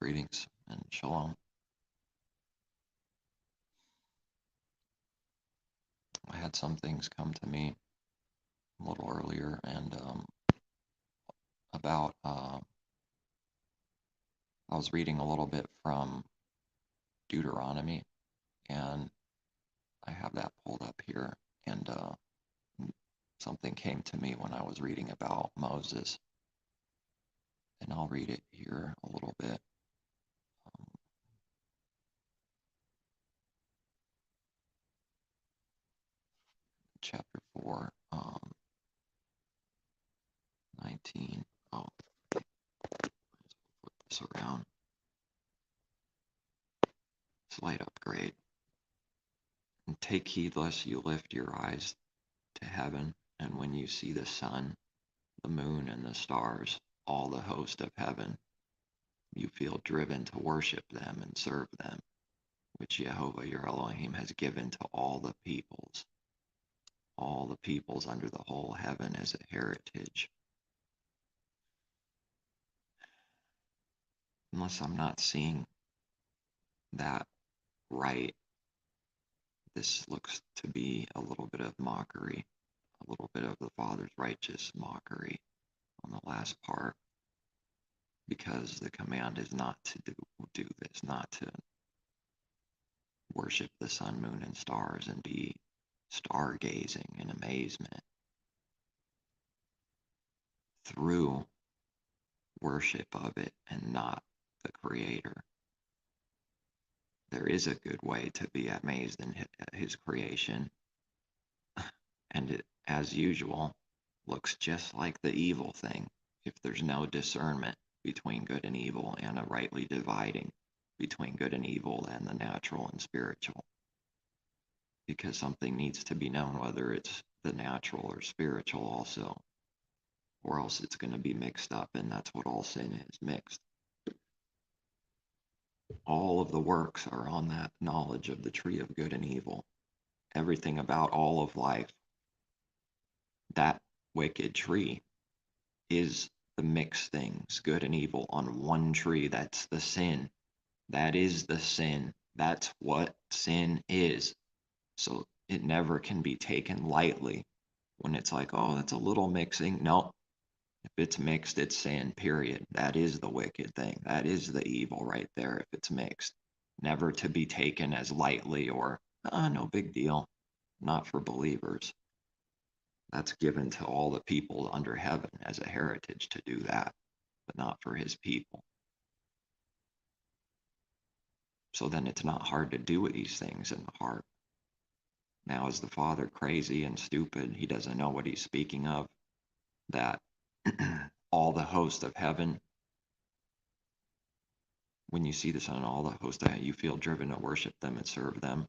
Greetings and shalom. I had some things come to me a little earlier, and about I was reading a little bit from Deuteronomy, and I have that pulled up here, and something came to me when I was reading about Moses, and I'll read it here a little bit. Chapter 4, 19. Oh, flip this around. Slight upgrade. And take heed lest you lift your eyes to heaven, and when you see the sun, the moon, and the stars, all the host of heaven, you feel driven to worship them and serve them, which Yehovah your Elohim has given to all the peoples under the whole heaven as a heritage. Unless I'm not seeing that right, this looks to be a little bit of mockery, a little bit of the Father's righteous mockery on the last part, because the command is not to do this, not to worship the sun, moon, and stars and be stargazing in amazement. Through worship of it and not the Creator. There is a good way to be amazed in his creation, and it, as usual, looks just like the evil thing if there's no discernment between good and evil and a rightly dividing between good and evil and the natural and spiritual. Because something needs to be known, whether it's the natural or spiritual also, or else it's going to be mixed up, and that's what all sin is, mixed. All of the works are on that knowledge of the tree of good and evil. Everything about all of life, that wicked tree, is the mixed things, good and evil, on one tree. That's the sin. That is the sin. That's what sin is. So it never can be taken lightly when it's like, oh, that's a little mixing. No, if it's mixed, it's sin, period. That is the wicked thing. That is the evil right there if it's mixed. Never to be taken as lightly or, no big deal. Not for believers. That's given to all the people under heaven as a heritage to do that, but not for his people. So then it's not hard to do these things in the heart. Now is the Father crazy and stupid? He doesn't know what he's speaking of, that all the host of heaven, when you see the sun, all the host of heaven, you feel driven to worship them and serve them,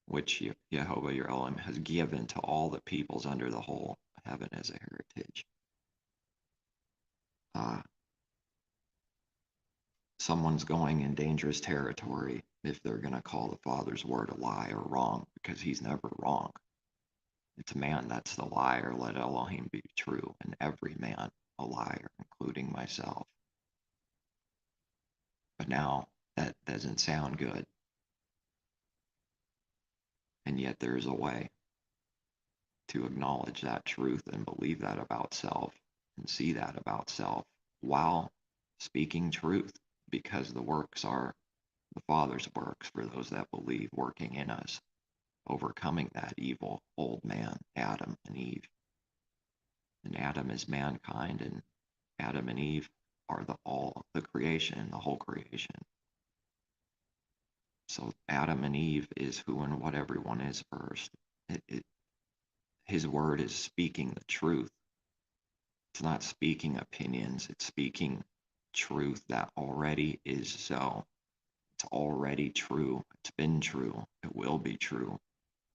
which Yehovah your Elohim has given to all the peoples under the whole heaven as a heritage. Someone's going in dangerous territory if they're going to call the Father's word a lie or wrong, because he's never wrong. It's man that's the liar. Let Elohim be true, and every man a liar, including myself. But now that doesn't sound good. And yet there is a way to acknowledge that truth and believe that about self and see that about self while speaking truth, because the works are the Father's works for those that believe, working in us, overcoming that evil old man, Adam and Eve. And Adam is mankind, and Adam and Eve are the creation, the whole creation. So Adam and Eve is who and what everyone is first. His word is speaking the truth. It's not speaking opinions. It's speaking truth that already is so. It's already true. It's been true. It will be true.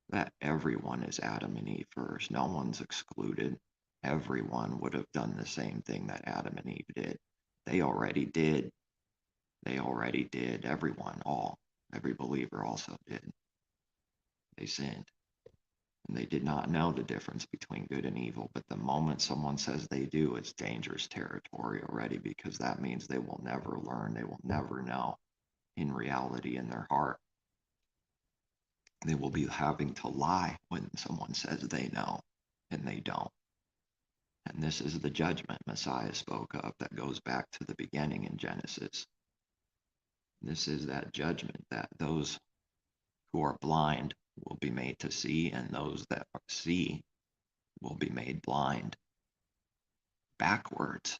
That everyone is Adam and Eve first. No one's excluded. Everyone would have done the same thing that Adam and Eve did. They already did. They already did. Everyone, every believer also did. They sinned. And they did not know the difference between good and evil. But the moment someone says they do, it's dangerous territory already, because that means they will never learn. They will never know in reality in their heart. They will be having to lie when someone says they know and they don't. And this is the judgment Messiah spoke of that goes back to the beginning in Genesis. This is that judgment that those who are blind will be made to see, and those that see will be made blind. Backwards.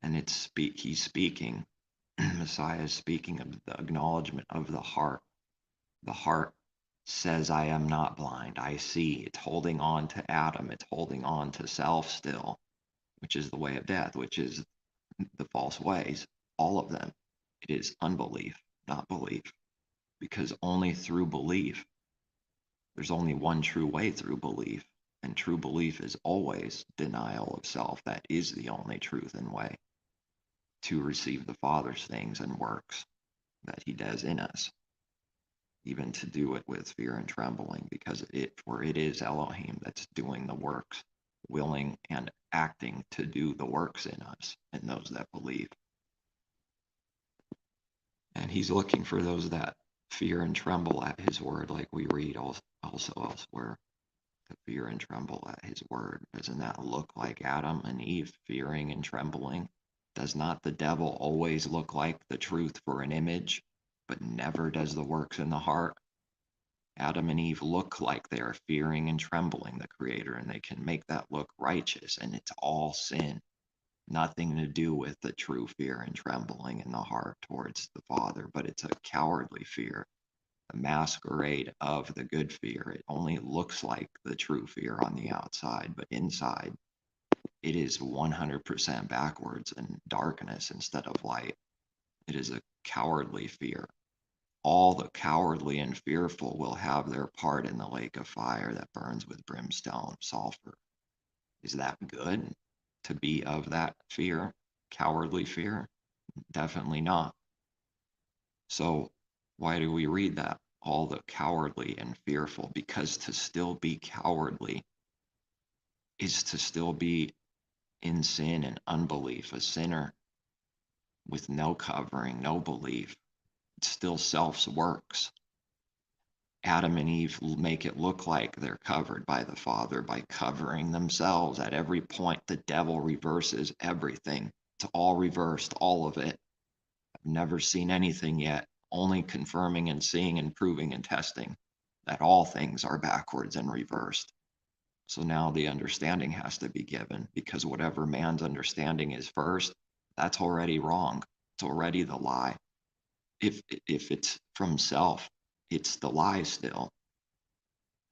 And he's speaking, Messiah is speaking of the acknowledgement of the heart. The heart says, I am not blind, I see. It's holding on to Adam, it's holding on to self still, which is the way of death, which is the false ways, all of them. It is unbelief, not belief, because only through belief, there's only one true way through belief, and true belief is always denial of self. That is the only truth and way to receive the Father's things and works that he does in us, even to do it with fear and trembling, because for it is Elohim that's doing the works, willing and acting to do the works in us and those that believe. And he's looking for those that fear and tremble at his word, like we read also elsewhere, to fear and tremble at his word. Doesn't that look like Adam and Eve fearing and trembling? Does not the devil always look like the truth for an image, but never does the works in the heart? Adam and Eve look like they are fearing and trembling the Creator, and they can make that look righteous, and it's all sin. Nothing to do with the true fear and trembling in the heart towards the Father, but it's a cowardly fear, a masquerade of the good fear. It only looks like the true fear on the outside, but inside it is 100% backwards and darkness instead of light. It is a cowardly fear. All the cowardly and fearful will have their part in the lake of fire that burns with brimstone, sulfur. Is that good to be of that fear, cowardly fear? Definitely not. So why do we read that? All the cowardly and fearful, because to still be cowardly is to still be in sin and unbelief, a sinner with no covering, no belief. It's still self's works. Adam and Eve make it look like they're covered by the Father by covering themselves. At every point, the devil reverses everything. It's all reversed, all of it. I've never seen anything yet, only confirming and seeing and proving and testing that all things are backwards and reversed. So now the understanding has to be given, because whatever man's understanding is first, that's already wrong. It's already the lie. If it's from self, it's the lie still.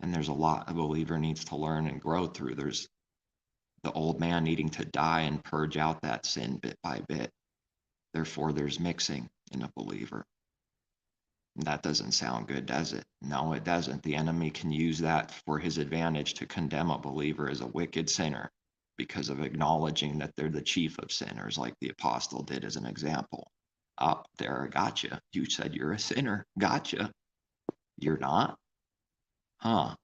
And there's a lot a believer needs to learn and grow through. There's the old man needing to die and purge out that sin bit by bit. Therefore, there's mixing in a believer. And that doesn't sound good, does it? No, it doesn't. The enemy can use that for his advantage to condemn a believer as a wicked sinner because of acknowledging that they're the chief of sinners, like the apostle did as an example. Up there, gotcha. You said you're a sinner. Gotcha. You're not? Huh.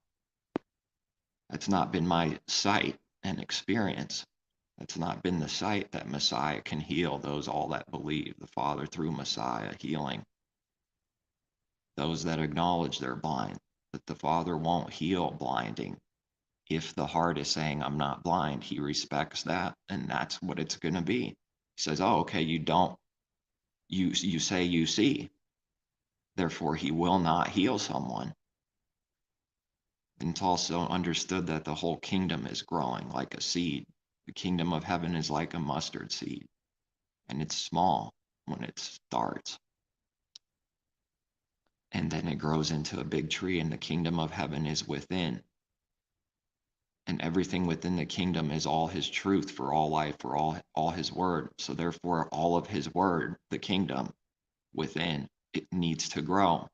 That's not been my sight and experience. That's not been the sight that Messiah can heal those all that believe, the Father through Messiah healing. Those that acknowledge they're blind, that the Father won't heal blinding. If the heart is saying, I'm not blind, he respects that, and that's what it's going to be. He says, oh, okay, you say you see. Therefore, he will not heal someone. And it's also understood that the whole kingdom is growing like a seed. The kingdom of heaven is like a mustard seed, and it's small when it starts. And then it grows into a big tree, and the kingdom of heaven is within. And everything within the kingdom is all his truth for all life, for all his word. So therefore, all of his word, the kingdom within, it needs to grow.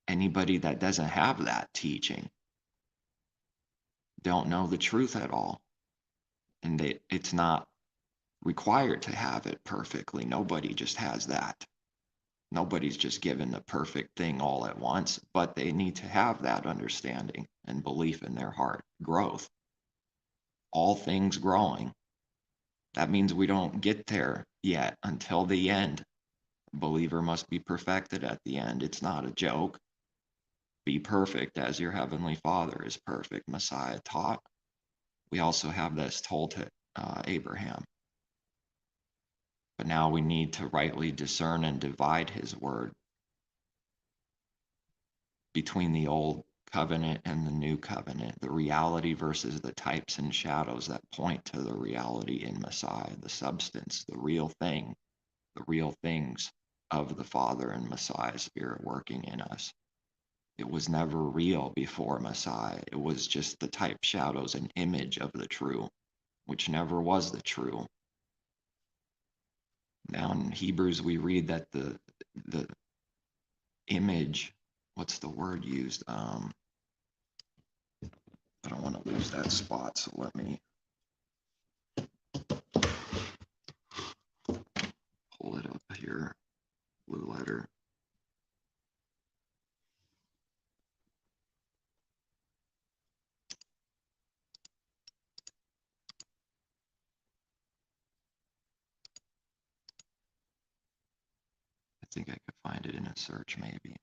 Anybody that doesn't have that teaching don't know the truth at all. And it's not required to have it perfectly. Nobody just has that. Nobody's just given the perfect thing all at once, but they need to have that understanding and belief in their heart. Growth. All things growing. That means we don't get there yet until the end. A believer must be perfected at the end. It's not a joke. Be perfect as your heavenly Father is perfect, Messiah taught. We also have this told to Abraham. But now we need to rightly discern and divide his word between the old covenant and the new covenant, the reality versus the types and shadows that point to the reality in Messiah, the substance, the real thing, the real things of the Father and Messiah Spirit working in us. It was never real before Messiah. It was just the type, shadows, and image of the true, which never was the true. Now in Hebrews we read that the image, what's the word used? I don't want to lose that spot, so let me pull it up here. Blue letter. I think I could find it in a search maybe.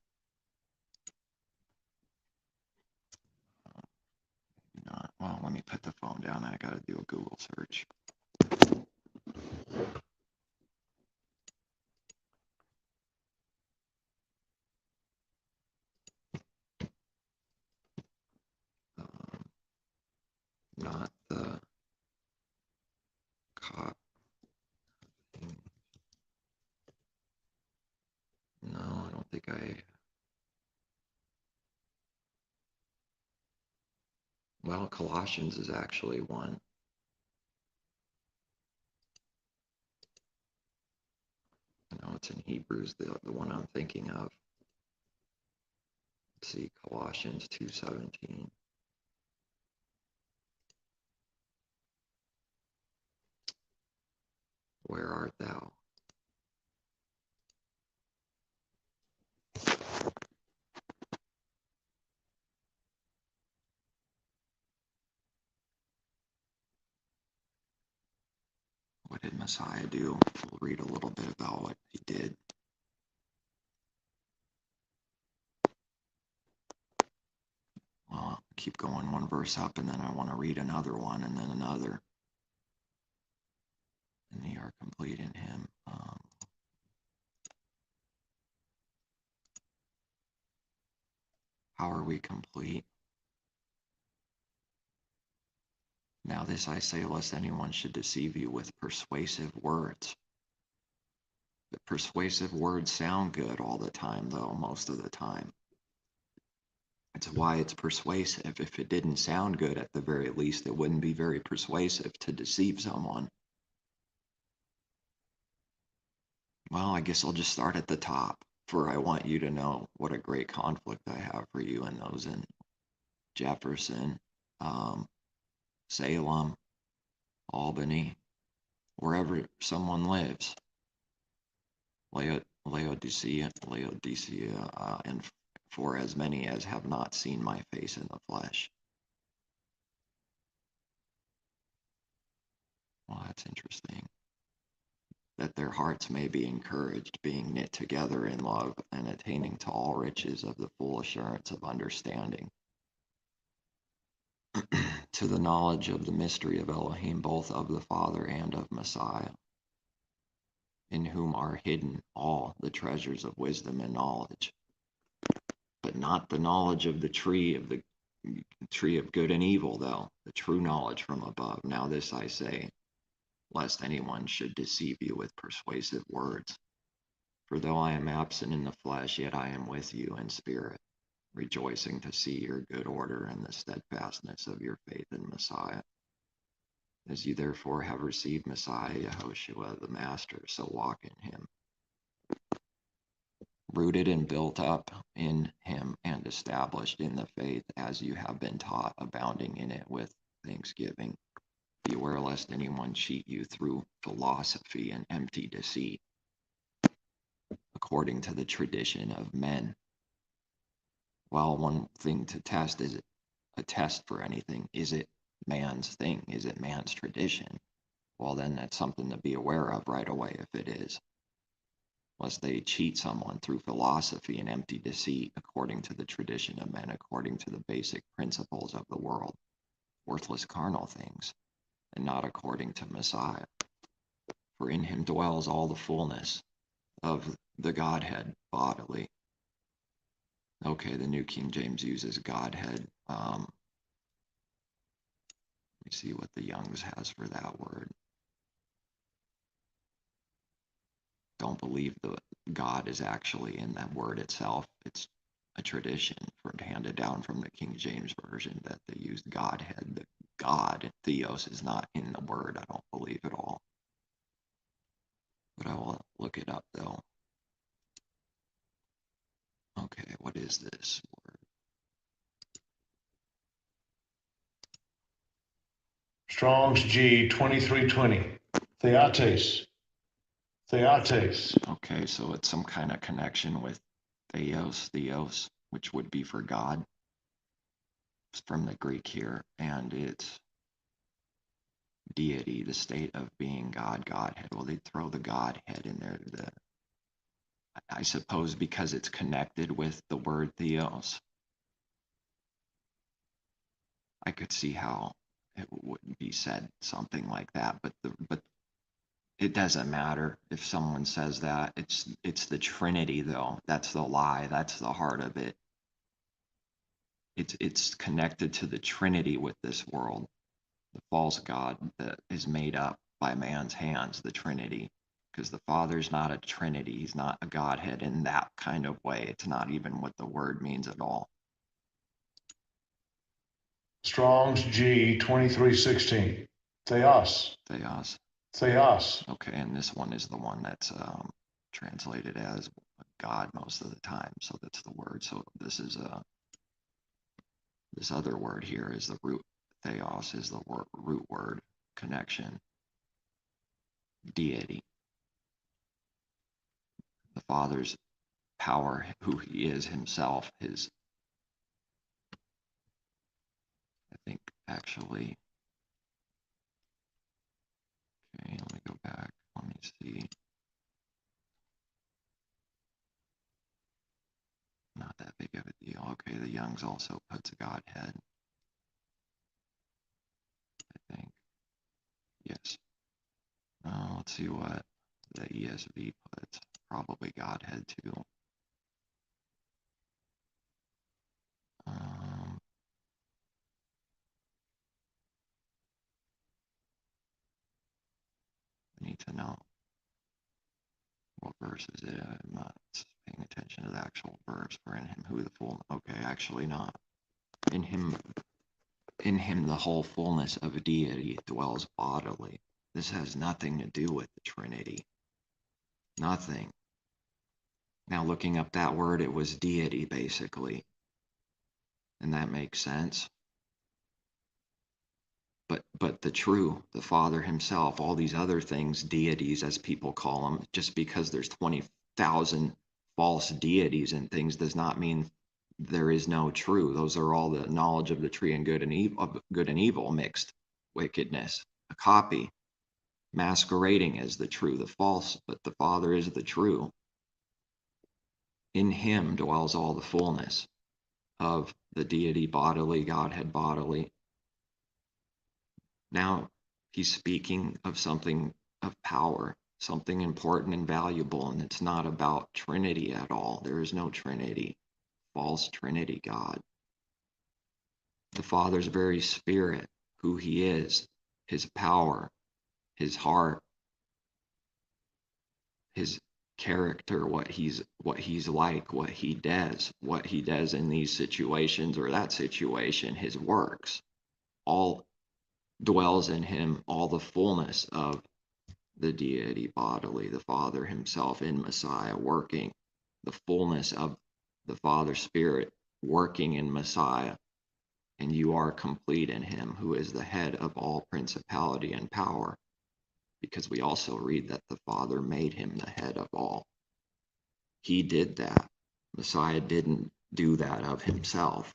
Not. Well, let me put the phone down. I got to do a Google search. Not the cop. No, I don't think I. Well, Colossians is actually one. No, it's in Hebrews, the one I'm thinking of. Let's see, Colossians 2:17. Where art thou? What did Messiah do? We'll read a little bit about what he did. Well, I'll keep going one verse up, and then I want to read another one, and then another. And ye are complete in him. How are we complete? Now this I say, lest anyone should deceive you with persuasive words. The persuasive words sound good all the time, though, most of the time. It's why it's persuasive. If it didn't sound good, at the very least, it wouldn't be very persuasive to deceive someone. Well, I guess I'll just start at the top, for I want you to know what a great conflict I have for you and those in Jefferson, Salem, Albany, wherever someone lives. Laodicea, and for as many as have not seen my face in the flesh. Well, that's interesting. That their hearts may be encouraged, being knit together in love, and attaining to all riches of the full assurance of understanding, to the knowledge of the mystery of Elohim, both of the Father and of Messiah, in whom are hidden all the treasures of wisdom and knowledge, but not the knowledge of the tree of good and evil, though, the true knowledge from above. Now this I say, lest anyone should deceive you with persuasive words. For though I am absent in the flesh, yet I am with you in spirit, rejoicing to see your good order and the steadfastness of your faith in Messiah. As you therefore have received Messiah, Yehoshua, the Master, so walk in him, rooted and built up in him and established in the faith as you have been taught, abounding in it with thanksgiving. Beware lest anyone cheat you through philosophy and empty deceit, according to the tradition of men. Well, one thing to test is a test for anything. Is it man's thing? Is it man's tradition? Well, then that's something to be aware of right away if it is. Lest they cheat someone through philosophy and empty deceit according to the tradition of men, according to the basic principles of the world, worthless carnal things, and not according to Messiah. For in him dwells all the fullness of the Godhead bodily. Okay, the New King James uses Godhead. Let me see what the Young's has for that word. Don't believe the God is actually in that word itself. It's a tradition handed down from the King James Version that they used Godhead. The God, Theos, is not in the word, I don't believe at all. But I will look it up though. Okay, what is this word? Strong's G 2320. Theates. Theates. Okay, so it's some kind of connection with theos, which would be for God. It's from the Greek here, and it's deity, the state of being God, Godhead. Well, they throw the Godhead in there, I suppose because it's connected with the word theos. I could see how it wouldn't be said something like that, but it doesn't matter if someone says that. It's the Trinity though. That's the lie. That's the heart of it. It's connected to the Trinity with this world, the false God that is made up by man's hands, the Trinity. Because the Father's not a Trinity. He's not a Godhead in that kind of way. It's not even what the word means at all. Strong's G 2316. Theos. Theos. Theos. Okay, and this one is the one that's translated as God most of the time. So that's the word. So this is this other word here is the root. Theos is the root word, connection, deity. The Father's power, who he is himself, his, I think actually, okay, let me go back, let me see. Not that big of a deal. Okay, the Young's also puts a Godhead, I think. Yes. Let's see what the ESV puts. Probably Godhead too. I need to know what verse is it. I'm not paying attention to the actual verse. For in him who the full. Okay, actually not. In him the whole fullness of deity dwells bodily. This has nothing to do with the Trinity. Nothing. Now looking up that word, it was deity basically. And that makes sense. But the Father himself, all these other things, deities as people call them, just because there's 20,000 false deities and things does not mean there is no true. Those are all the knowledge of the tree and good and evil mixed wickedness, a copy, masquerading as the true, the false, but the Father is the true. In him dwells all the fullness of the deity bodily, Godhead bodily. Now he's speaking of something of power, something important and valuable, and it's not about Trinity at all. There is no Trinity, false Trinity God. The Father's very spirit, who he is, his power, his heart, his character, what he's like, what he does in these situations or that situation, his works, all dwells in him, all the fullness of the deity bodily, the Father himself in Messiah working, the fullness of the Father's Spirit working in Messiah, and you are complete in him who is the head of all principality and power, because we also read that the Father made him the head of all. He did that. Messiah didn't do that of himself.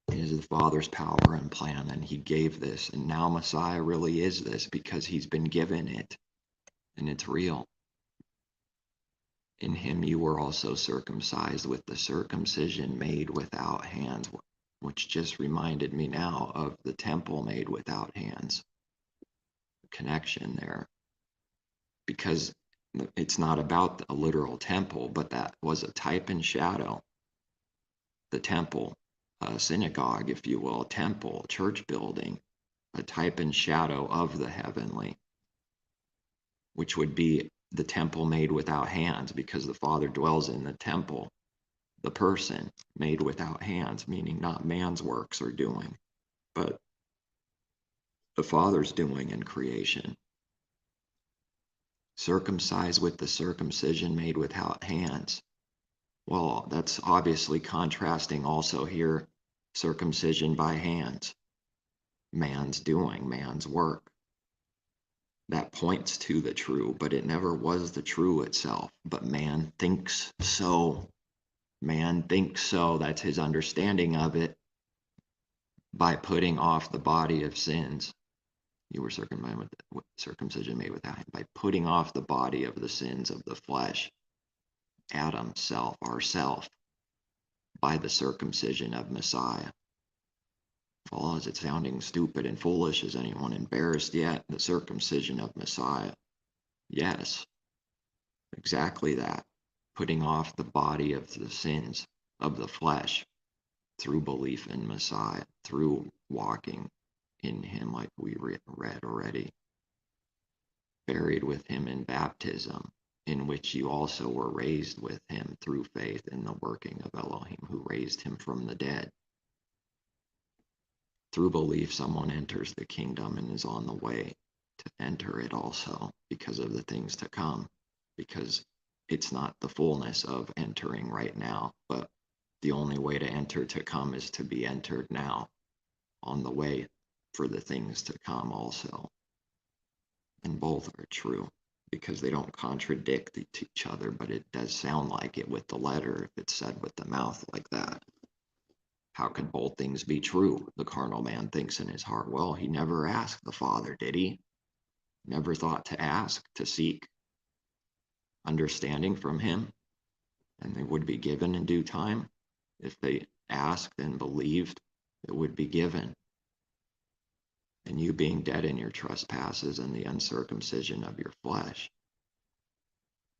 It is the Father's power and plan, and he gave this. And now Messiah really is this because he's been given it, and it's real. In him you were also circumcised with the circumcision made without hands, which just reminded me now of the temple made without hands. Connection there. Because it's not about a literal temple, but that was a type and shadow. The temple, a synagogue, if you will, a temple, a church building, a type and shadow of the heavenly, which would be the temple made without hands, because the Father dwells in the temple, the person made without hands, meaning not man's works are doing, but the Father's doing in creation. Circumcised with the circumcision made without hands. Well, that's obviously contrasting also here, circumcision by hands, man's doing, man's work. That points to the true, but it never was the true itself. But man thinks so. Man thinks so. That's his understanding of it. By putting off the body of sins. You were circumcised with circumcision made without hands. By putting off the body of the sins of the flesh. Adam's self, ourself. By the circumcision of Messiah. Well, is it sounding stupid and foolish? Is anyone embarrassed yet? The circumcision of Messiah. Yes, exactly that. Putting off the body of the sins of the flesh through belief in Messiah, through walking in him like we read already. Buried with him in baptism, in which you also were raised with him through faith in the working of Elohim, who raised him from the dead. Through belief, someone enters the kingdom and is on the way to enter it also because of the things to come, because it's not the fullness of entering right now, but the only way to enter to come is to be entered now, on the way for the things to come also. And both are true because they don't contradict each other, but it does sound like it with the letter if it's said with the mouth like that. How could both things be true? The carnal man thinks in his heart, well, he never asked the Father, did he? Never thought to ask, to seek understanding from him, and they would be given in due time. If they asked and believed, it would be given. And you being dead in your trespasses and the uncircumcision of your flesh,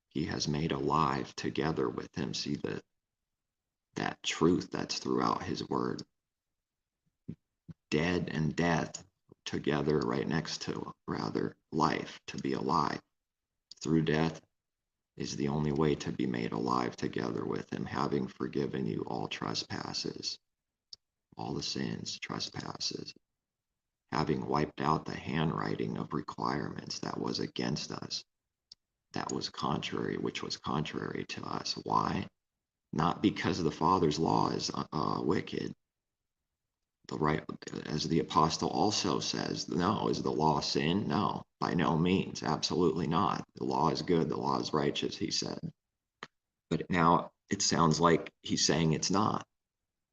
he has made alive together with him. See that truth that's throughout his word. Dead and death together right next to, rather, life, to be alive. Through death is the only way to be made alive together with him, having forgiven you all trespasses, all the sins, trespasses, having wiped out the handwriting of requirements that was against us, that was contrary, which was contrary to us. Why? Not because the Father's law is wicked. The right, as the apostle also says, no, is the law sin? No, by no means, absolutely not. The law is good, the law is righteous, he said. But now it sounds like he's saying it's not,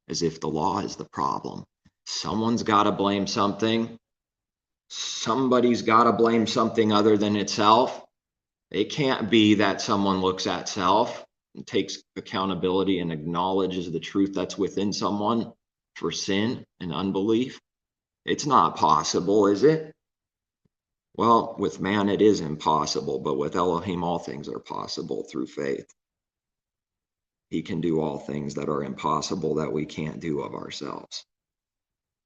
as if the law is the problem. Someone's got to blame something. Somebody's got to blame something other than itself. It can't be that someone looks at self and takes accountability and acknowledges the truth that's within someone for sin and unbelief. It's not possible, is it? Well, with man it is impossible, but with Elohim all things are possible through faith. He can do all things that are impossible that we can't do of ourselves.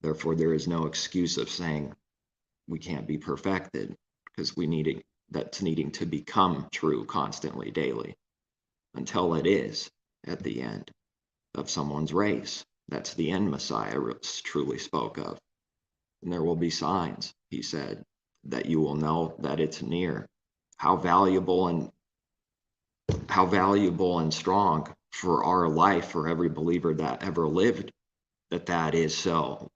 Therefore, there is no excuse of saying we can't be perfected, because that's needing to become true constantly, daily, until it is at the end of someone's race. That's the end Messiah truly spoke of. And there will be signs, he said, that you will know that it's near. How valuable and strong for our life, for every believer that ever lived, that is so.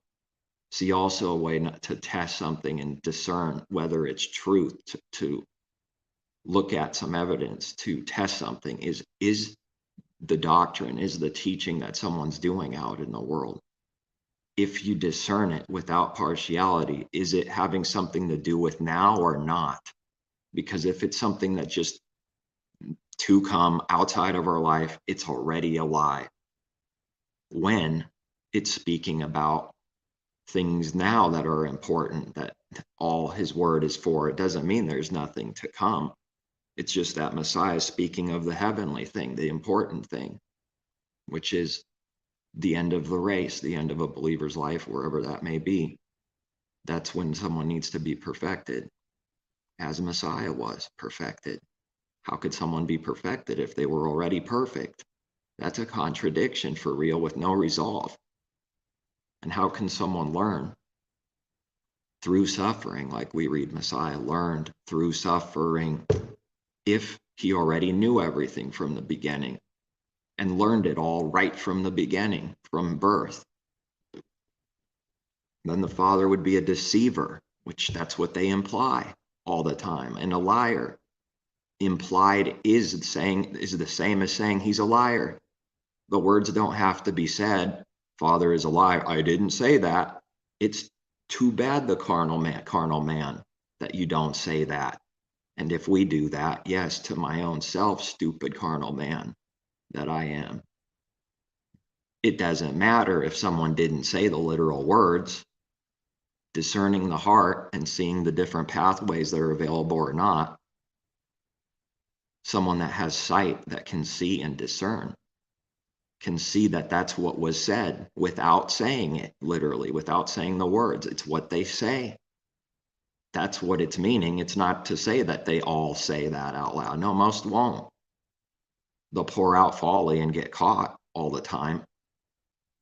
See also a way not to test something and discern whether it's truth to look at some evidence to test something is the doctrine, is the teaching that someone's doing out in the world. If you discern it without partiality, is it having something to do with now or not? Because if it's something that just to come outside of our life, it's already a lie. When it's speaking about things now that are important, that all his word is for, it doesn't mean there's nothing to come. It's just that Messiah is speaking of the heavenly thing, the important thing, which is the end of the race, the end of a believer's life, wherever that may be. That's when someone needs to be perfected, as Messiah was perfected. How could someone be perfected if they were already perfect? That's a contradiction for real with no resolve. And how can someone learn? Through suffering, like we read Messiah learned through suffering, if he already knew everything from the beginning and learned it all right from the beginning, from birth. Then the Father would be a deceiver, which that's what they imply all the time, and a liar. Implied is the same as saying he's a liar. The words don't have to be said, Father is a liar. I didn't say that. It's too bad the carnal man, that you don't say that. And if we do that, yes, to my own self, stupid carnal man that I am. It doesn't matter if someone didn't say the literal words. Discerning the heart and seeing the different pathways that are available or not. Someone that has sight, that can see and discern, can see that that's what was said without saying it literally, without saying the words. It's what they say. That's what it's meaning. It's not to say that they all say that out loud. No, most won't. They'll pour out folly and get caught all the time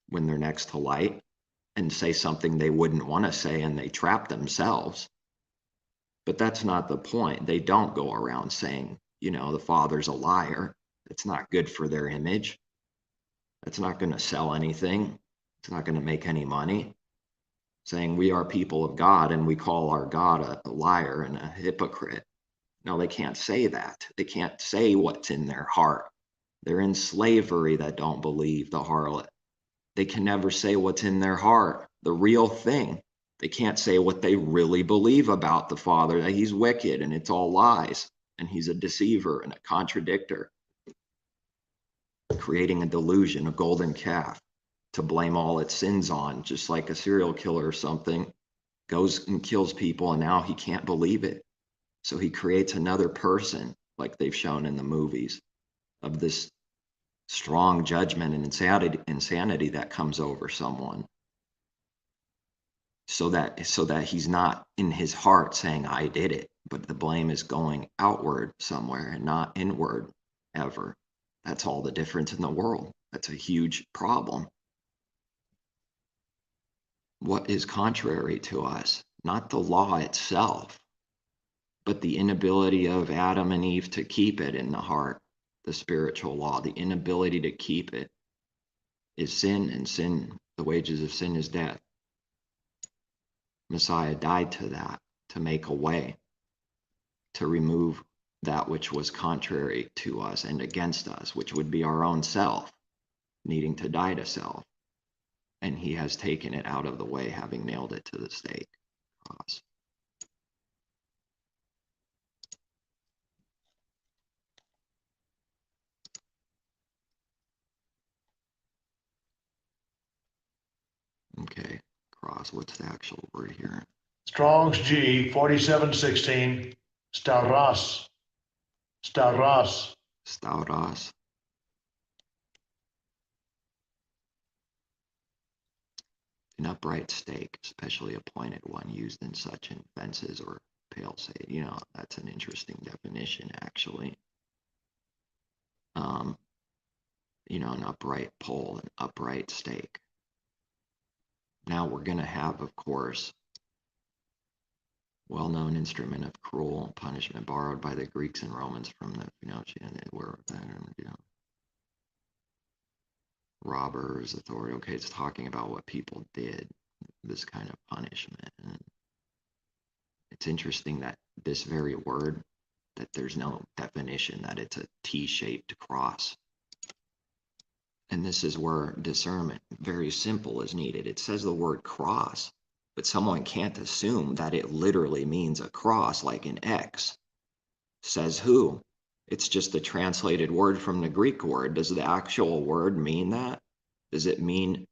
when they're next to light and say something they wouldn't want to say, and they trap themselves. But that's not the point. They don't go around saying, the Father's a liar. It's not good for their image. That's not going to sell anything. It's not going to make any money. Saying we are people of God and we call our God a liar and a hypocrite. No, they can't say that. They can't say what's in their heart. They're in slavery that don't believe, the harlot. They can never say what's in their heart, the real thing. They can't say what they really believe about the Father, that he's wicked and it's all lies, and he's a deceiver and a contradictor, creating a delusion, a golden calf, to blame all its sins on, just like a serial killer or something goes and kills people, and now he can't believe it. So he creates another person, like they've shown in the movies, of this strong judgment and insanity that comes over someone. So that he's not in his heart saying, I did it, but the blame is going outward somewhere and not inward ever. That's all the difference in the world. That's a huge problem. What is contrary to us? Not the law itself, but the inability of Adam and Eve to keep it in the heart, the spiritual law. The inability to keep it is sin, and sin, the wages of sin is death. Messiah died to that, to make a way, to remove that which was contrary to us and against us, which would be our own self, needing to die to self. And he has taken it out of the way, having nailed it to the stake cross. Okay, cross, what's the actual word here? Strong's G 4716. Stauros. Stauros. Stauros. An upright stake, especially a pointed one used in such fences or palisade. That's an interesting definition, actually. An upright pole, an upright stake. Now we're going to have, of course, well-known instrument of cruel punishment borrowed by the Greeks and Romans from the robbers, authority. Okay, it's talking about what people did, this kind of punishment. And it's interesting that this very word that there's no definition that it's a T-shaped cross. And this is where discernment, very simple, is needed. It says the word cross, but someone can't assume that it literally means a cross like an X. Says who? It's just a translated word from the Greek word. Does the actual word mean that? Does it mean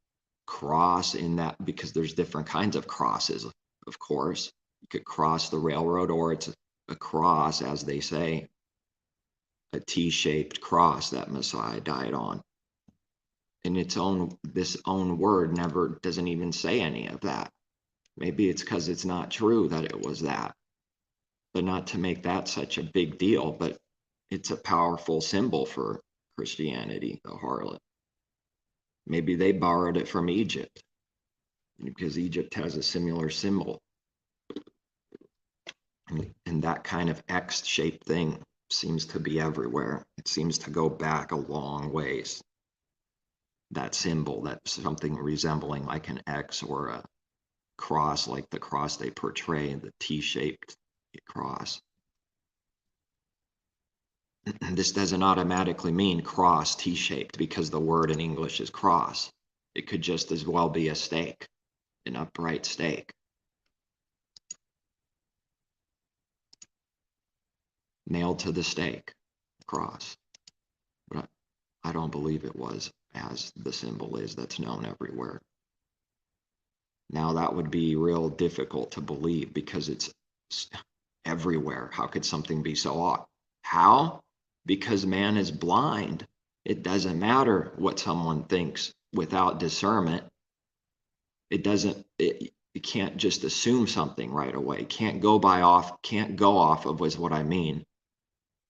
cross in that? Because there's different kinds of crosses, of course. You could cross the railroad, or it's a cross, as they say, a T-shaped cross that Messiah died on. And this own word never doesn't even say any of that. Maybe it's because it's not true that it was that. But not to make that such a big deal, but it's a powerful symbol for Christianity, the harlot. Maybe they borrowed it from Egypt, because Egypt has a similar symbol. And that kind of X-shaped thing seems to be everywhere. It seems to go back a long ways. That symbol, that's something resembling like an X or a cross, like the cross they portray, the T-shaped cross. This doesn't automatically mean cross T-shaped because the word in English is cross. It could just as well be a stake, an upright stake. Nailed to the stake, cross. But I don't believe it was as the symbol is that's known everywhere. Now that would be real difficult to believe because it's everywhere. How could something be so odd? How? Because man is blind. It doesn't matter what someone thinks without discernment. You can't just assume something right away. Can't go off of was what I mean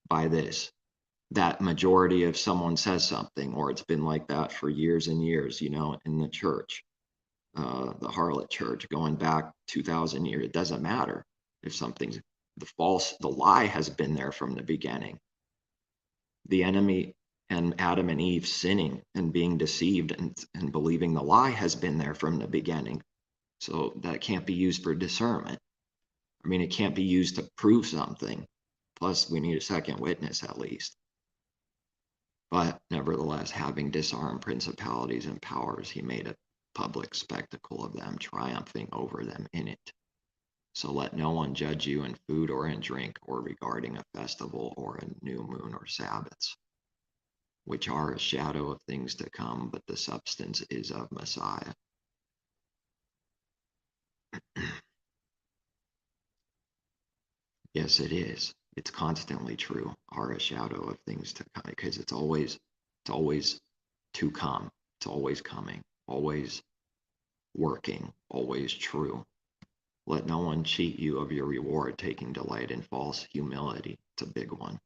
by this. That majority of someone says something, or it's been like that for years and years, in the church, the harlot church, going back 2,000 years. It doesn't matter if something's the lie has been there from the beginning. The enemy and Adam and Eve sinning and being deceived and believing the lie has been there from the beginning. So that can't be used for discernment. I mean, it can't be used to prove something. Plus, we need a second witness at least. But nevertheless, having disarmed principalities and powers, he made a public spectacle of them, triumphing over them in it. So let no one judge you in food or in drink, or regarding a festival or a new moon or Sabbaths, which are a shadow of things to come, but the substance is of Messiah. Yes, it is. It's constantly true, are a shadow of things to come, because it's always to come. It's always coming, always working, always true. Let no one cheat you of your reward, taking delight in false humility. It's a big one.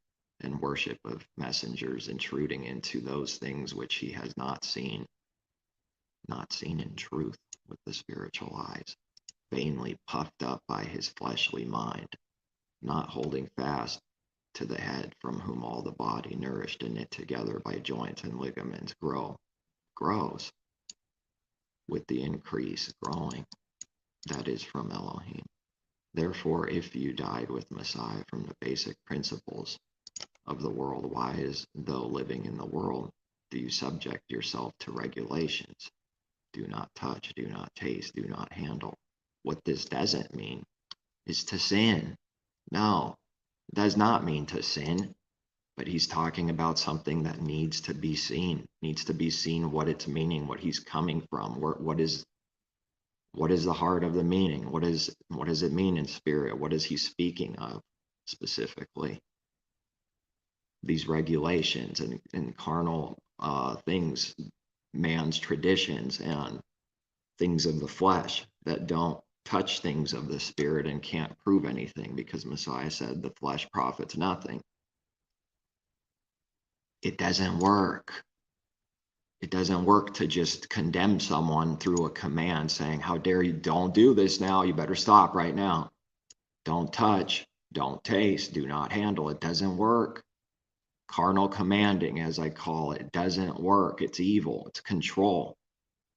And worship of messengers, intruding into those things which he has not seen in truth with the spiritual eyes, vainly puffed up by his fleshly mind, not holding fast to the head, from whom all the body, nourished and knit together by joints and ligaments, grows with the increase, growing, that is from Elohim. Therefore, if you died with Messiah from the basic principles of the world, why, though living in the world, do you subject yourself to regulations? Do not touch, do not taste, do not handle. What this doesn't mean is to sin. No, it does not mean to sin. But he's talking about something that needs to be seen what it's meaning, what he's coming from, what is the heart of the meaning, what does it mean in spirit, what is he speaking of specifically? These regulations and carnal things, man's traditions and things of the flesh that don't touch things of the spirit and can't prove anything, because Messiah said the flesh profits nothing. It doesn't work. It doesn't work to just condemn someone through a command saying, how dare you, don't do this now, you better stop right now. Don't touch, don't taste, do not handle. It doesn't work. Carnal commanding, as I call it, doesn't work. It's evil. It's control.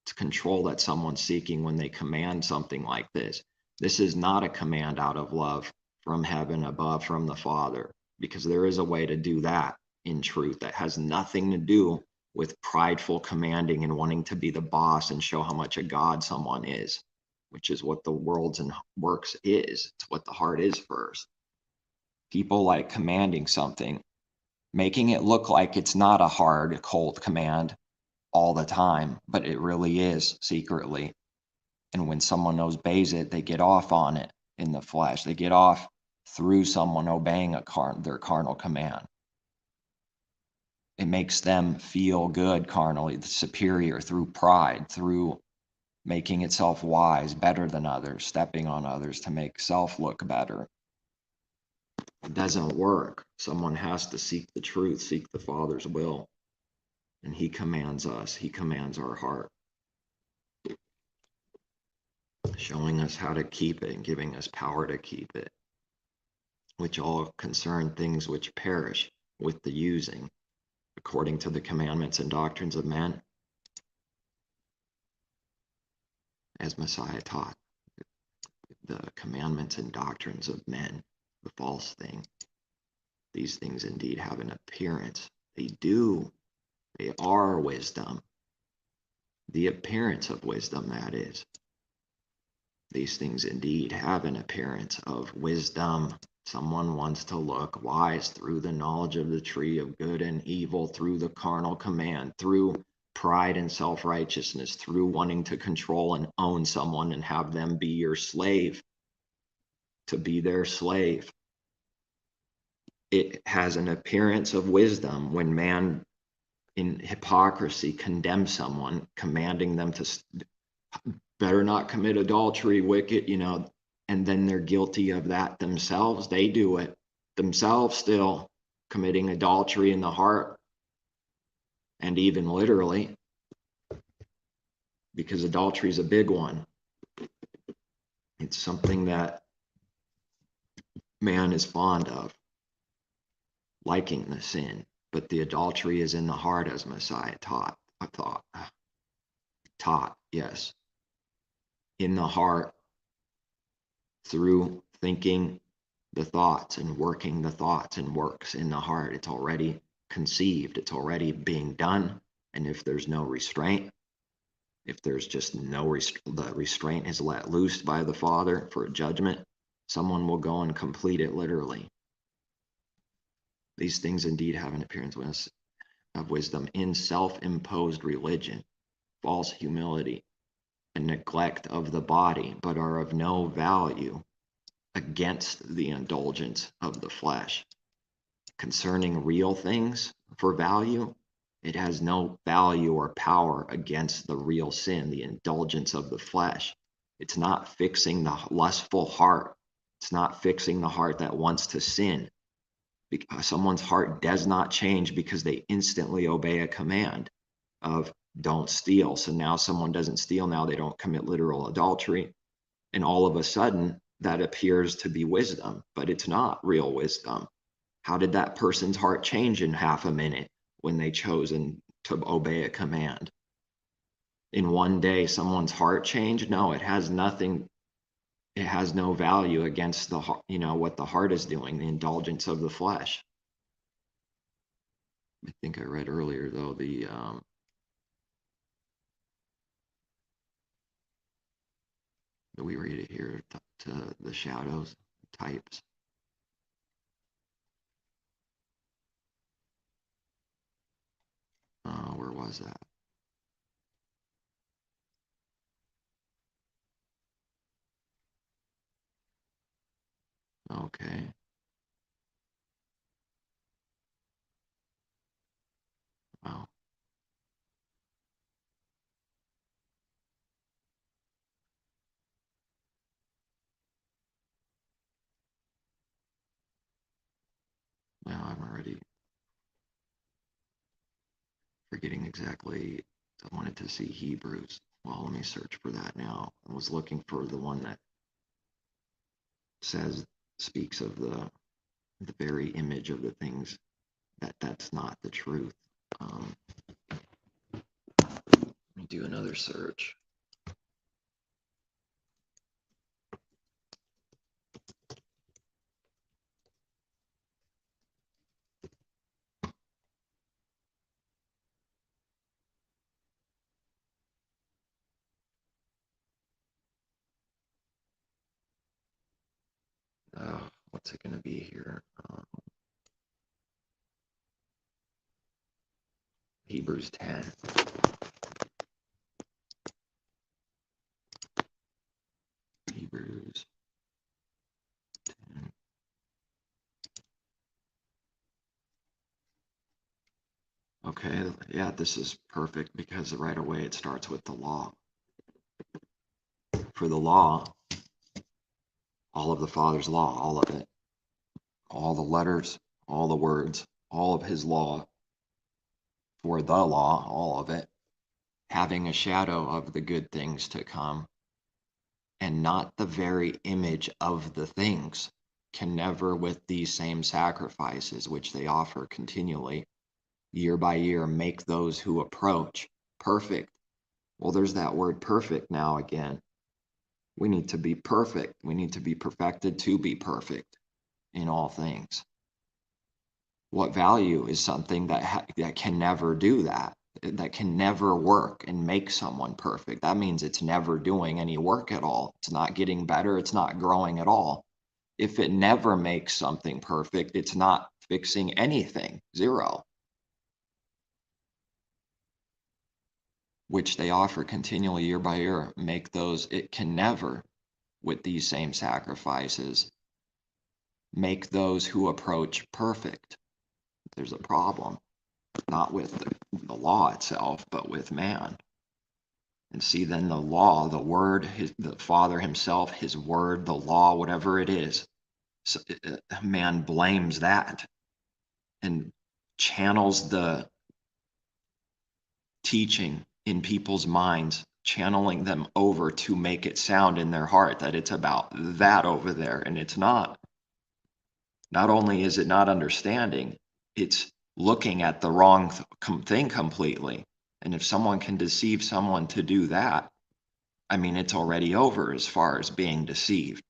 It's control that someone's seeking when they command something like this. This is not a command out of love from heaven above, from the Father. because there is a way to do that in truth that has nothing to do with prideful commanding and wanting to be the boss and show how much a god someone is, which is what the world's and works is. It's what the heart is first. People like commanding something, making it look like it's not a hard, cold command all the time, but it really is secretly. And when someone obeys it, they get off on it in the flesh. They get off through someone obeying their carnal command. It makes them feel good carnally, superior, through pride, through making itself wise, better than others, stepping on others to make self look better. It doesn't work. Someone has to seek the truth, seek the Father's will. And he commands us. He commands our heart, showing us how to keep it and giving us power to keep it, which all concern things which perish with the using, according to the commandments and doctrines of men, as Messiah taught. The commandments and doctrines of men, the false thing. These things indeed have an appearance. They do. They are wisdom. The appearance of wisdom, that is. These things indeed have an appearance of wisdom. Someone wants to look wise through the knowledge of the tree of good and evil, through the carnal command, through pride and self-righteousness, through wanting to control and own someone and have them be your slave, to be their slave. It has an appearance of wisdom when man in hypocrisy condemns someone, commanding them to better not commit adultery, wicked, and then they're guilty of that themselves. They do it themselves still, committing adultery in the heart, and even literally, because adultery is a big one. It's something that man is fond of, liking the sin, but the adultery is in the heart, as Messiah taught, yes, in the heart, through thinking the thoughts and working the thoughts and works in the heart. It's already conceived, it's already being done. And if there's no restraint, if there's just no the restraint is let loose by the Father for a judgment, someone will go and complete it literally. These things indeed have an appearance of wisdom in self-imposed religion, false humility, and neglect of the body, but are of no value against the indulgence of the flesh. Concerning real things for value, it has no value or power against the real sin, the indulgence of the flesh. It's not fixing the lustful heart. It's not fixing the heart that wants to sin. Because someone's heart does not change because they instantly obey a command of don't steal. So now someone doesn't steal, now they don't commit literal adultery. And all of a sudden, that appears to be wisdom, but it's not real wisdom. How did that person's heart change in half a minute when they chosen to obey a command? In one day, someone's heart changed? No, it has nothing. It has no value against the, what the heart is doing, the indulgence of the flesh. I think I read earlier, though, do we read it here to the shadows, types? Where was that? Okay. Wow. Now I'm already forgetting exactly. I wanted to see Hebrews. Well, let me search for that now. I was looking for the one that speaks of the very image of the things that's not the truth. Let me do another search. what's it going to be here? Hebrews 10. Hebrews 10. Okay, yeah, this is perfect because right away it starts with the law. For the law, all of the Father's law, all of it, all the letters, all the words, all of his law, for the law, all of it, having a shadow of the good things to come, and not the very image of the things, can never with these same sacrifices which they offer continually, year by year, make those who approach perfect. Well, there's that word perfect now again. We need to be perfect. We need to be perfected to be perfect in all things. What value is something that can never do that can never work and make someone perfect? That means it's never doing any work at all. It's not getting better. It's not growing at all. If it never makes something perfect, it's not fixing anything. Zero. Which they offer continually year by year, make those, it can never, with these same sacrifices, make those who approach perfect. There's a problem, not with the law itself, but with man. And see, then the law, the word, the Father himself, his word, the law, whatever it is, so, man blames that and channels the teaching in people's minds, channeling them over to make it sound in their heart that it's about that over there. And it's not. Not only is it not understanding, it's looking at the wrong thing completely. And if someone can deceive someone to do that, I mean, it's already over as far as being deceived.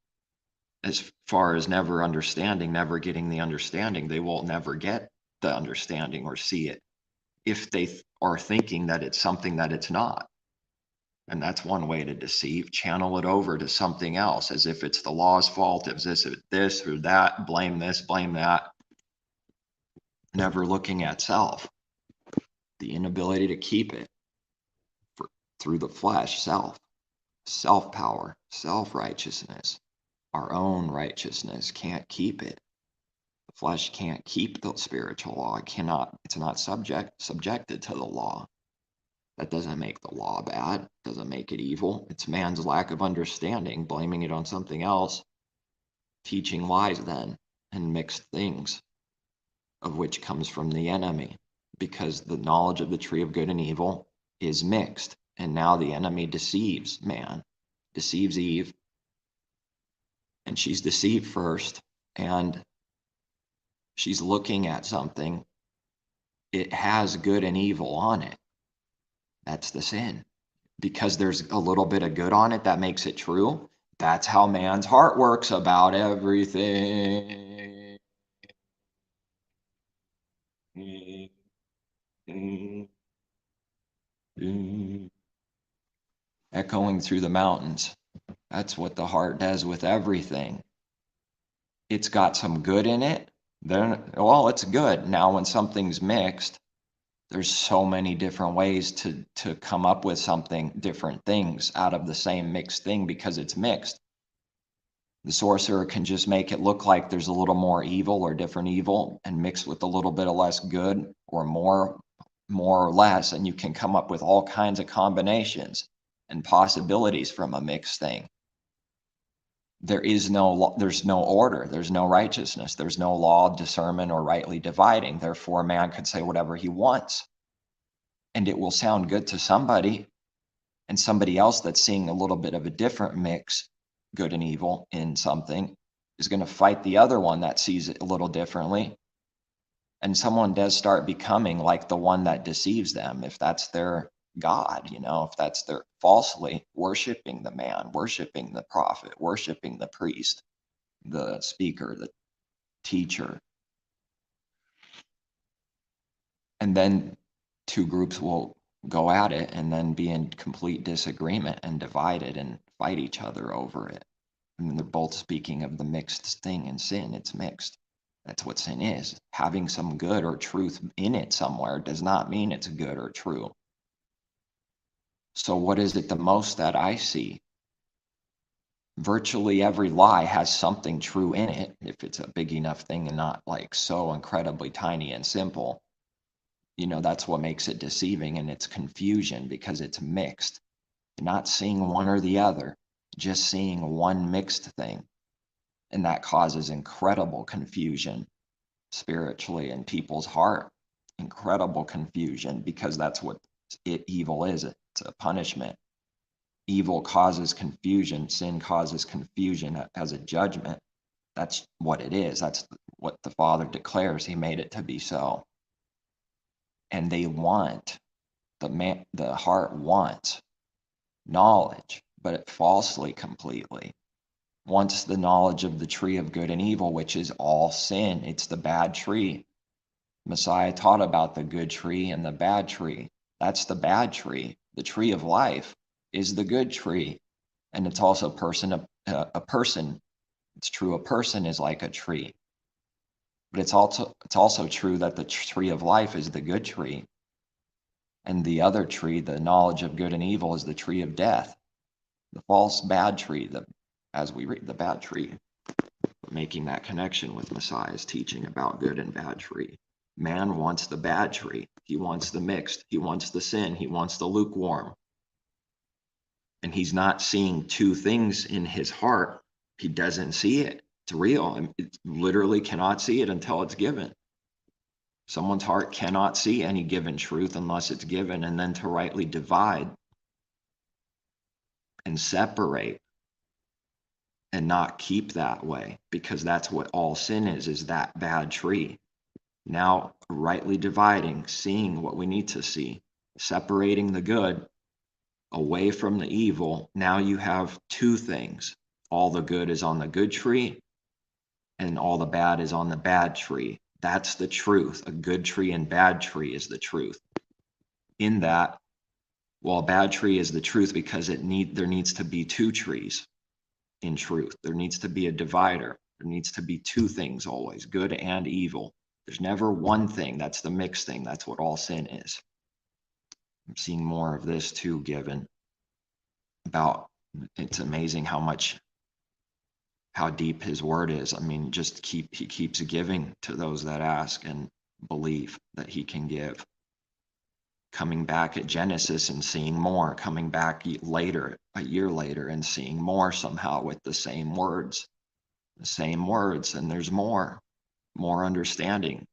As far as never understanding, never getting the understanding, they will never get the understanding or see it if they are thinking that it's something that it's not. And that's one way to deceive. Channel it over to something else as if it's the law's fault, if this or that, blame this, blame that. Never looking at self. The inability to keep it through the flesh, self-power, self-righteousness. Our own righteousness can't keep it. The flesh can't keep the spiritual law. It's not subjected to the law. That doesn't make the law bad, doesn't make it evil. It's man's lack of understanding, blaming it on something else, teaching lies then, and mixed things, of which comes from the enemy, because the knowledge of the tree of good and evil is mixed. And now the enemy deceives man, deceives Eve, and she's deceived first, and she's looking at something. It has good and evil on it. That's the sin. Because there's a little bit of good on it, that makes it true. That's how man's heart works about everything. Echoing through the mountains. That's what the heart does with everything. It's got some good in it. Then, well, it's good. Now, when something's mixed, there's so many different ways to come up with something, different things out of the same mixed thing because it's mixed. The sorcerer can just make it look like there's a little more evil or different evil and mixed with a little bit of less good or more or less, and you can come up with all kinds of combinations and possibilities from a mixed thing. There's no order, there's no righteousness, there's no law of discernment or rightly dividing. Therefore, man could say whatever he wants, and it will sound good to somebody, and somebody else that's seeing a little bit of a different mix, good and evil, in something, is going to fight the other one that sees it a little differently. And someone does start becoming like the one that deceives them, if that's their God, if that's their falsely worshiping the man, worshiping the prophet, worshiping the priest, the speaker, the teacher. And then two groups will go at it and then be in complete disagreement and divided and fight each other over it. I mean, they're both speaking of the mixed thing in sin. It's mixed. That's what sin is. Having some good or truth in it somewhere does not mean it's good or true. So what is it the most that I see? Virtually every lie has something true in it, if it's a big enough thing and not like so incredibly tiny and simple. That's what makes it deceiving, and it's confusion because it's mixed. You're not seeing one or the other, just seeing one mixed thing. And that causes incredible confusion spiritually in people's heart. Incredible confusion, because that's what evil is. It's a punishment. Evil causes confusion. Sin causes confusion as a judgment. That's what it is. That's what the Father declares. He made it to be so. And they want, the heart wants knowledge, but it falsely completely wants the knowledge of the tree of good and evil, which is all sin. It's the bad tree. Messiah taught about the good tree and the bad tree. That's the bad tree. The tree of life is the good tree. And it's also a person. It's true, a person is like a tree. But it's also true that the tree of life is the good tree. And the other tree, the knowledge of good and evil, is the tree of death. The false bad tree, as we read the bad tree, making that connection with Messiah's teaching about good and bad tree. Man wants the bad tree. He wants the mixed. He wants the sin. He wants the lukewarm. And he's not seeing two things in his heart. He doesn't see it. It's real. It literally cannot see it until it's given. Someone's heart cannot see any given truth unless it's given, and then to rightly divide and separate and not keep that way, because that's what all sin is that bad tree. Now, rightly dividing, seeing what we need to see, separating the good away from the evil. Now you have two things. All the good is on the good tree, and all the bad is on the bad tree. That's the truth. A good tree and bad tree is the truth. In that, well, a bad tree is the truth because there needs to be two trees in truth. There needs to be a divider. There needs to be two things always, good and evil. There's never one thing. That's the mixed thing. That's what all sin is. I'm seeing more of this too given about, it's amazing how deep his word is. I mean, he keeps giving to those that ask and believe that he can give. Coming back at Genesis and seeing more, coming back later, a year later, and seeing more somehow with the same words, and there's more understanding,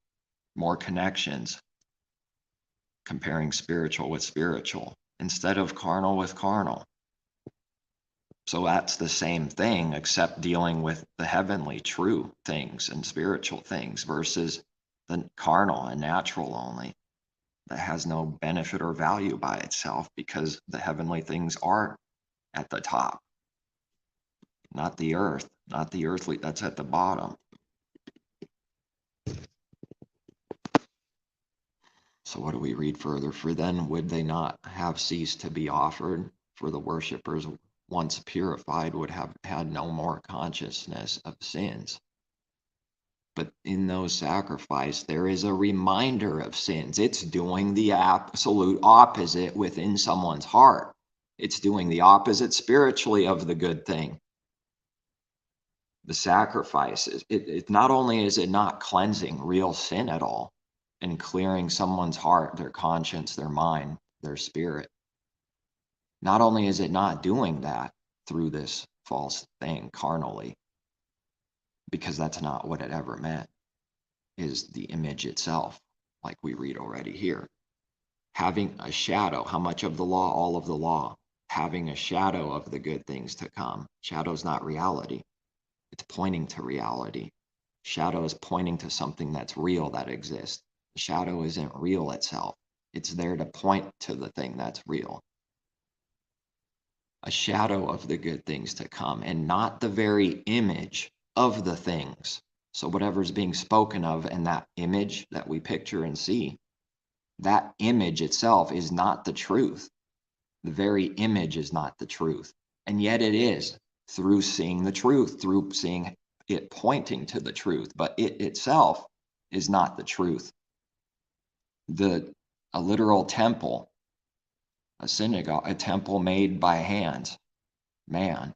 more connections, comparing spiritual with spiritual instead of carnal with carnal. So that's the same thing, except dealing with the heavenly true things and spiritual things versus the carnal and natural only. That has no benefit or value by itself, because the heavenly things are at the top, not the earthly, that's at the bottom. So what do we read further? For then would they not have ceased to be offered? For the worshippers, once purified, would have had no more consciousness of sins. But in those sacrifices, there is a reminder of sins. It's doing the absolute opposite within someone's heart. It's doing the opposite spiritually of the good thing. The sacrifices, it not only is it not cleansing real sin at all and clearing someone's heart, their conscience, their mind, their spirit. Not only is it not doing that through this false thing carnally, because that's not what it ever meant, is the image itself, like we read already here. Having a shadow, how much of the law? All of the law. Having a shadow of the good things to come. Shadow's not reality. It's pointing to reality. Shadow is pointing to something that's real, that exists. The shadow isn't real itself. It's there to point to the thing that's real. A shadow of the good things to come, and not the very image of the things. So whatever's being spoken of in that image that we picture and see, that image itself is not the truth. The very image is not the truth. And yet it is. through seeing the truth, through seeing it pointing to the truth, but it itself is not the truth. A literal temple, a synagogue, a temple made by hands, man,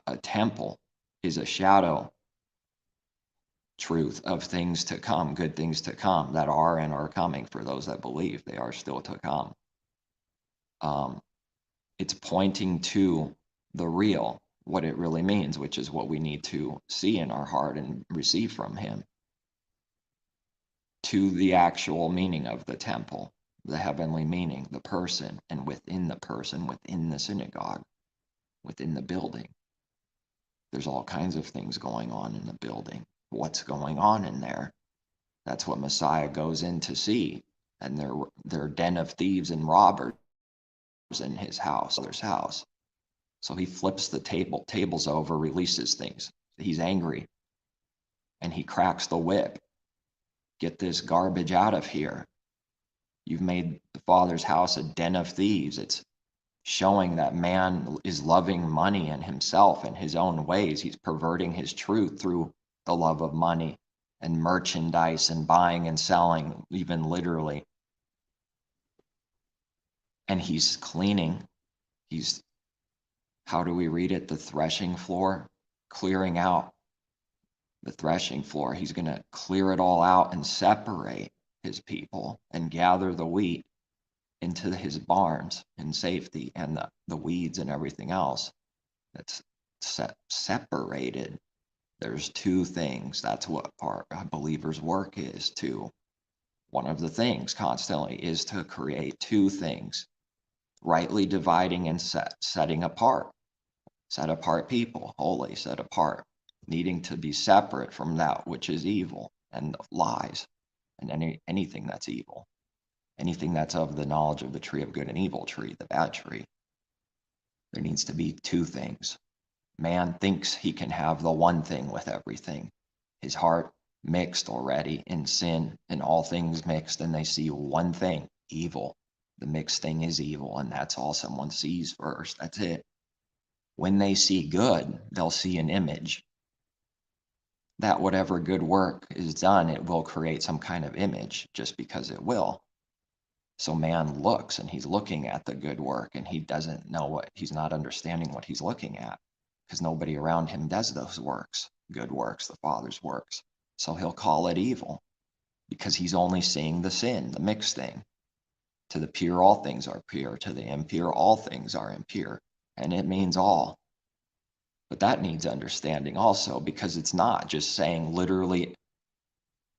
a temple is a shadow truth of things to come, good things to come that are and are coming for those that believe they are still to come. It's pointing to the real, what it really means, which is what we need to see in our heart and receive from him, to the actual meaning of the temple, the heavenly meaning, the person, and within the person, within the synagogue, within the building. There's all kinds of things going on in the building. What's going on in there? That's what Messiah goes in to see. And they're den of thieves and robbers in his house, Father's house. So he flips the tables over, releases things. He's angry. And he cracks the whip. Get this garbage out of here. You've made the Father's house a den of thieves. It's showing that man is loving money and himself in his own ways. He's perverting his truth through the love of money and merchandise and buying and selling, even literally. And he's cleaning. He's, how do we read it? The threshing floor, clearing out the threshing floor. He's going to clear it all out and separate his people and gather the wheat into his barns in safety, and the weeds and everything else that's separated. There's two things. That's what our believer's work is to. One of the things constantly is to create two things, rightly dividing and setting apart. Set apart people, holy, set apart, needing to be separate from that which is evil and lies and anything that's evil. Anything that's of the knowledge of the tree of good and evil tree, the bad tree. There needs to be two things. Man thinks he can have the one thing with everything. His heart mixed already in sin and all things mixed, and they see one thing, evil. The mixed thing is evil, and that's all someone sees first. That's it. When they see good, they'll see an image. That whatever good work is done, it will create some kind of image just because it will. So man looks and he's looking at the good work and he doesn't know he's not understanding what he's looking at because nobody around him does those works, good works, the Father's works. So he'll call it evil because he's only seeing the sin, the mixed thing. To the pure, all things are pure. To the impure, all things are impure. And it means all. But that needs understanding also, because it's not just saying literally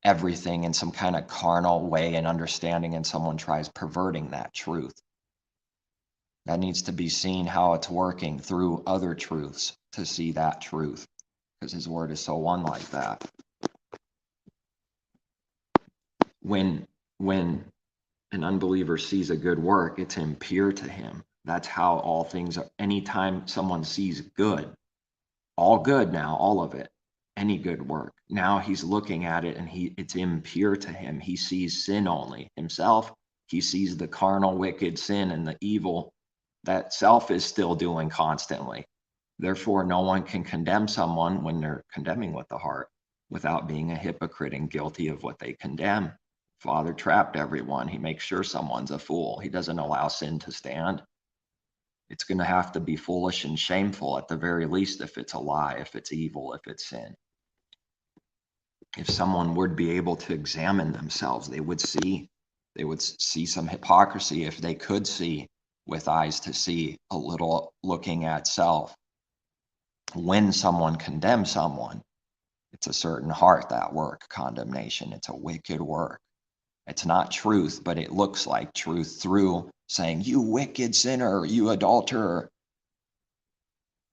everything in some kind of carnal way and understanding, and someone tries perverting that truth. That needs to be seen how it's working through other truths to see that truth, because his word is so one like that. When an unbeliever sees a good work, it's impure to him. That's how all things are. Anytime someone sees good, all good now, all of it, any good work, now he's looking at it and it's impure to him. He sees sin only himself. He sees the carnal, wicked sin and the evil that self is still doing constantly. Therefore, no one can condemn someone when they're condemning with the heart without being a hypocrite and guilty of what they condemn. Father trapped everyone. He makes sure someone's a fool. He doesn't allow sin to stand. It's going to have to be foolish and shameful at the very least if it's a lie, if it's evil, if it's sin. If someone would be able to examine themselves, they would see some hypocrisy if they could see with eyes to see a little looking at self. When someone condemns someone, it's a certain heart, that work, condemnation. It's a wicked work. It's not truth, but it looks like truth through saying, you wicked sinner, you adulterer.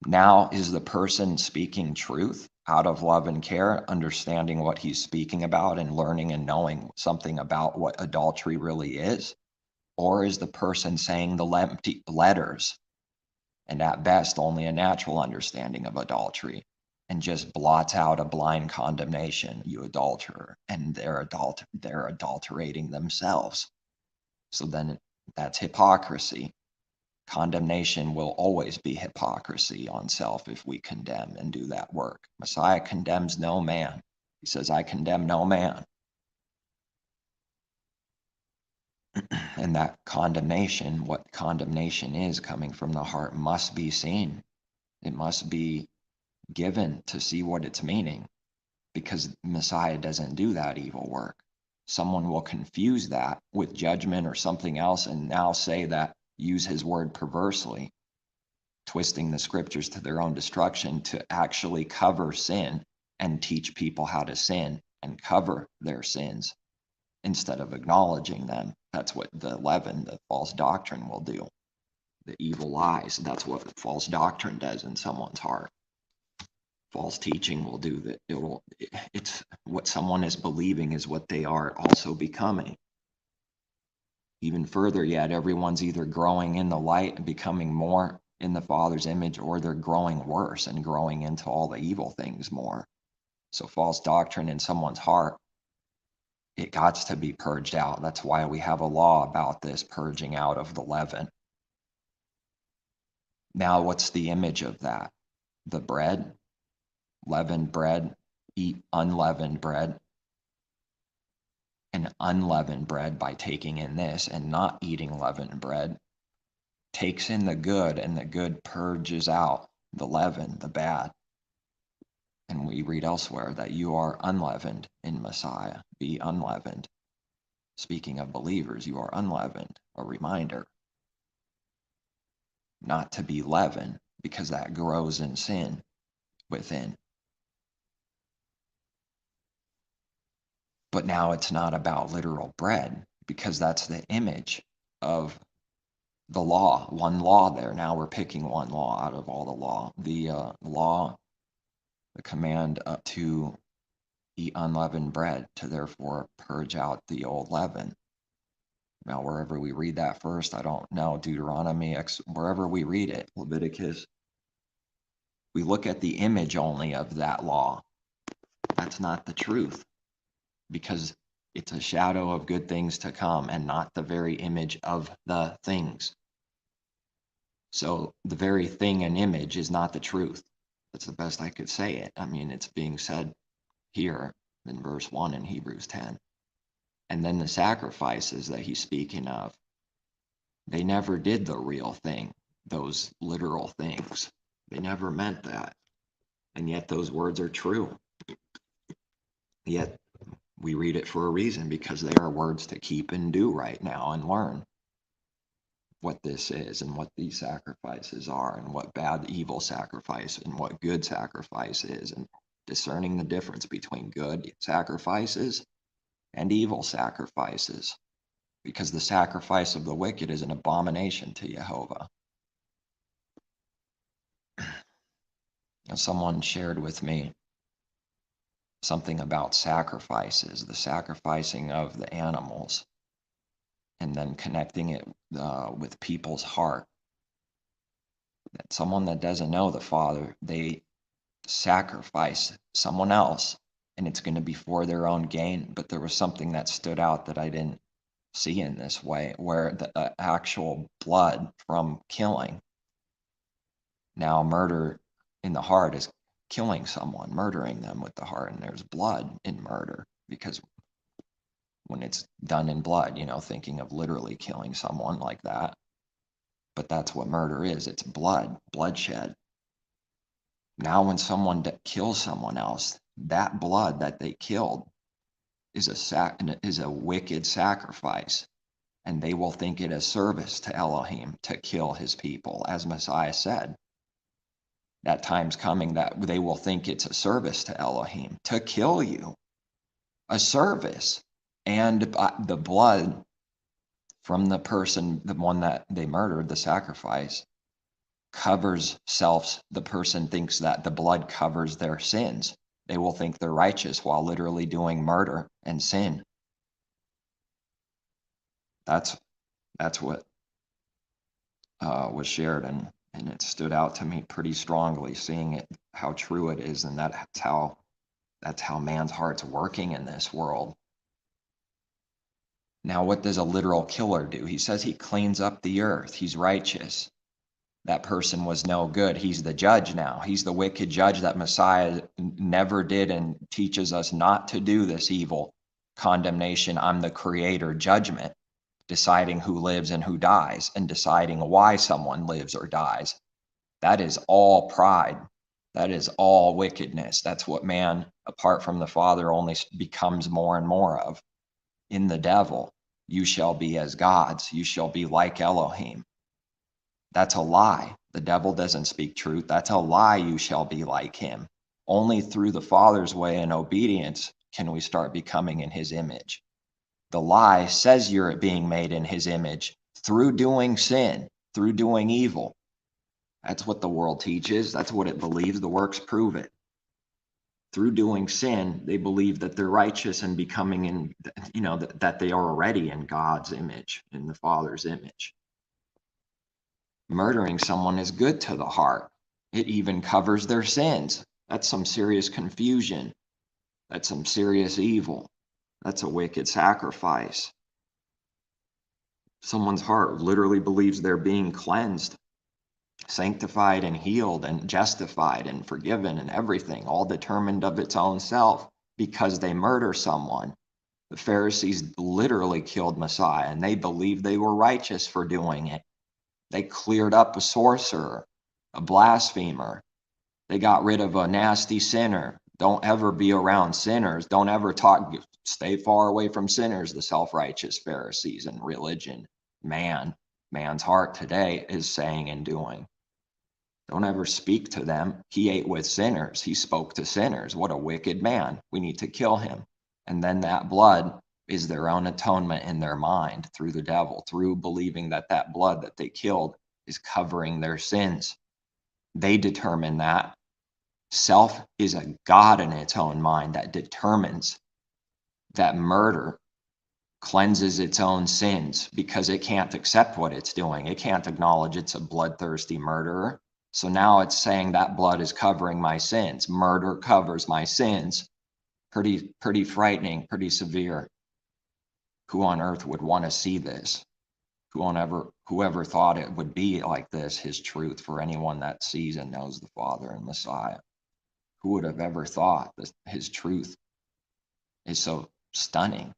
Now is the person speaking truth out of love and care, understanding what he's speaking about and learning and knowing something about what adultery really is? Or is the person saying the empty letters and at best only a natural understanding of adultery and just blots out a blind condemnation, you adulterer, and they're adulterating themselves? So then that's hypocrisy. Condemnation will always be hypocrisy on self if we condemn and do that work. Messiah condemns no man. He says, I condemn no man. And that condemnation, what condemnation is coming from the heart, must be seen. It must be given to see what it's meaning, because Messiah doesn't do that evil work. Someone will confuse that with judgment or something else and now say that, use his word perversely, twisting the scriptures to their own destruction to actually cover sin and teach people how to sin and cover their sins instead of acknowledging them. That's what the leaven, the false doctrine, will do. The evil lies, that's what false doctrine does in someone's heart. False teaching will do that. It's what someone is believing is what they are also becoming. Even further yet, everyone's either growing in the light and becoming more in the Father's image, or they're growing worse and growing into all the evil things more. So false doctrine in someone's heart, it got to be purged out. That's why we have a law about this purging out of the leaven. Now, what's the image of that? The bread, leavened bread, eat unleavened bread. And unleavened bread, by taking in this and not eating leavened bread, takes in the good, and the good purges out the leaven, the bad. And we read elsewhere that you are unleavened in Messiah. Be unleavened. Speaking of believers, you are unleavened. A reminder not to be leavened, because that grows in sin within. But now it's not about literal bread, because that's the image of the law, one law there. Now we're picking one law out of all the law. The law, the command to eat unleavened bread, to therefore purge out the old leaven. Now, wherever we read that first, I don't know, Deuteronomy, wherever we read it, Leviticus, we look at the image only of that law. That's not the truth, because it's a shadow of good things to come and not the very image of the things. So the very thing and image is not the truth. That's the best I could say it. I mean, it's being said here in verse 1 in Hebrews 10. And then the sacrifices that he's speaking of, they never did the real thing, those literal things. They never meant that. And yet those words are true. Yet we read it for a reason, because they are words to keep and do right now and learn what this is and what these sacrifices are and what bad, evil sacrifice and what good sacrifice is, and discerning the difference between good sacrifices and evil sacrifices, because the sacrifice of the wicked is an abomination to Yehovah. Someone shared with me something about sacrifices, the sacrificing of the animals, and then connecting it with people's heart. That someone that doesn't know the Father, they sacrifice someone else, and it's going to be for their own gain. But there was something that stood out that I didn't see in this way, where the actual blood from killing, now murder in the heart is killing someone, murdering them with the heart, and there's blood in murder, because when it's done in blood, thinking of literally killing someone like that, but that's what murder is. It's blood, bloodshed. Now when someone kills someone else, that blood that they killed is a wicked sacrifice, and they will think it a service to Elohim to kill his people, as Messiah said. That time's coming that they will think it's a service to Elohim to kill you, a service, and the blood from the person, the one that they murdered, the sacrifice, covers selves. The person thinks that the blood covers their sins. They will think they're righteous while literally doing murder and sin. That's what was shared, and it stood out to me pretty strongly, seeing it, how true it is, and that's how man's heart's working in this world. Now, what does a literal killer do? He says he cleans up the earth. He's righteous. that person was no good. He's the judge now. He's the wicked judge that Messiah never did and teaches us not to do this evil. Condemnation, I'm the creator, judgment, deciding who lives and who dies, and deciding why someone lives or dies. That is all pride. That is all wickedness. That's what man, apart from the Father, only becomes more and more of. In the devil, you shall be as gods. You shall be like Elohim. That's a lie. The devil doesn't speak truth. That's a lie. You shall be like him. Only through the Father's way and obedience can we start becoming in his image. The lie says you're being made in his image through doing sin, through doing evil. That's what the world teaches. That's what it believes. The works prove it. Through doing sin, they believe that they're righteous and becoming in, that they are already in God's image, in the Father's image. Murdering someone is good to the heart. It even covers their sins. That's some serious confusion. That's some serious evil. That's a wicked sacrifice. Someone's heart literally believes they're being cleansed, sanctified and healed and justified and forgiven and everything, all determined of its own self because they murder someone. The Pharisees literally killed Messiah, and they believed they were righteous for doing it. They cleared up a sorcerer, a blasphemer. They got rid of a nasty sinner. Don't ever be around sinners. Don't ever talk. Stay far away from sinners, the self-righteous Pharisees and religion. Man's heart today is saying and doing. Don't ever speak to them. He ate with sinners. He spoke to sinners. What a wicked man. We need to kill him. And then that blood is their own atonement in their mind through the devil, through believing that that blood that they killed is covering their sins. They determine that. Self is a God in its own mind that determines that murder cleanses its own sins because it can't accept what it's doing. It can't acknowledge it's a bloodthirsty murderer. So now it's saying that blood is covering my sins. Murder covers my sins. Pretty frightening, pretty severe. Who on earth would want to see this? Whoever thought it would be like this, his truth, for anyone that sees and knows the Father and Messiah? Who would have ever thought that his truth is so stunning,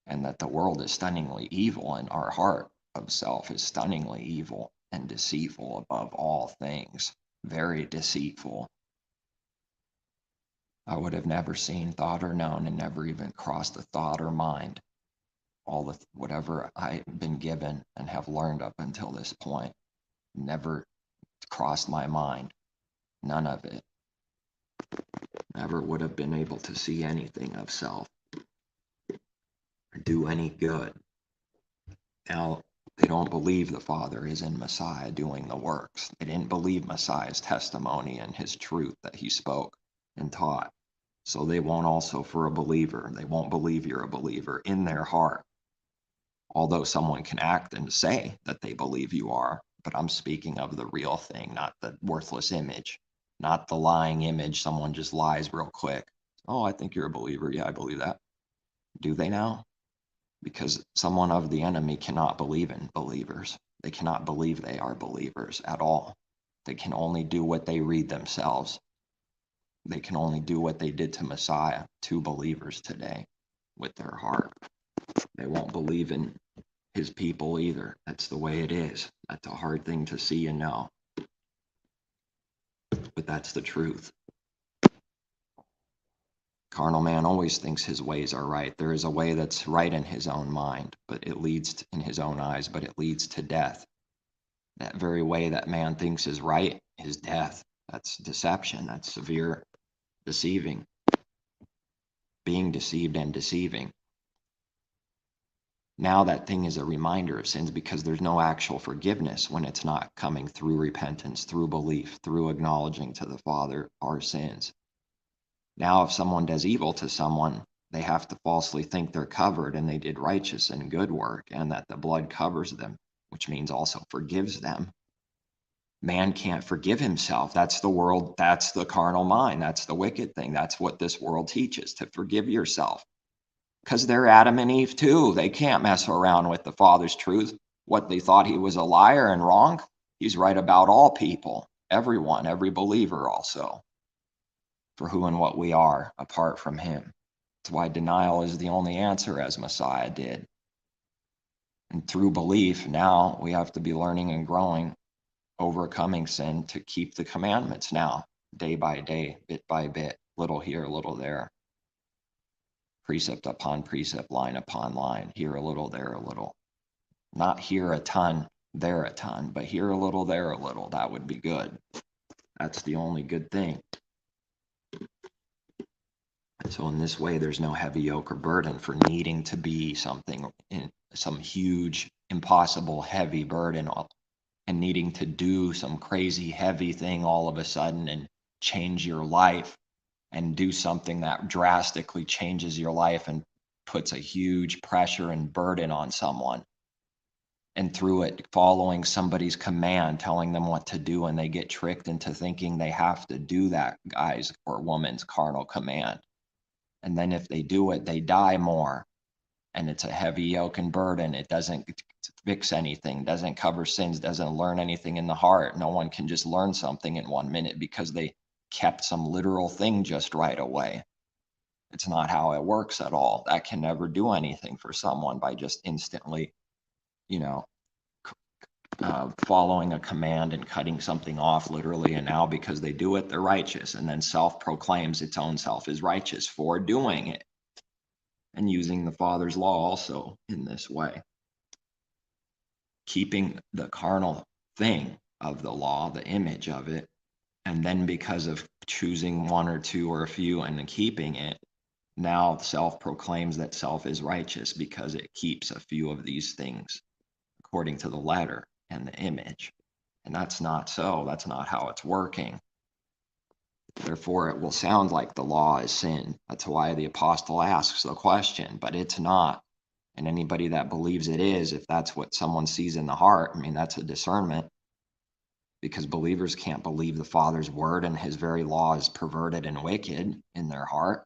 and that the world is stunningly evil, and our heart of self is stunningly evil and deceitful above all things, very deceitful. I would have never seen, thought, or known, and never even crossed a thought or mind whatever I've been given and have learned up until this point. Never crossed my mind. None of it. Never would have been able to see anything of self or do any good. Now, they don't believe the Father is in Messiah doing the works. They didn't believe Messiah's testimony and his truth that he spoke and taught. So they won't also for a believer. They won't believe you're a believer in their heart. Although someone can act and say that they believe you are, but I'm speaking of the real thing, not the worthless image, not the lying image. Someone just lies real quick. Oh, I think you're a believer. Yeah, I believe that. Do they now? Because someone of the enemy cannot believe in believers. They cannot believe they are believers at all. They can only do what they read themselves. They can only do what they did to Messiah, to believers today, with their heart. They won't believe in his people either. That's the way it is. That's a hard thing to see and know. But that's the truth. Carnal man always thinks his ways are right. There is a way that's right in his own mind, but it leads in his own eyes, but it leads to death. That very way that man thinks is right is death. That's deception. That's severe deceiving. Being deceived and deceiving. Now that thing is a reminder of sins because there's no actual forgiveness when it's not coming through repentance, through belief, through acknowledging to the Father our sins. Now, if someone does evil to someone, they have to falsely think they're covered and they did righteous and good work and that the blood covers them, which means also forgives them. Man can't forgive himself. That's the world. That's the carnal mind. That's the wicked thing. That's what this world teaches, to forgive yourself. Because they're Adam and Eve too. They can't mess around with the Father's truth. What, they thought he was a liar and wrong? He's right about all people, everyone, every believer also, for who and what we are apart from him. That's why denial is the only answer, as Messiah did. And through belief, now we have to be learning and growing, overcoming sin to keep the commandments now, day by day, bit by bit, little here, little there, precept upon precept, line upon line, here a little, there a little. Not here a ton, there a ton, but here a little, there a little. That would be good. That's the only good thing. And so in this way, there's no heavy yoke or burden for needing to be something in some huge, impossible, heavy burden and needing to do some crazy, heavy thing all of a sudden and change your life and do something that drastically changes your life and puts a huge pressure and burden on someone. And through it, following somebody's command, telling them what to do, and they get tricked into thinking they have to do that guy's or woman's carnal command. And then if they do it, they die more. And it's a heavy yoke and burden. It doesn't fix anything, doesn't cover sins, doesn't learn anything in the heart. No one can just learn something in 1 minute because they kept some literal thing just right away. It's not how it works at all. That can never do anything for someone by just instantly, following a command and cutting something off literally. And now because they do it, they're righteous. And then self-proclaims its own self is righteous for doing it. And using the Father's law also in this way. Keeping the carnal thing of the law, the image of it, and then because of choosing one or two or a few and then keeping it, now self-proclaims that self is righteous because it keeps a few of these things according to the letter and the image. And that's not so. That's not how it's working. Therefore, it will sound like the law is sin. That's why the apostle asks the question, but it's not. And anybody that believes it is, if that's what someone sees in the heart, that's a discernment, because believers can't believe the Father's word and his very law is perverted and wicked in their heart.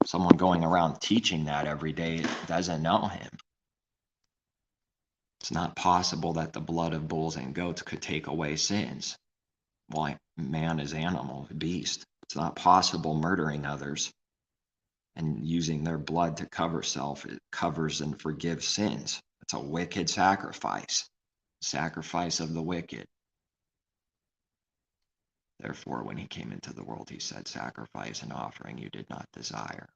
Someone going around teaching that every day doesn't know him. It's not possible that the blood of bulls and goats could take away sins. Well, man is animal, beast. It's not possible murdering others and using their blood to cover self. It covers and forgives sins. It's a wicked sacrifice of the wicked. Therefore, when he came into the world, he said, sacrifice and offering you did not desire.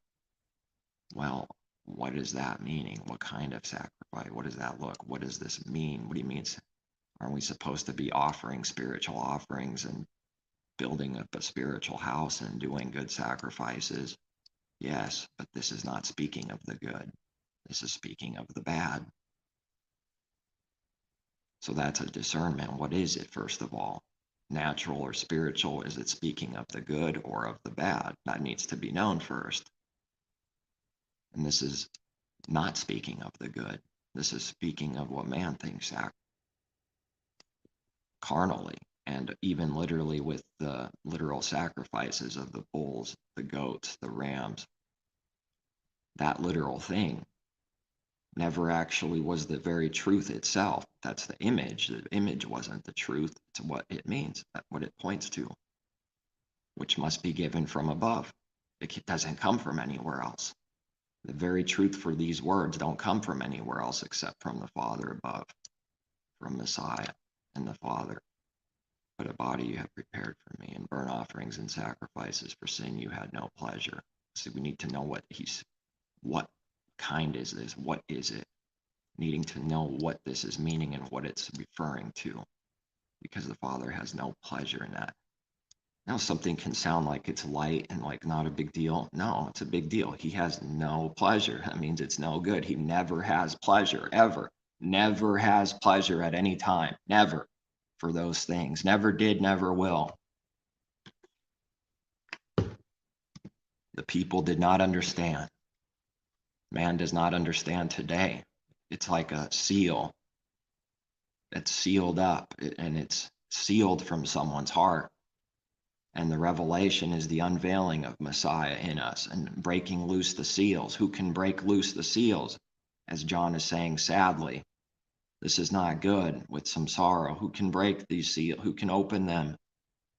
Well, what is that meaning? What kind of sacrifice? What does that look? What does this mean? What do you mean? Aren't we supposed to be offering spiritual offerings and building up a spiritual house and doing good sacrifices? Yes, but this is not speaking of the good. This is speaking of the bad. So that's a discernment. What is it, first of all? Natural or spiritual? Is it speaking of the good or of the bad? That needs to be known first. And this is not speaking of the good. This is speaking of what man thinks carnally, and even literally with the literal sacrifices of the bulls, the goats, the rams. That literal thing never actually was the very truth itself. That's the image. The image wasn't the truth. It's what it means, what it points to, which must be given from above. It doesn't come from anywhere else. The very truth for these words don't come from anywhere else except from the Father above, from Messiah and the Father. But a body you have prepared for me, and burnt offerings and sacrifices for sin you had no pleasure. So we need to know what kind is this? What is it? Needing to know what this is meaning and what it's referring to, because the Father has no pleasure in that. Now, something can sound like it's light and like not a big deal. No, it's a big deal. He has no pleasure. That means it's no good. He never has pleasure, ever. Never has pleasure at any time. Never. For those things. Never did, never will. The people did not understand. Man does not understand today. It's like a seal that's sealed up, and it's sealed from someone's heart. And the revelation is the unveiling of Messiah in us and breaking loose the seals. Who can break loose the seals? As John is saying, sadly, This is not good, with some sorrow. Who can break these seals? Who can open them?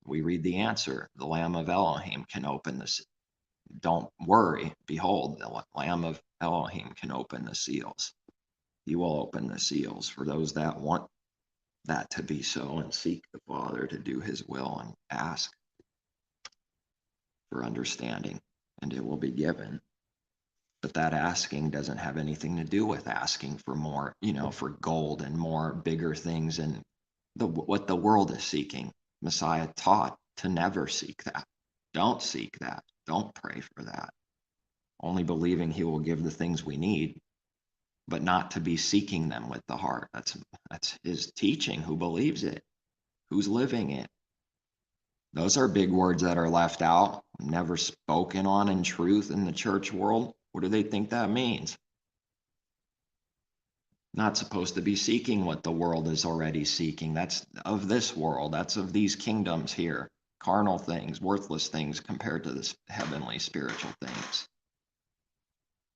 We read the answer. The Lamb of Elohim can open this. Don't worry. Behold, the Lamb of Elohim can open the seals. He will open the seals for those that want that to be so and seek the Father to do his will and ask for understanding, and it will be given. But that asking doesn't have anything to do with asking for more, for gold and more bigger things and what the world is seeking. Messiah taught to never seek that. Don't seek that. Don't pray for that. Only believing he will give the things we need, but not to be seeking them with the heart. That's his teaching. Who believes it? Who's living it? Those are big words that are left out, never spoken on in truth in the church world. What do they think that means? Not supposed to be seeking what the world is already seeking. That's of this world. That's of these kingdoms here. Carnal things, worthless things compared to the heavenly spiritual things.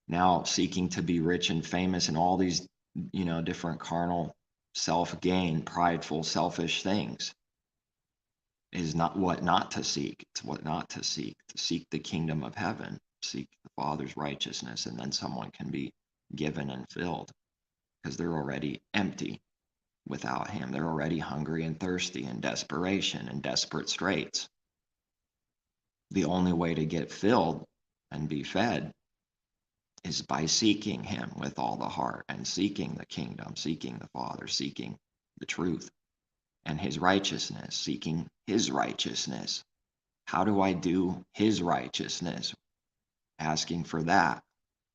Now seeking to be rich and famous and all these, different carnal, self-gain, prideful, selfish things is not what not to seek. It's what not to seek. To seek the kingdom of heaven, seek the Father's righteousness, and then someone can be given and filled because they're already empty without him. They're already hungry and thirsty and desperation and desperate straits. The only way to get filled and be fed is by seeking him with all the heart and seeking the kingdom, seeking the Father, seeking the truth and his righteousness, seeking his righteousness. How do I do his righteousness? Asking for that.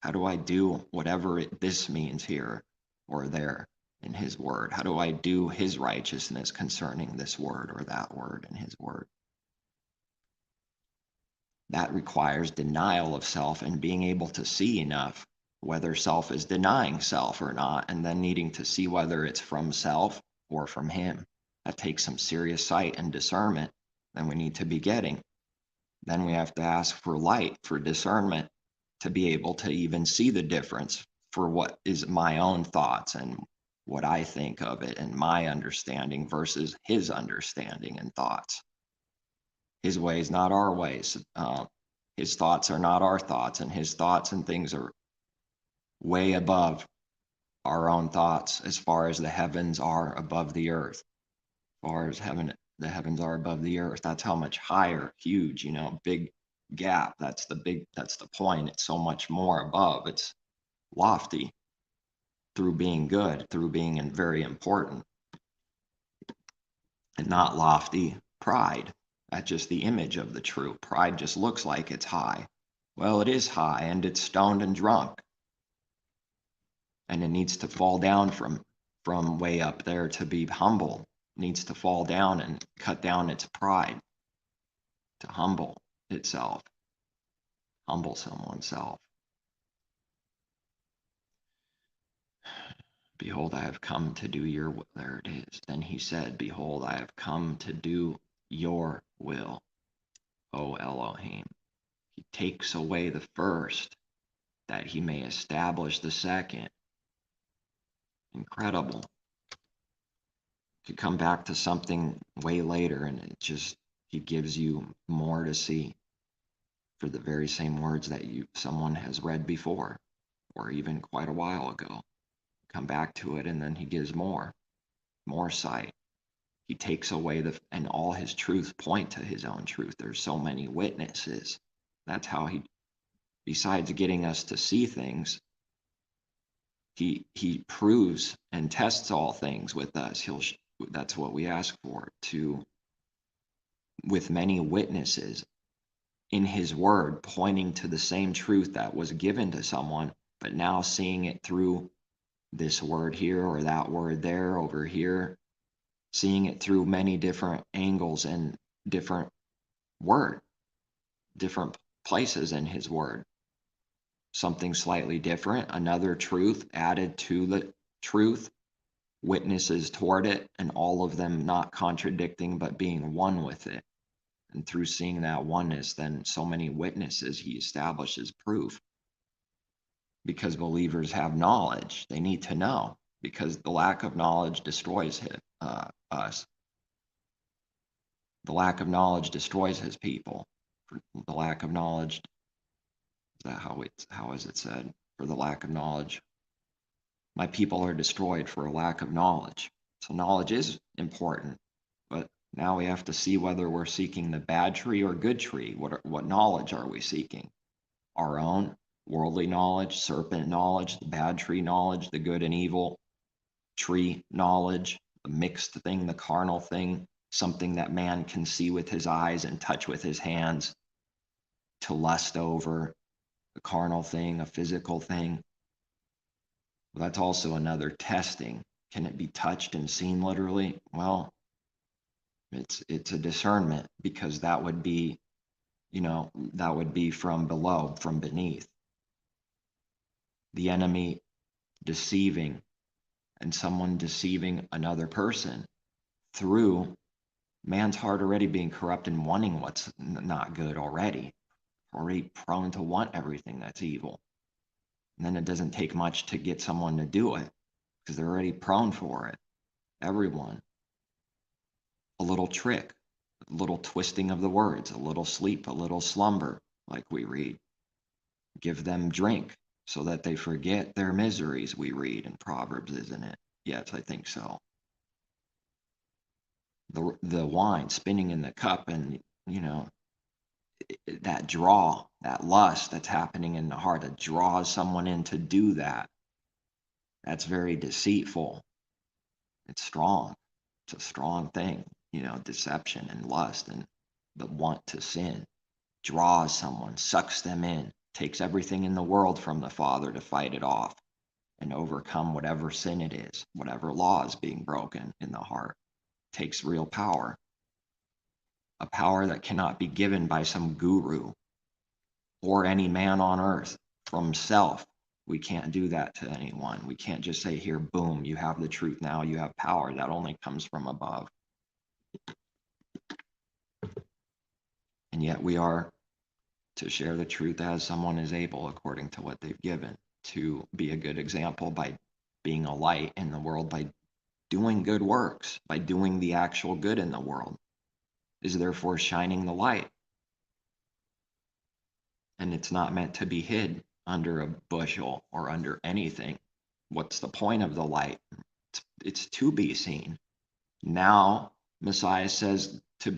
How do I do whatever this means here or there in his word? How do I do his righteousness concerning this word or that word in his word? That requires denial of self and being able to see enough whether self is denying self or not, and then needing to see whether it's from self or from him. That takes some serious sight and discernment that we need to be getting. Then we have to ask for light, for discernment, to be able to even see the difference for what is my own thoughts and what I think of it and my understanding versus his understanding and thoughts. His ways, not our ways. His thoughts are not our thoughts, and his thoughts and things are way above our own thoughts as far as the heavens are above the earth. As far as the heavens are above the earth. That's how much higher, huge, big gap. That's the point. It's so much more above. It's lofty through being good, through being very important, and not lofty pride. That's just the image of the true. Pride just looks like it's high. Well, it is high, and it's stoned and drunk. And it needs to fall down from way up there to be humble. It needs to fall down and cut down its pride to humble itself, humble someoneself. Behold, I have come to do your will. There it is. Then he said, behold, I have come to do your will, O Elohim. He takes away the first that he may establish the second. Incredible. Could come back to something way later and he gives you more to see for the very same words that someone has read before or even quite a while ago. Come back to it and then he gives more sight. He takes away and all his truths point to his own truth. There's so many witnesses. That's how besides getting us to see things, he proves and tests all things with us. That's what we ask for, with many witnesses in his word, pointing to the same truth that was given to someone, but now seeing it through this word here or that word there over here, seeing it through many different angles and different places in his word. Something slightly different, another truth added to the truth, witnesses toward it, and all of them not contradicting but being one with it. And through seeing that oneness, then so many witnesses, he establishes proof. Because believers have knowledge. They need to know. because the lack of knowledge destroys us. The lack of knowledge destroys his people. For the lack of knowledge, is that how is it said? For the lack of knowledge, my people are destroyed for a lack of knowledge. So knowledge is important, but now we have to see whether we're seeking the bad tree or good tree. What knowledge are we seeking? Our own worldly knowledge, serpent knowledge, the bad tree knowledge, the good and evil tree knowledge, the mixed thing, the carnal thing, something that man can see with his eyes and touch with his hands, to lust over, a carnal thing, a physical thing. Well, that's also another testing. Can it be touched and seen literally? Well, it's a discernment, because that would be, that would be from below, from beneath. The enemy deceiving, and someone deceiving another person through man's heart already being corrupt and wanting what's not good already prone to want everything that's evil. And then it doesn't take much to get someone to do it, because they're already prone for it. Everyone. A little trick, a little twisting of the words, a little sleep, a little slumber, like we read. Give them drink so that they forget their miseries, we read in Proverbs, isn't it? Yes, I think so. The wine spinning in the cup, and that draw, that lust that's happening in the heart, that draws someone in to do that. That's very deceitful. It's strong. It's a strong thing, deception and lust and the want to sin draws someone, sucks them in, takes everything in the world from the Father to fight it off and overcome whatever sin it is, whatever law is being broken in the heart. Takes real power. A power that cannot be given by some guru or any man on earth from self. We can't do that to anyone. We can't just say, here, boom, you have the truth now, you have power. That only comes from above. And yet we are to share the truth as someone is able, according to what they've given, to be a good example by being a light in the world, by doing good works, by doing the actual good in the world, is therefore shining the light. And it's not meant to be hid under a bushel or under anything. What's the point of the light? It's to be seen. Now, Messiah says to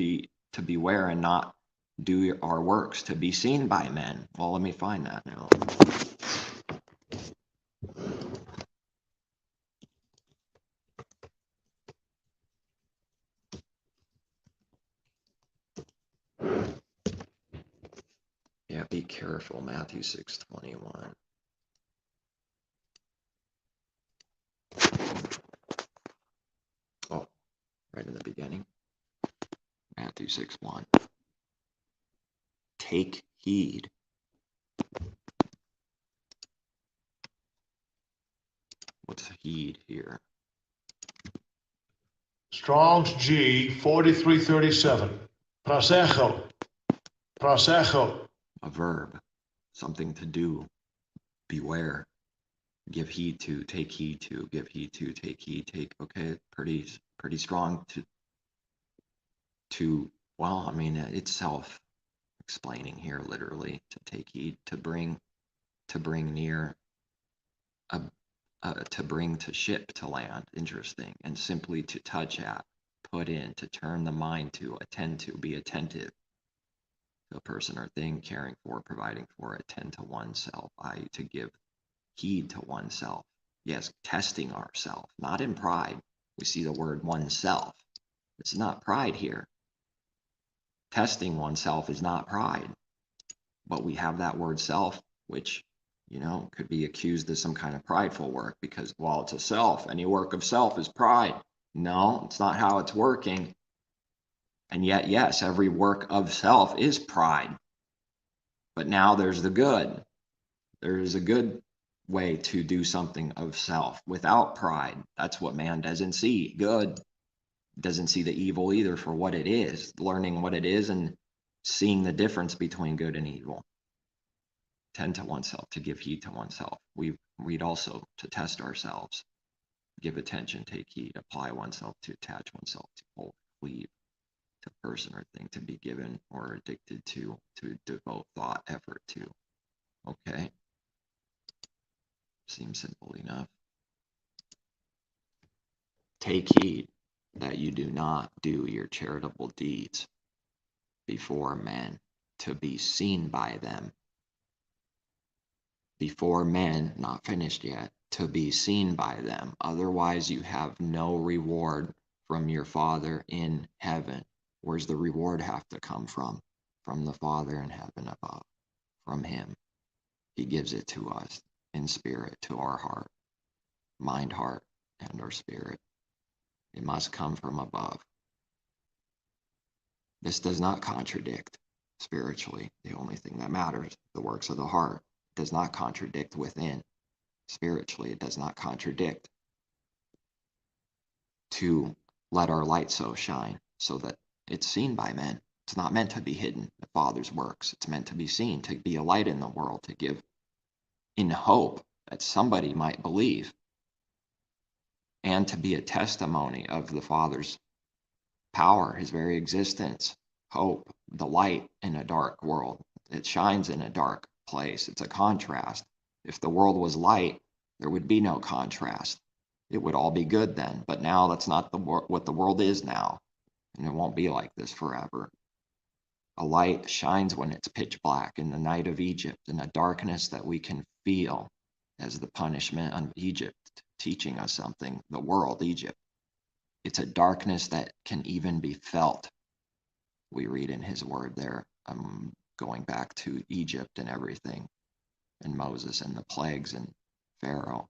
beware and not do our works to be seen by men. Well, let me find that now. Yeah, be careful. Matthew 6:21. Oh, right in the beginning. Matthew 6:1. Take heed. What's heed here? Strong's G 4337. Prosecho. Prosecho. A verb. Something to do. Beware. Give heed to. Take heed to. Give heed to. Take heed. Take. Okay, pretty strong to. Well, I mean, it's self-explaining here, literally. To take heed. To bring near. To bring to ship to land. Interesting. And simply to touch at, put in, to turn the mind to, attend to, be attentive to a person or thing, caring for, providing for, attend to oneself, i.e. to give heed to oneself. Yes, testing ourselves, not in pride. We see the word oneself. It's not pride here. Testing oneself is not pride. But we have that word self, which could be accused of some kind of prideful work, because, well, it's a self. Any work of self is pride. No, it's not how it's working. And yet, yes, every work of self is pride. But now there's the good. There is a good way to do something of self without pride. That's what man doesn't see. Good. Doesn't see the evil either for what it is. Learning what it is and seeing the difference between good and evil. Tend to oneself, to give heed to oneself. We read also to test ourselves. give attention, take heed, apply oneself to, attach oneself to, hold, cleave to person or thing, to be given or addicted to devote thought, effort to. Okay. Seems simple enough. Take heed that you do not do your charitable deeds before men to be seen by them. Before men, not finished yet, to be seen by them. Otherwise, you have no reward from your Father in heaven. Where's the reward have to come from? From the Father in heaven above, from Him. He gives it to us in spirit, to our heart, mind, heart, and our spirit. It must come from above. This does not contradict spiritually. The only thing that matters, the works of the heart, does not contradict within. Spiritually, it does not contradict to let our light so shine so that it's seen by men. It's not meant to be hidden, the Father's works. It's meant to be seen, to be a light in the world, to give in hope that somebody might believe, and to be a testimony of the Father's power, His very existence, hope, the light in a dark world. It shines in a dark place. It's a contrast. If the world was light, there would be no contrast. It would all be good then. But now that's not what the world is now. And it won't be like this forever. A light shines when it's pitch black in the night of Egypt, in a darkness that we can feel as the punishment of Egypt, teaching us something. The world, Egypt. It's a darkness that can even be felt. We read in His word there, going back to Egypt and everything, and Moses and the plagues and Pharaoh.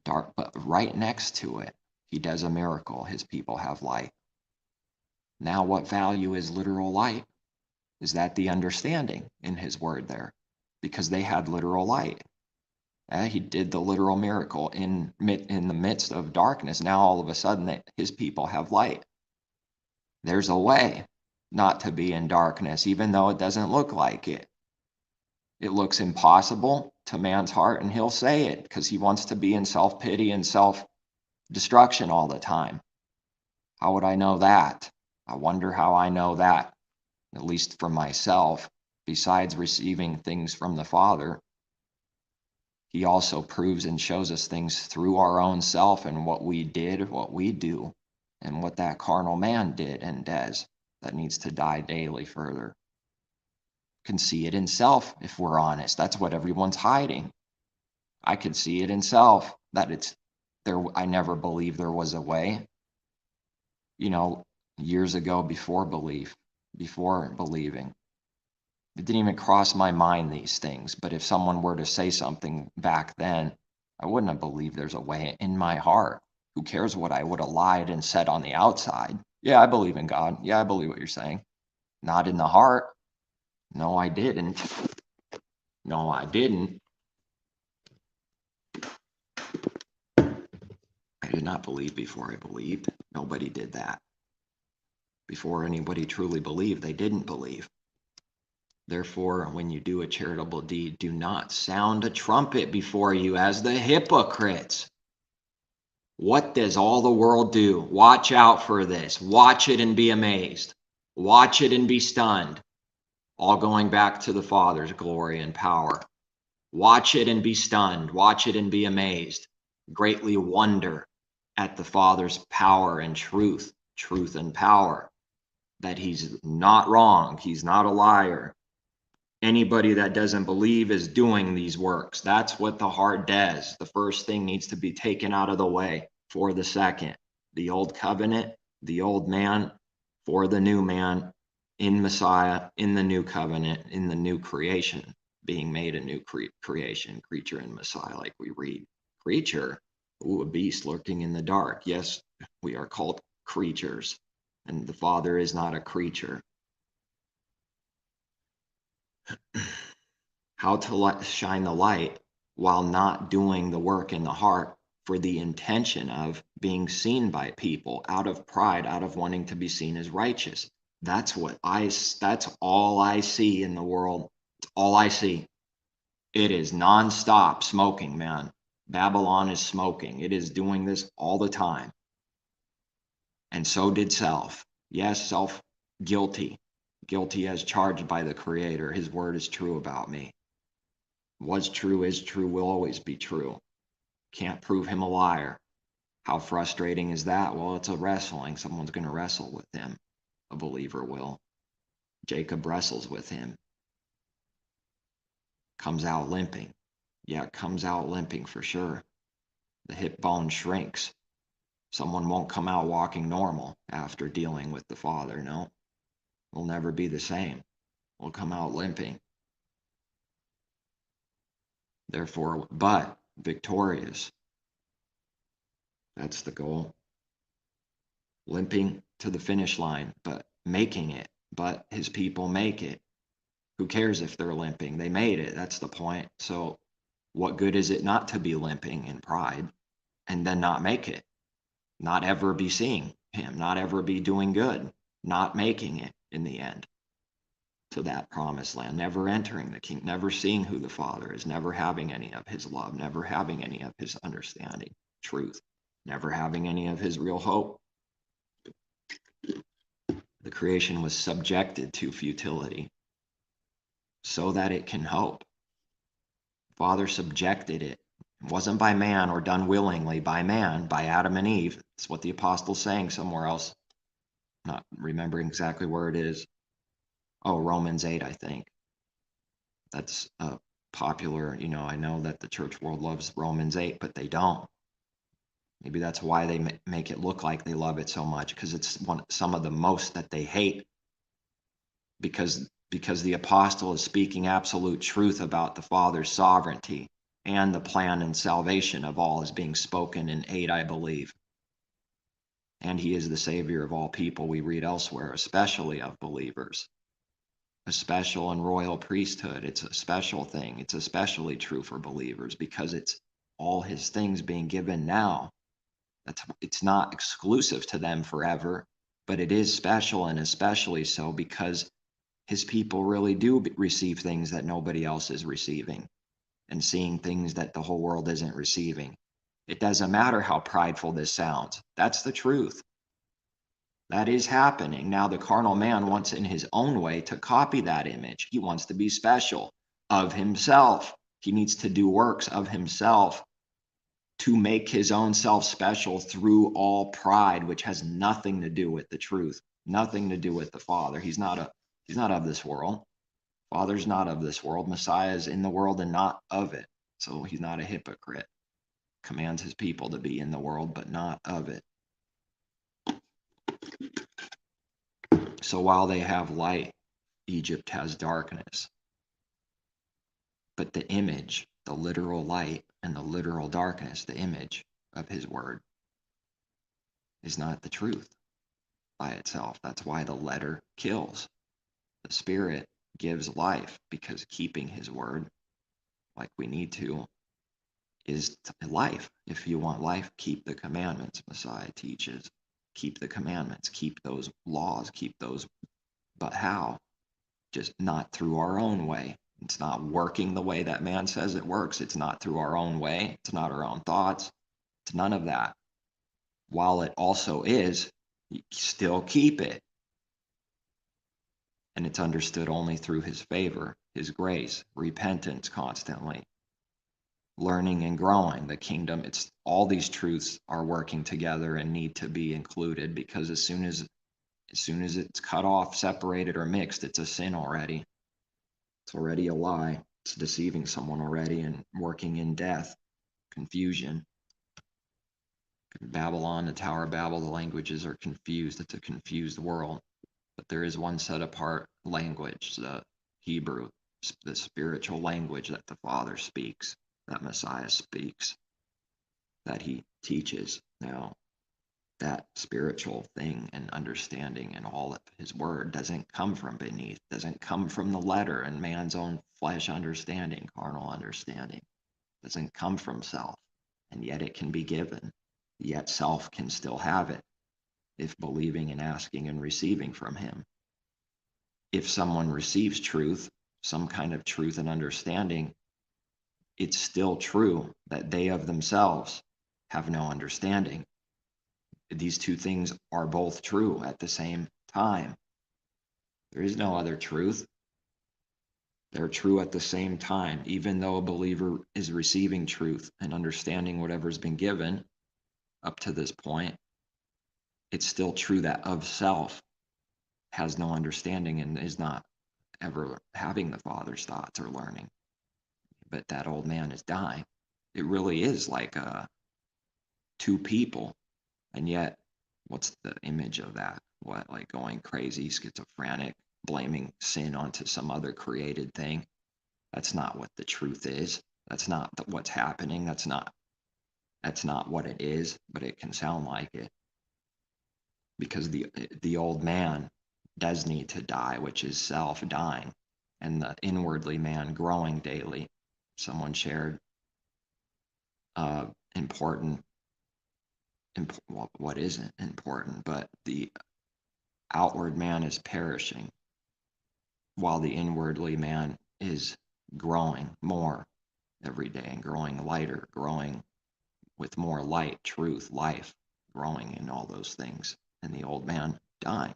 But right next to it, He does a miracle. His people have light. Now, what value is literal light? Is that the understanding in His word there? Because they had literal light. He did the literal miracle in the midst of darkness. Now, all of a sudden, His people have light. There's a way not to be in darkness, even though it doesn't look like it. It looks impossible to man's heart, and he'll say it because he wants to be in self-pity and self-destruction all the time. How would I know that? I wonder how I know that, at least for myself. Besides receiving things from the Father, He also proves and shows us things through our own self and what we did, what we do, and what that carnal man did and does that needs to die daily further. Can see it in self if we're honest. That's what everyone's hiding. I could see it in self that it's there. I never believed there was a way. Years ago, before believing, it didn't even cross my mind, these things. But if someone were to say something back then, I wouldn't have believed there's a way in my heart. Who cares what I would have lied and said on the outside? Yeah, I believe in God. Yeah, I believe what you're saying. Not in the heart. No, I didn't. No, I didn't. I did not believe before I believed. Nobody did that. Before anybody truly believed, they didn't believe. Therefore, when you do a charitable deed, do not sound a trumpet before you as the hypocrites. What does all the world do? Watch out for this. Watch it and be amazed. Watch it and be stunned. All going back to the Father's glory and power. Watch it and be stunned. Watch it and be amazed. Greatly wonder at the Father's power and truth and power. That He's not wrong. He's not a liar. Anybody that doesn't believe is doing these works. That's what the heart does. The first thing needs to be taken out of the way for the second. The old covenant, the old man for the new man in Messiah, in the new covenant, in the new creation, being made a new creation, creature in Messiah, like we read. Creature, ooh, a beast lurking in the dark. Yes, we are called creatures, and the Father is not a creature. How to shine the light while not doing the work in the heart for the intention of being seen by people out of pride, out of wanting to be seen as righteous. That's all I see in the world. It's all I see. It is nonstop smoking, man. Babylon is smoking. It is doing this all the time. And so did self. Yes, self guilty. Guilty as charged by the Creator. His word is true about me. Was true, is true, will always be true. Can't prove him a liar. How frustrating is that? Well, it's a wrestling. Someone's going to wrestle with him. A believer will. Jacob wrestles with him. Comes out limping. Yeah, comes out limping for sure. The hip bone shrinks. Someone won't come out walking normal after dealing with the Father, no. We'll never be the same. We'll come out limping. Therefore, but victorious. That's the goal. Limping to the finish line, but making it. But his people make it. Who cares if they're limping? They made it. That's the point. So what good is it not to be limping in pride and then not make it? Not ever be seeing him, not ever be doing good, not making it in the end to that promised land, never entering the kingdom, never seeing who the Father is, never having any of his love, never having any of his understanding, truth, never having any of his real hope. The creation was subjected to futility so that it can hope. Father subjected it. It wasn't by man or done willingly by man, by Adam and Eve. It's what the apostle's saying somewhere else. Not remembering exactly where it is. Oh, Romans 8, I think. That's popular. I know that the church world loves Romans 8, but they don't. Maybe that's why they make it look like they love it so much, because it's some of the most that they hate. Because the apostle is speaking absolute truth about the Father's sovereignty, and the plan and salvation of all is being spoken in 8, I believe. And he is the Savior of all people, we read elsewhere, especially of believers. A special and royal priesthood. It's a special thing. It's especially true for believers because it's all his things being given now. It's not exclusive to them forever, but it is special, and especially so because his people really do receive things that nobody else is receiving, and seeing things that the whole world isn't receiving. It doesn't matter how prideful this sounds. That's the truth. That is happening. Now the carnal man wants in his own way to copy that image. He wants to be special of himself. He needs to do works of himself to make his own self special through all pride, which has nothing to do with the truth, nothing to do with the Father. He's not of this world. Father's not of this world. Messiah is in the world and not of it. So he's not a hypocrite. Commands his people to be in the world, but not of it. So while they have light, Egypt has darkness. But the image, the literal light and the literal darkness, the image of his word, is not the truth by itself. That's why the letter kills. The Spirit gives life, because keeping his word, like we need to, is life. If you want life, keep the commandments, Messiah teaches. Keep the commandments, keep those laws, keep those. But how? Just not through our own way. It's not working the way that man says it works. It's not through our own way. It's not our own thoughts. It's none of that. While it also is, you still keep it. And it's understood only through his favor, his grace, repentance constantly, learning and growing. The kingdom, it's all these truths are working together and need to be included, because as soon as it's cut off, separated, or mixed, it's a sin already. It's already a lie. It's deceiving someone already and working in death, confusion. Babylon, the Tower of Babel, the languages are confused. It's a confused world. But there is one set apart language, the Hebrew, the spiritual language that the Father speaks, that Messiah speaks, that he teaches. Now, that spiritual thing and understanding and all of his word doesn't come from beneath, doesn't come from the letter and man's own flesh understanding, carnal understanding, doesn't come from self, and yet it can be given. Yet self can still have it if believing and asking and receiving from him. If someone receives truth, some kind of truth and understanding, it's still true that they of themselves have no understanding. These two things are both true at the same time. There is no other truth. They're true at the same time. Even though a believer is receiving truth and understanding whatever's been given up to this point, it's still true that of self has no understanding and is not ever having the Father's thoughts or learning. But that old man is dying. It really is like two people. And yet, what's the image of that? What, like going crazy, schizophrenic, blaming sin onto some other created thing? That's not what the truth is. That's not what's happening. That's not what it is, but it can sound like it. Because the old man does need to die, which is self dying, and the inwardly man growing daily. Someone shared important, well, what isn't important, but the outward man is perishing, while the inwardly man is growing more every day and growing lighter, growing with more light, truth, life, growing in all those things, and the old man dying.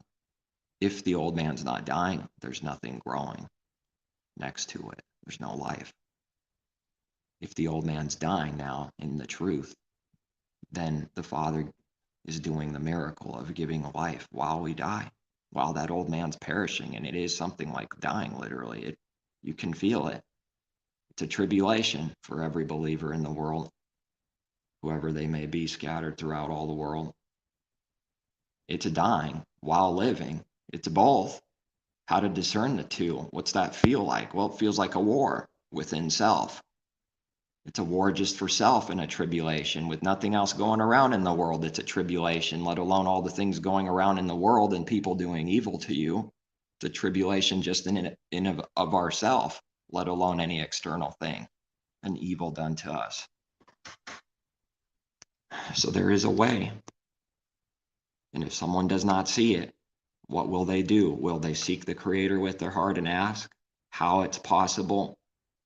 If the old man's not dying, there's nothing growing next to it. There's no life. If the old man's dying now in the truth, then the Father is doing the miracle of giving life while we die, while that old man's perishing. And it is something like dying, literally. You can feel it. It's a tribulation for every believer in the world, whoever they may be scattered throughout all the world. It's a dying while living. It's both. How to discern the two? What's that feel like? Well, it feels like a war within self. It's a war just for self in a tribulation with nothing else going around in the world. It's a tribulation, let alone all the things going around in the world and people doing evil to you. It's a tribulation just in of ourself, let alone any external thing, an evil done to us. So there is a way. And if someone does not see it, what will they do? Will they seek the Creator with their heart and ask how it's possible,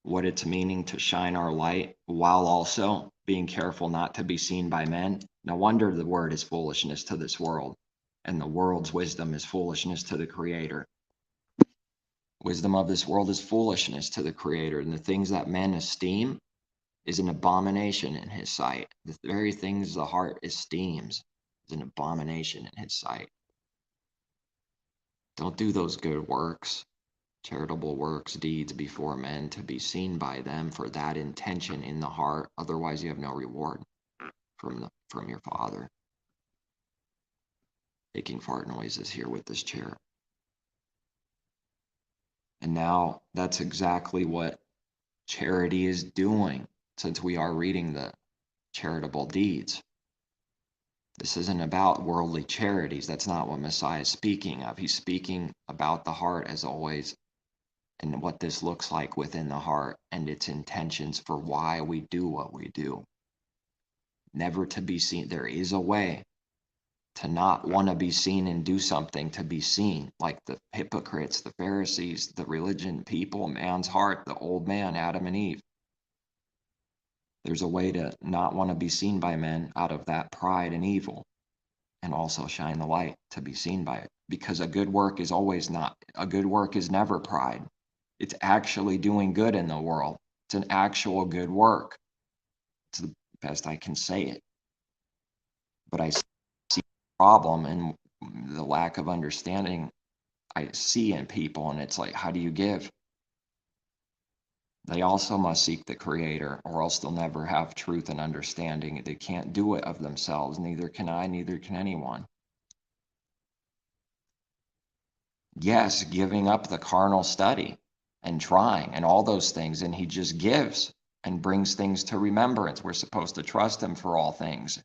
what it's meaning to shine our light, while also being careful not to be seen by men? No wonder the word is foolishness to this world, and the world's wisdom is foolishness to the Creator. Wisdom of this world is foolishness to the Creator, and the things that men esteem is an abomination in His sight. The very things the heart esteems is an abomination in His sight. Don't do those good works, charitable works, deeds before men to be seen by them for that intention in the heart. Otherwise, you have no reward from your Father. Making fart noises here with this chair. And now that's exactly what charity is doing, since we are reading the charitable deeds. This isn't about worldly charities. That's not what Messiah is speaking of. He's speaking about the heart, as always, and what this looks like within the heart and its intentions for why we do what we do. Never to be seen. There is a way to not want to be seen and do something to be seen, like the hypocrites, the Pharisees, the religion people, man's heart, the old man, Adam and Eve. There's a way to not want to be seen by men out of that pride and evil, and also shine the light to be seen by it. Because a good work is never pride. It's actually doing good in the world. It's an actual good work. It's the best I can say it. But I see the problem and the lack of understanding I see in people, and it's like, how do you give? They also must seek the Creator, or else they'll never have truth and understanding. They can't do it of themselves. Neither can I, neither can anyone. Yes, giving up the carnal study and trying and all those things, and He just gives and brings things to remembrance. We're supposed to trust Him for all things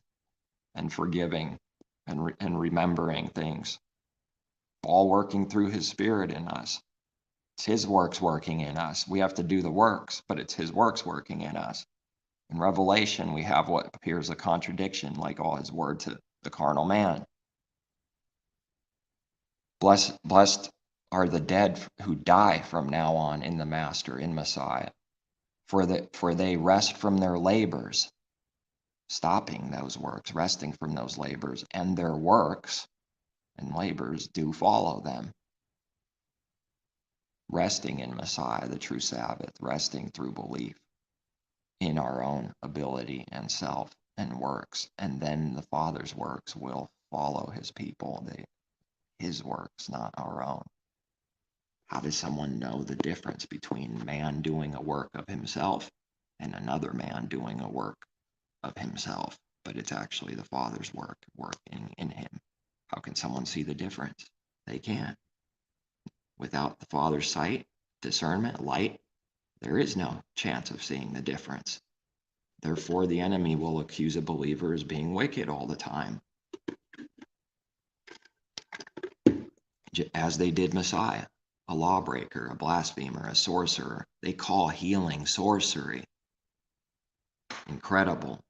and forgiving and remembering things, all working through His Spirit in us. It's His works working in us. We have to do the works, but it's His works working in us. In Revelation, we have what appears a contradiction, like all His word to the carnal man. Blessed are the dead who die from now on in the Master, in Messiah. For they rest from their labors, stopping those works, resting from those labors, and their works and labors do follow them. Resting in Messiah, the true Sabbath, resting through belief in our own ability and self and works, and then the Father's works will follow his people, his works, not our own. How does someone know the difference between man doing a work of himself and another man doing a work of himself, but it's actually the Father's work working in him? How can someone see the difference? They can't. Without the Father's sight, discernment, light, there is no chance of seeing the difference. Therefore, the enemy will accuse a believer as being wicked all the time, as they did Messiah, a lawbreaker, a blasphemer, a sorcerer. They call healing sorcery. Incredible.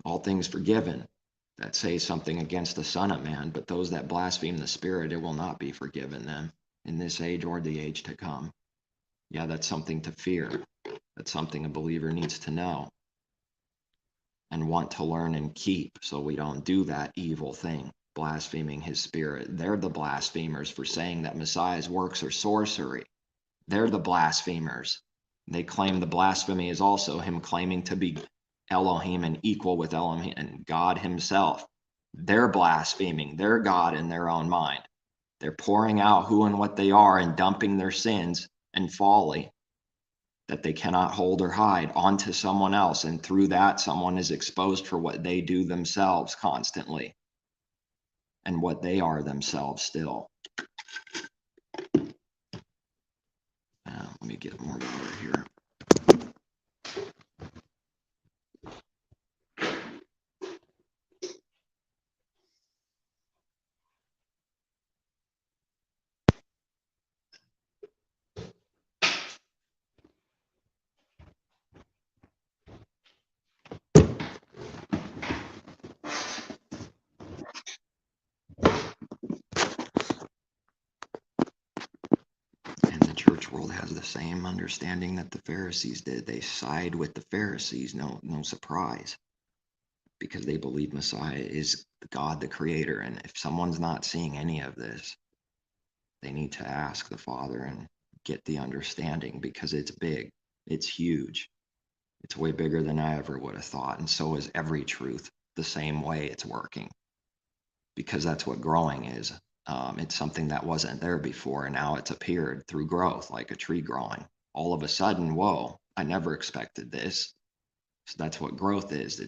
All things forgiven that say something against the Son of Man, but those that blaspheme the Spirit, it will not be forgiven them in this age or the age to come. Yeah, that's something to fear. That's something a believer needs to know and want to learn and keep, so we don't do that evil thing, blaspheming his Spirit. They're the blasphemers for saying that Messiah's works are sorcery. They're the blasphemers. They claim the blasphemy is also him claiming to be Elohim and equal with Elohim and God himself. They're blaspheming their God in their own mind. They're pouring out who and what they are and dumping their sins and folly that they cannot hold or hide onto someone else. And through that, someone is exposed for what they do themselves constantly and what they are themselves still. Let me get more water here. And the church world has the same understanding that the Pharisees did. They side with the Pharisees, no surprise, because they believe Messiah is God, the Creator. And if someone's not seeing any of this, they need to ask the Father and get the understanding, because it's big, it's huge. It's way bigger than I ever would have thought. And so is every truth the same way it's working, because that's what growing is. It's something that wasn't there before, and now it's appeared through growth, like a tree growing. All of a sudden, whoa, I never expected this. So that's what growth is.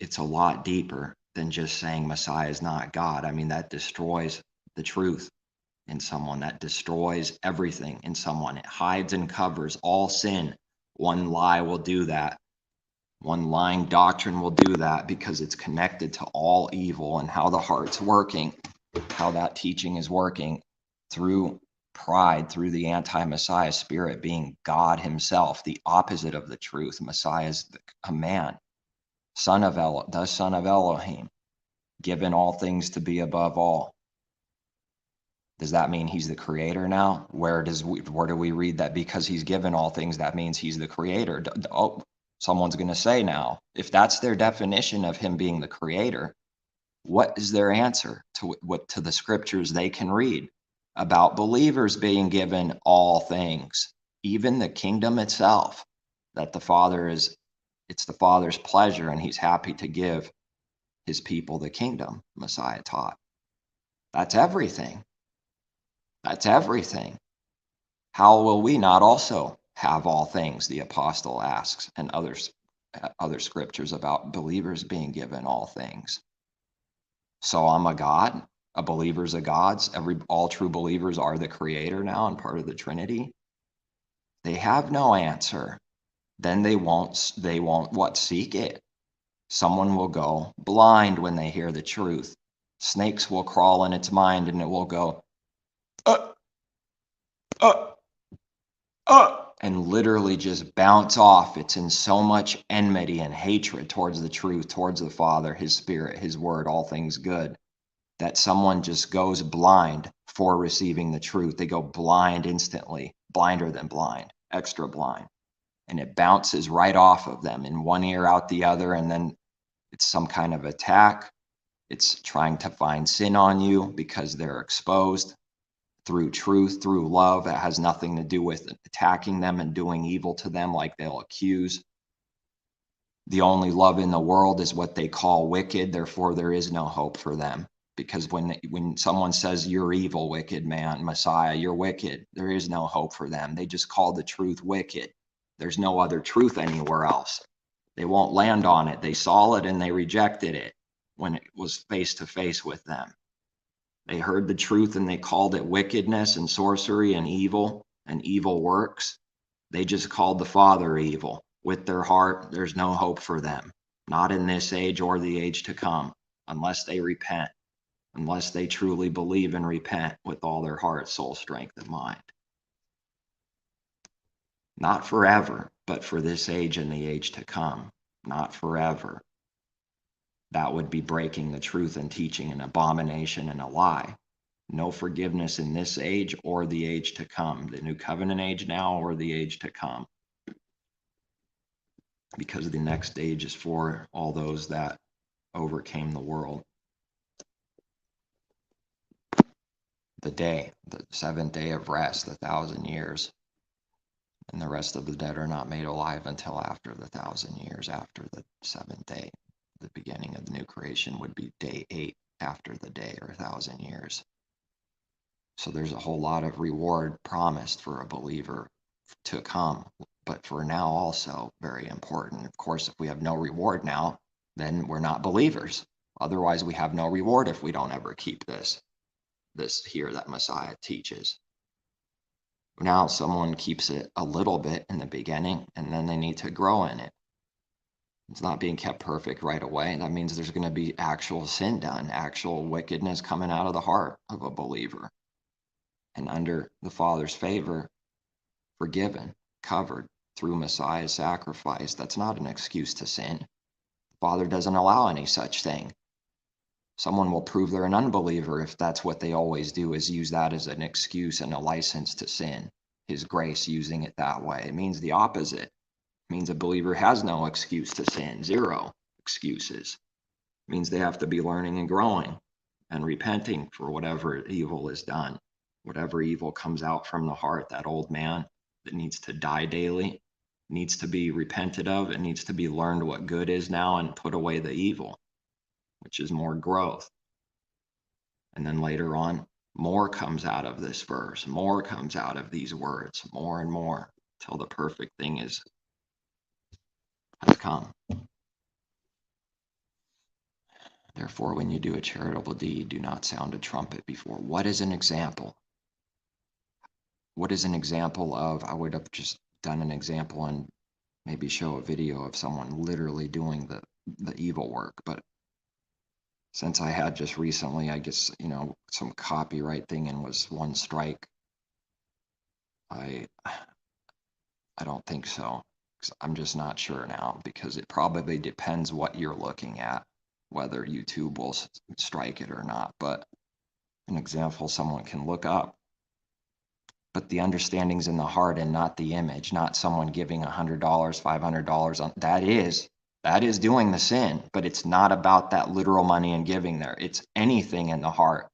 It's a lot deeper than just saying Messiah is not God. I mean, that destroys the truth in someone. That destroys everything in someone. It hides and covers all sin. One lie will do that. One lying doctrine will do that, because it's connected to all evil and how the heart's working, how that teaching is working through pride, through the anti-Messiah spirit being God himself, the opposite of the truth. Messiah is a man, son of Elohim, given all things to be above all. Does that mean he's the creator now? Where do we read that because he's given all things, that means he's the creator? Oh, someone's going to say now, if that's their definition of him being the creator, what is their answer to the scriptures they can read about believers being given all things, even the kingdom itself, that it's the Father's pleasure and he's happy to give his people the kingdom, Messiah taught. That's everything. That's everything. How will we not also have all things, the apostle asks, and other scriptures about believers being given all things. So I'm a God, a believer's a God's, all true believers are the creator now and part of the Trinity. They have no answer. Then they won't seek it. Someone will go blind when they hear the truth. Snakes will crawl in its mind and it will go, and literally just bounce off. It's in so much enmity and hatred towards the truth, towards the Father, his Spirit, his word, all things good, that someone just goes blind for receiving the truth. They go blind instantly, blinder than blind. extra blind. And it bounces right off of them in one ear out the other, and then it's some kind of attack. It's trying to find sin on you because they're exposed through truth, through love. It has nothing to do with attacking them and doing evil to them like they'll accuse. The only love in the world is what they call wicked, therefore there is no hope for them. Because when someone says you're evil, wicked man, Messiah, you're wicked, there is no hope for them. They just call the truth wicked. There's no other truth anywhere else. They won't land on it. They saw it and they rejected it when it was face to face with them. They heard the truth and they called it wickedness and sorcery and evil works. They just called the Father evil. With their heart, there's no hope for them, not in this age or the age to come, unless they repent, unless they truly believe and repent with all their heart, soul, strength, and mind. Not forever, but for this age and the age to come. Not forever. That would be breaking the truth and teaching an abomination and a lie. No forgiveness in this age or the age to come, the new covenant age now or the age to come. Because the next age is for all those that overcame the world. The seventh day of rest, 1,000 years. And the rest of the dead are not made alive until after the 1,000 years, after the seventh day. The beginning of the new creation would be day 8 after the day, or 1,000 years. So there's a whole lot of reward promised for a believer to come. But for now also very important. Of course, if we have no reward now, then we're not believers. Otherwise, we have no reward if we don't ever keep this here that Messiah teaches. Now someone keeps it a little bit in the beginning, and then they need to grow in it. It's not being kept perfect right away. That means there's going to be actual sin done, actual wickedness coming out of the heart of a believer. And under the Father's favor, forgiven, covered through Messiah's sacrifice. That's not an excuse to sin. The Father doesn't allow any such thing. Someone will prove they're an unbeliever if that's what they always do, is use that as an excuse and a license to sin. His grace, using it that way. It means the opposite. It means a believer has no excuse to sin, 0 excuses. It means they have to be learning and growing and repenting for whatever evil is done. Whatever evil comes out from the heart, that old man that needs to die daily, needs to be repented of. It needs to be learned what good is now and put away the evil, which is more growth. And then later on, more comes out of this verse, more comes out of these words, more and more, till the perfect thing has come. Therefore, when you do a charitable deed, do not sound a trumpet before. What is an example? What is an example of? I would have just done an example and maybe show a video of someone literally doing the evil work. But since I had just recently, I guess, some copyright thing and was one strike, I don't think so. I'm just not sure now, because it probably depends what you're looking at, whether YouTube will strike it or not. But an example someone can look up. But the understanding's in the heart and not the image, not someone giving $100, $500. That is doing the sin, but it's not about that literal money and giving there. It's anything in the heart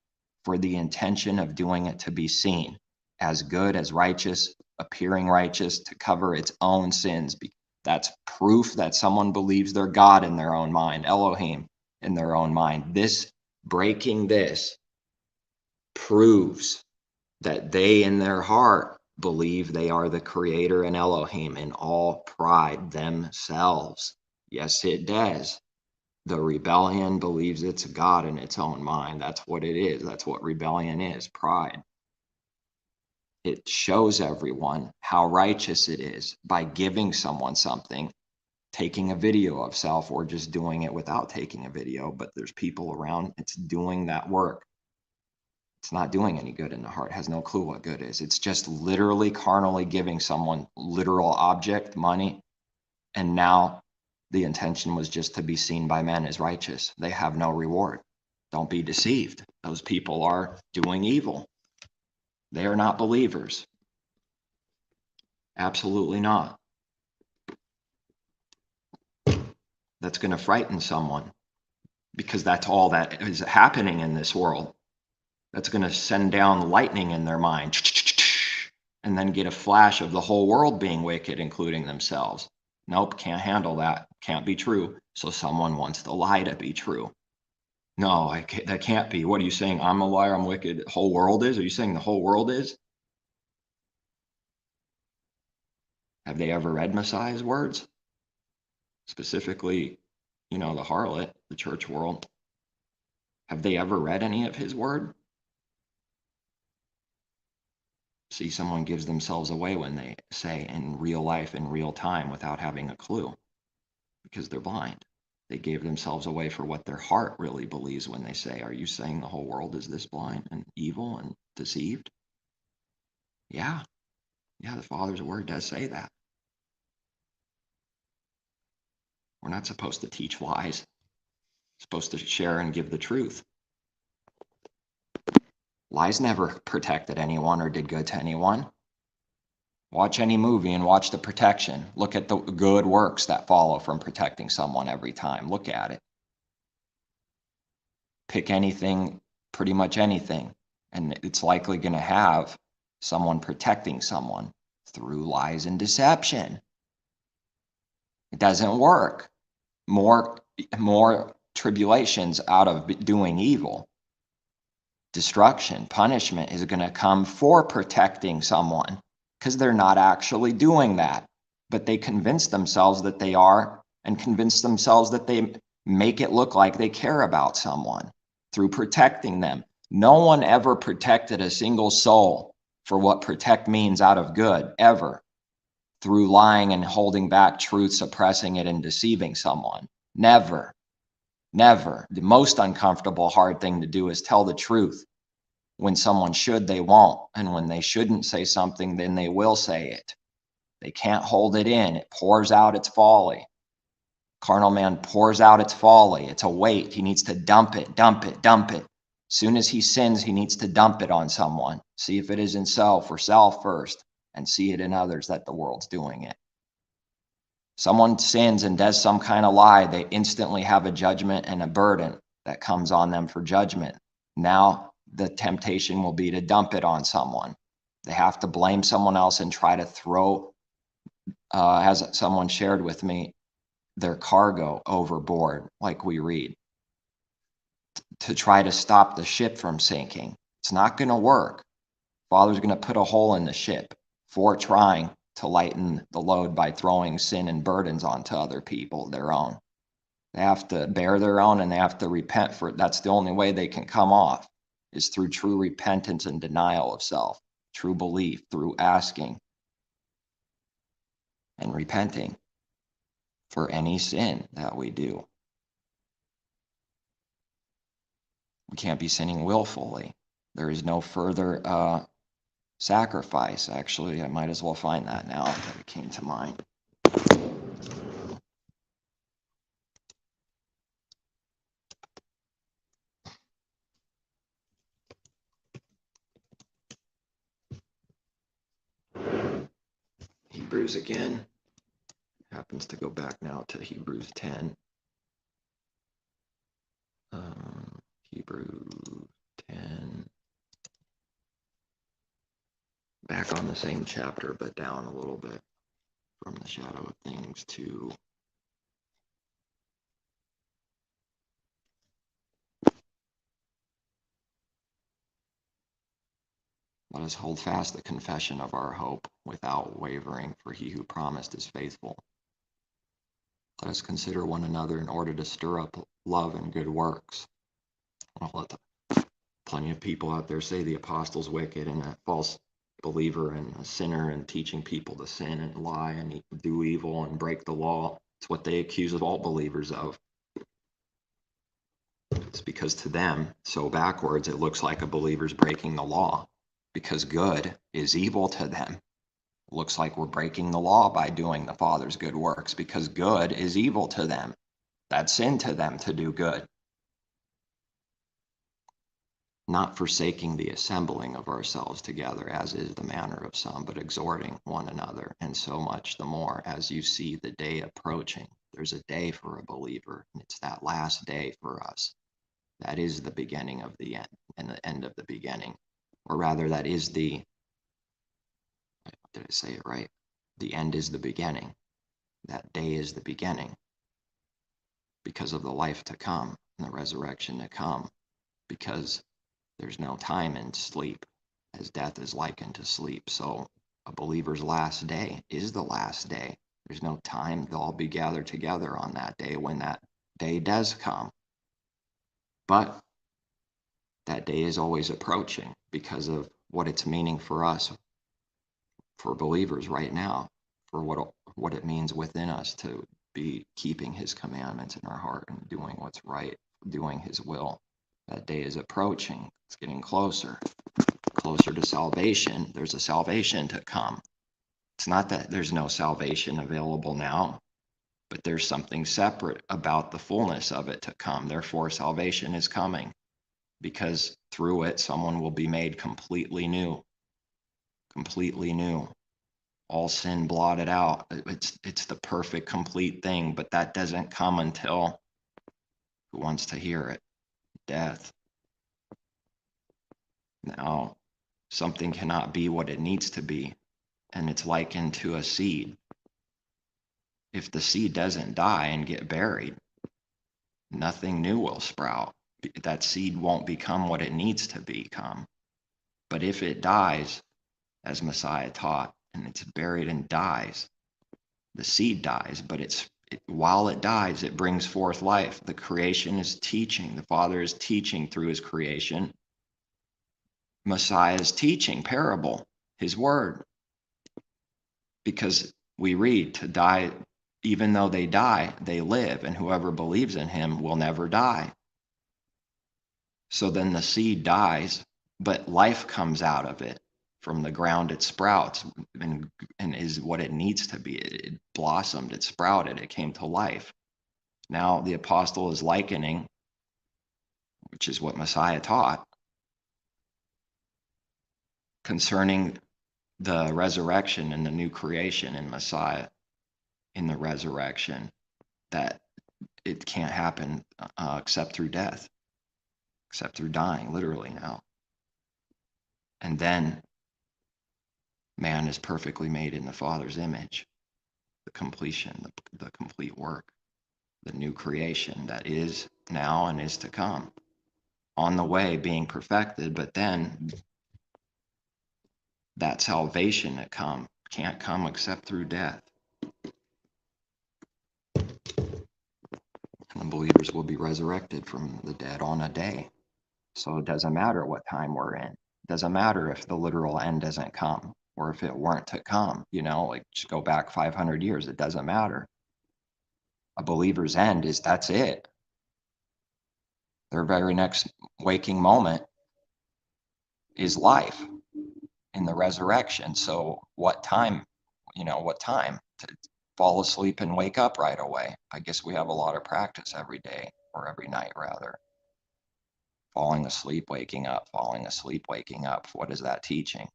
for the intention of doing it to be seen as good, as righteous, appearing righteous, to cover its own sins. That's proof that someone believes they're God in their own mind, Elohim in their own mind. Breaking this proves that they in their heart believe they are the creator and Elohim in all pride themselves. Yes, it does. The rebellion believes it's God in its own mind. That's what it is. That's what rebellion is, pride. It shows everyone how righteous it is by giving someone something, taking a video of self, or just doing it without taking a video, but there's people around, it's doing that work. It's not doing any good in the heart, has no clue what good is. It's just literally carnally giving someone literal object, money, and now the intention was just to be seen by men as righteous. They have no reward. Don't be deceived. Those people are doing evil. They are not believers. Absolutely not. That's going to frighten someone because that's all that is happening in this world. That's going to send down lightning in their mind and then get a flash of the whole world being wicked, including themselves. Nope, can't handle that. Can't be true. So someone wants the lie to be true. No, that can't be. What are you saying? I'm a liar, I'm wicked. The whole world is? Are you saying the whole world is? Have they ever read Messiah's words? Specifically, the harlot, the church world. Have they ever read any of his word? See, someone gives themselves away when they say in real life, in real time, without having a clue, because they're blind. They gave themselves away for what their heart really believes when they say, are you saying the whole world is this blind and evil and deceived? Yeah, the Father's word does say that. We're not supposed to teach lies. We're supposed to share and give the truth. Lies never protected anyone or did good to anyone. Watch any movie and watch the protection. Look at the good works that follow from protecting someone every time. Look at it. Pick anything, pretty much anything, and it's likely going to have someone protecting someone through lies and deception. It doesn't work. More tribulations out of doing evil. Destruction, punishment is going to come for protecting someone because they're not actually doing that. But they convince themselves that they are and convince themselves that they make it look like they care about someone through protecting them. No one ever protected a single soul for what protect means out of good, ever, through lying and holding back truth, suppressing it, and deceiving someone. Never. Never. The most uncomfortable, hard thing to do is tell the truth. When someone should, they won't. And when they shouldn't say something, then they will say it. They can't hold it in. It pours out its folly. Carnal man pours out its folly. It's a weight. He needs to dump it, dump it, dump it. As soon as he sins, he needs to dump it on someone. See if it is in self or self first, and see it in others that the world's doing it. Someone sins and does some kind of lie, they instantly have a judgment and a burden that comes on them for judgment. Now the temptation will be to dump it on someone. They have to blame someone else and try to throw, as someone shared with me, their cargo overboard, like we read, to try to stop the ship from sinking. It's not going to work. Father's going to put a hole in the ship for trying to lighten the load by throwing sin and burdens onto other people, their own. They have to bear their own and they have to repent for it. That's the only way they can come off, is through true repentance and denial of self, true belief, through asking and repenting for any sin that we do. We can't be sinning willfully. There is no further sacrifice. Actually, I might as well find that now that it came to mind. Hebrews again. Happens to go back now to Hebrews 10. Hebrews 10. Back on the same chapter, but down a little bit from the shadow of things to let us hold fast the confession of our hope without wavering, for he who promised is faithful. Let us consider one another in order to stir up love and good works. I'll let plenty of people out there say the apostle's wicked and a false believer and a sinner and teaching people to sin and lie and do evil and break the law. It's what they accuse of all believers of. It's because to them, so backwards, it looks like a believer's breaking the law, because good is evil to them. It looks like we're breaking the law by doing the Father's good works, because good is evil to them. That's sin to them to do good. not forsaking the assembling of ourselves together, as is the manner of some, but exhorting one another, and so much the more as you see the day approaching. There's a day for a believer, and it's that last day for us. That is the beginning of the end, and the end of the beginning. Or rather, that is did I say it right? The end is the beginning. That day is the beginning because of the life to come and the resurrection to come, because there's no time in sleep, as death is likened to sleep. So a believer's last day is the last day. There's no time. They'll all be gathered together on that day when that day does come. But that day is always approaching because of what it's meaning for us, for believers right now, for what it means within us to be keeping his commandments in our heart and doing what's right, doing his will. That day is approaching. It's getting closer to salvation. There's a salvation to come. It's not that there's no salvation available now, but there's something separate about the fullness of it to come. Therefore, salvation is coming, because through it, someone will be made completely new. Completely new. All sin blotted out. It's the perfect, complete thing, but that doesn't come until who wants to hear it? Death. Now, something cannot be what it needs to be, and it's likened to a seed. If the seed doesn't die and get buried, nothing new will sprout. That seed won't become what it needs to become. But if it dies, as Messiah taught, and it's buried and dies, the seed dies, but while it dies, it brings forth life. The creation is teaching. The Father is teaching through his creation. Messiah is teaching parable, his word. Because we read, to die, even though they die, they live, and whoever believes in him will never die. So then the seed dies, but life comes out of it. From the ground it sprouts and is what it needs to be. It blossomed, it sprouted, it came to life. Now the apostle is likening, which is what Messiah taught, concerning the resurrection and the new creation in Messiah, in the resurrection, that it can't happen except through death, except through dying, literally now. And then man is perfectly made in the Father's image, the completion, the complete work, the new creation that is now and is to come, on the way being perfected. But then that salvation that can't come except through death. And the believers will be resurrected from the dead on a day. So it doesn't matter what time we're in. It doesn't matter if the literal end doesn't come, or if it weren't to come, like just go back 500 years. It doesn't matter. A believer's end that's it. Their very next waking moment is life in the resurrection. So what time to fall asleep and wake up right away? I guess we have a lot of practice every day, or every night rather. Falling asleep, waking up, falling asleep, waking up. What is that teaching?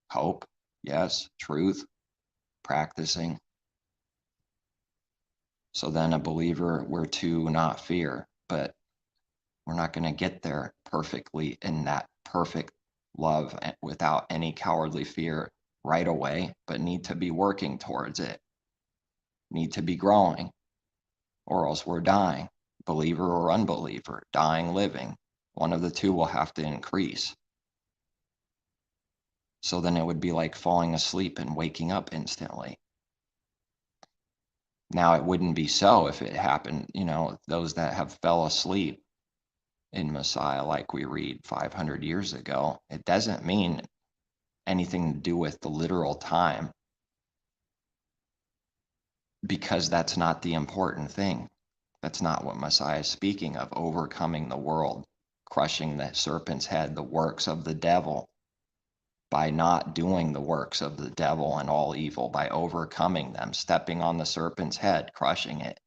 Hope, yes. Truth, practicing. So then a believer, we're to not fear, but we're not going to get there perfectly in that perfect love without any cowardly fear right away, but need to be working towards it, need to be growing, or else we're dying, believer or unbeliever, dying, living. One of the two will have to increase. So then it would be like falling asleep and waking up instantly. Now, it wouldn't be so if it happened, those that have fell asleep in Messiah, like we read 500 years ago, it doesn't mean anything to do with the literal time, because that's not the important thing. That's not what Messiah is speaking of, overcoming the world, crushing the serpent's head, the works of the devil, by not doing the works of the devil and all evil, by overcoming them, stepping on the serpent's head, crushing it.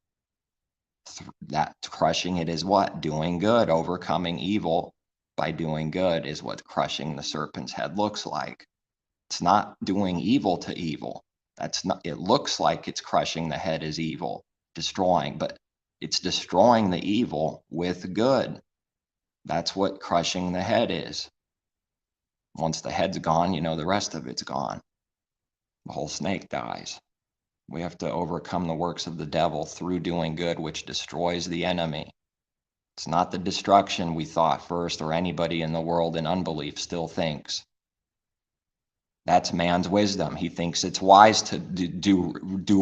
That crushing it is what? Doing good, overcoming evil by doing good is what crushing the serpent's head looks like. It's not doing evil to evil. That's not, it looks like it's crushing the head is evil, destroying, but it's destroying the evil with good. That's what crushing the head is. Once the head's gone, you know, the rest of it's gone. The whole snake dies. We have to overcome the works of the devil through doing good, which destroys the enemy. It's not the destruction we thought first, or anybody in the world in unbelief still thinks. That's man's wisdom. He thinks it's wise to do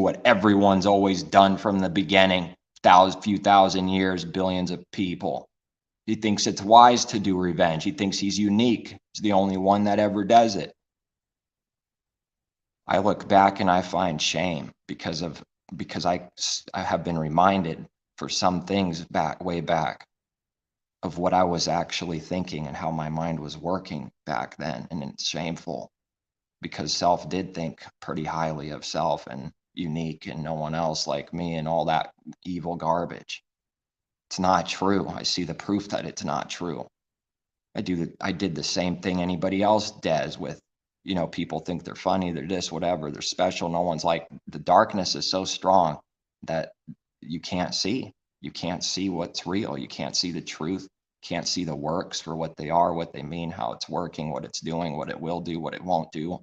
what everyone's always done from the beginning, few thousand years, billions of people. He thinks it's wise to do revenge. He thinks he's unique. He's the only one that ever does it. I look back and I find shame because I have been reminded for some things way back of what I was actually thinking and how my mind was working back then, and it's shameful because self did think pretty highly of self and unique and no one else like me and all that evil garbage. It's not true. I see the proof that it's not true. I did the same thing anybody else does with, you know, people think they're funny, they're this, whatever, they're special. No one's like, the darkness is so strong that you can't see. You can't see what's real. You can't see the truth. Can't see the works for what they are, what they mean, how it's working, what it's doing, what it will do, what it won't do.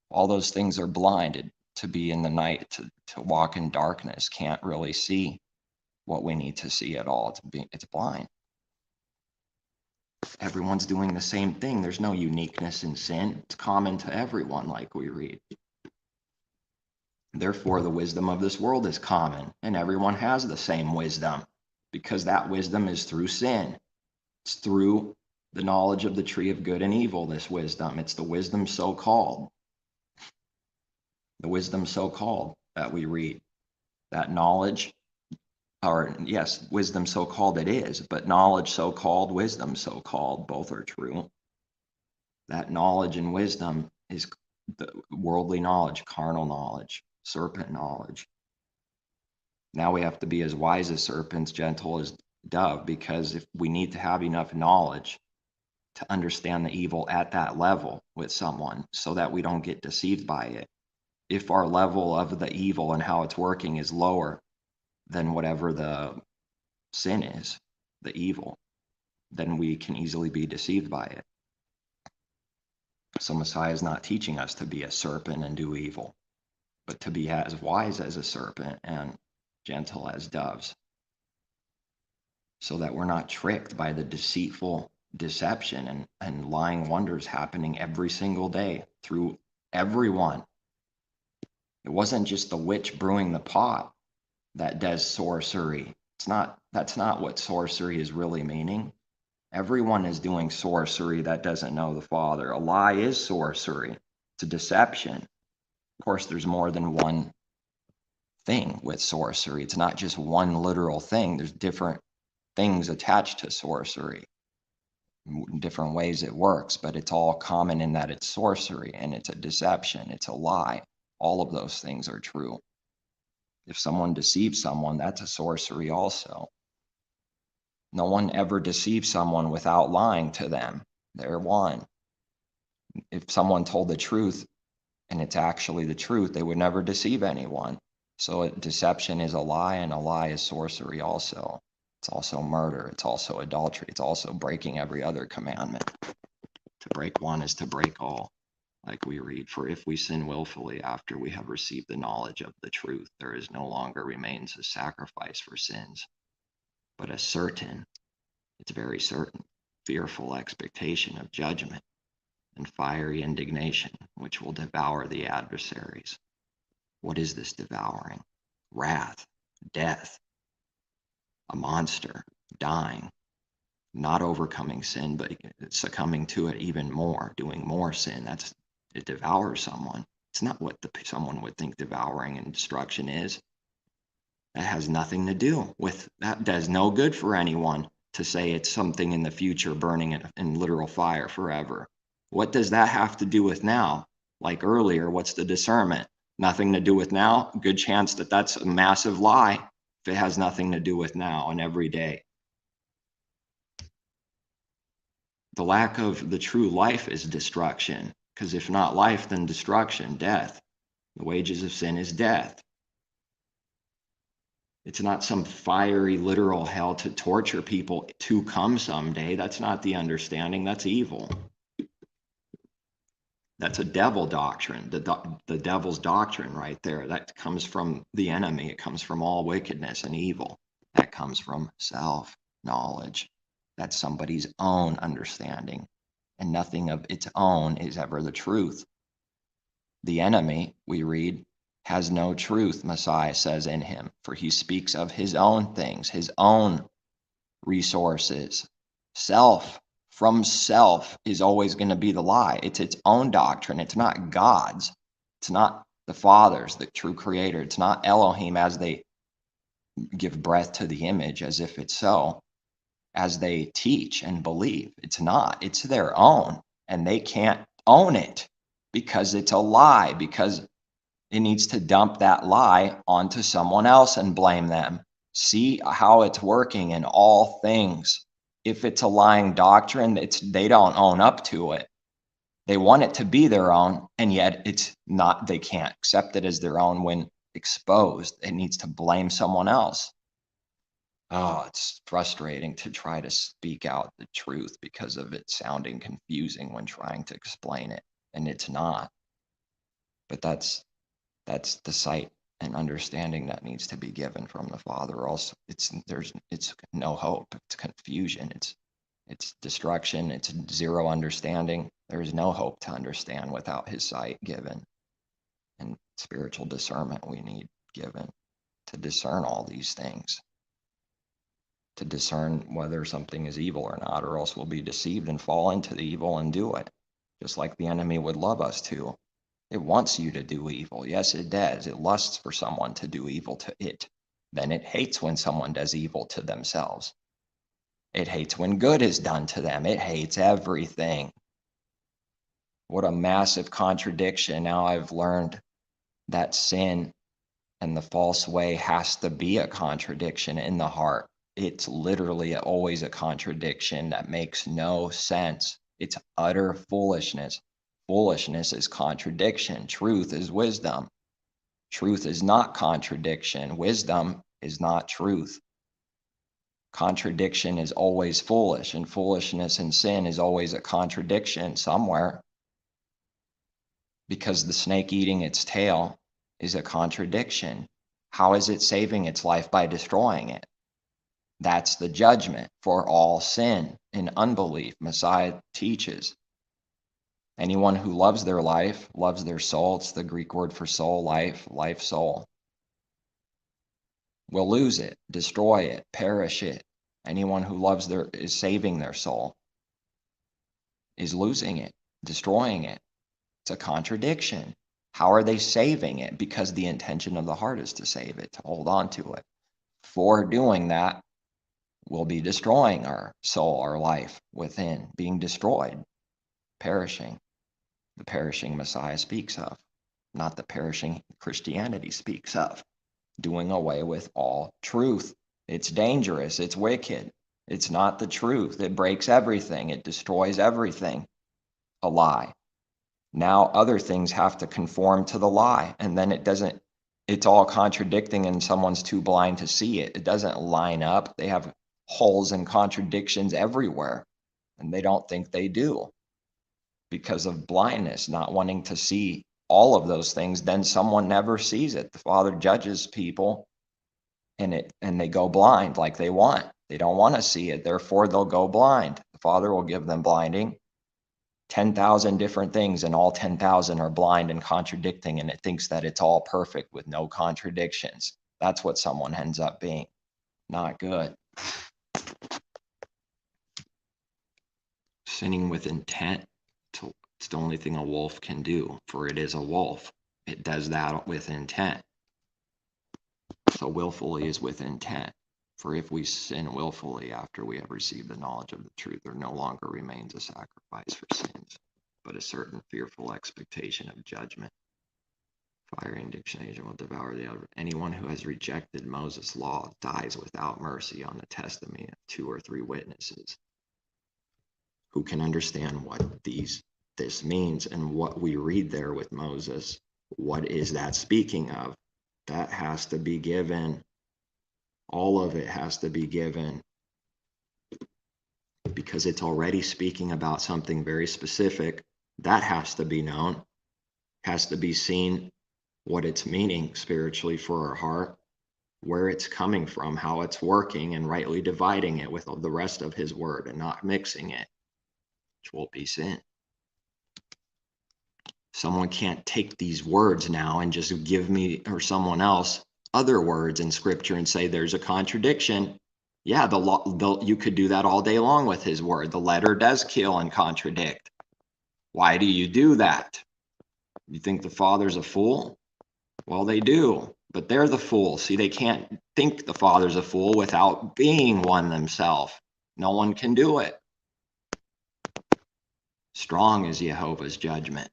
All those things are blinded. To be in the night, to walk in darkness, can't really see what we need to see at all. It's blind. Everyone's doing the same thing. There's no uniqueness in sin. It's common to everyone, like we read. Therefore, the wisdom of this world is common, and everyone has the same wisdom, because that wisdom is through sin. It's through the knowledge of the tree of good and evil, this wisdom. It's the wisdom so-called. The wisdom so-called that we read. That knowledge, or yes, wisdom so-called it is, but knowledge so-called, wisdom so-called, both are true. That knowledge and wisdom is the worldly knowledge, carnal knowledge, serpent knowledge. Now we have to be as wise as serpents, gentle as dove, because if we need to have enough knowledge to understand the evil at that level with someone so that we don't get deceived by it. If our level of the evil and how it's working is lower than whatever the sin is, the evil, then we can easily be deceived by it. So Messiah is not teaching us to be a serpent and do evil, but to be as wise as a serpent and gentle as doves, so that we're not tricked by the deceitful deception and lying wonders happening every single day through everyone. It wasn't just the witch brewing the pot that does sorcery. That's not what sorcery is really meaning. Everyone is doing sorcery that doesn't know the Father. A lie is sorcery. It's a deception. Of course, there's more than one thing with sorcery. It's not just one literal thing. There's different things attached to sorcery, different ways it works, but it's all common in that it's sorcery and it's a deception. It's a lie. All of those things are true. If someone deceives someone, that's a sorcery also. No one ever deceives someone without lying to them. They're one. If someone told the truth and it's actually the truth, they would never deceive anyone. So deception is a lie, and a lie is sorcery also. It's also murder. It's also adultery. It's also breaking every other commandment. To break one is to break all. Like we read, for if we sin willfully after we have received the knowledge of the truth, there is no longer remains a sacrifice for sins, but a certain, it's very certain, fearful expectation of judgment and fiery indignation, which will devour the adversaries. What is this devouring? Wrath, death, a monster, dying, not overcoming sin, but succumbing to it even more, doing more sin. It devours someone. It's not what someone would think devouring and destruction is. That has nothing to do with, that does no good for anyone to say it's something in the future burning in literal fire forever. What does that have to do with now? Like earlier, what's the discernment? Nothing to do with now? Good chance that that's a massive lie if it has nothing to do with now and every day. The lack of the true life is destruction, because if not life, then destruction, death. The wages of sin is death. It's not some fiery, literal hell to torture people to come someday. That's not the understanding. That's evil. That's a devil doctrine, the devil's doctrine right there. That comes from the enemy. It comes from all wickedness and evil. That comes from self-knowledge. That's somebody's own understanding. And nothing of its own is ever the truth. The enemy, we read, has no truth, Messiah says, in him, for he speaks of his own things, his own resources. From self is always going to be the lie. It's its own doctrine. It's not God's. It's not the Father's, the true creator. It's not Elohim as they give breath to the image as if it's so, as they teach and believe. It's not. It's their own, and they can't own it because it's a lie, because it needs to dump that lie onto someone else and blame them. See how it's working in all things. If it's a lying doctrine, they don't own up to it. They want it to be their own, and yet it's not. They can't accept it as their own when exposed. It needs to blame someone else. Oh, it's frustrating to try to speak out the truth because of it sounding confusing when trying to explain it, and it's not. But that's the sight and understanding that needs to be given from the Father. Or else it's no hope. It's confusion. It's destruction. It's zero understanding. There is no hope to understand without his sight given, and spiritual discernment we need given to discern all these things, to discern whether something is evil or not, or else we'll be deceived and fall into the evil and do it, just like the enemy would love us to. It wants you to do evil. Yes, it does. It lusts for someone to do evil to it. Then it hates when someone does evil to themselves. It hates when good is done to them. It hates everything. What a massive contradiction. Now I've learned that sin and the false way has to be a contradiction in the heart. It's literally always a contradiction that makes no sense. It's utter foolishness. Foolishness is contradiction. Truth is wisdom. Truth is not contradiction. Wisdom is not truth. Contradiction is always foolish, and foolishness and sin is always a contradiction somewhere, because the snake eating its tail is a contradiction. How is it saving its life? By destroying it. That's the judgment for all sin and unbelief. Messiah teaches. Anyone who loves their life loves their soul. It's the Greek word for soul, life, soul. Will lose it, destroy it, perish it. Anyone who is saving their soul is losing it, destroying it. It's a contradiction. How are they saving it? Because the intention of the heart is to save it, to hold on to it. For doing that, we'll be destroying our soul, our life within, being destroyed, perishing. The perishing Messiah speaks of, not the perishing Christianity speaks of. Doing away with all truth. It's dangerous. It's wicked. It's not the truth. It breaks everything. It destroys everything. A lie. Now other things have to conform to the lie, and then it's all contradicting, and someone's too blind to see it. It doesn't line up. They have holes and contradictions everywhere, and they don't think they do because of blindness, not wanting to see all of those things. Then someone never sees it. The Father judges people, and they go blind like they want. They don't want to see it, therefore they'll go blind. The Father will give them blinding. 10,000 different things, and all 10,000 are blind and contradicting, and it thinks that it's all perfect with no contradictions. That's what someone ends up being. Not good. Sinning with intent, it's the only thing a wolf can do, for it is a wolf. It does that with intent. So willfully is with intent. For if we sin willfully after we have received the knowledge of the truth, there no longer remains a sacrifice for sins, but a certain fearful expectation of judgment. Fire indignation will devour the other. Anyone who has rejected Moses' law dies without mercy on the testimony of 2 or 3 witnesses. who can understand what this means and what we read there with Moses. What is that speaking of? That has to be given. All of it has to be given, because it's already speaking about something very specific. That has to be known, has to be seen, what it's meaning spiritually for our heart, where it's coming from, how it's working, and rightly dividing it with the rest of his word and not mixing it, which will be sin. Someone can't take these words now and just give me or someone else other words in scripture and say there's a contradiction. Yeah, you could do that all day long with his word. The letter does kill and contradict. Why do you do that? You think the Father's a fool? Well, they do, but they're the fool. See, they can't think the Father's a fool without being one themselves. No one can do it. Strong is Yehovah's judgment.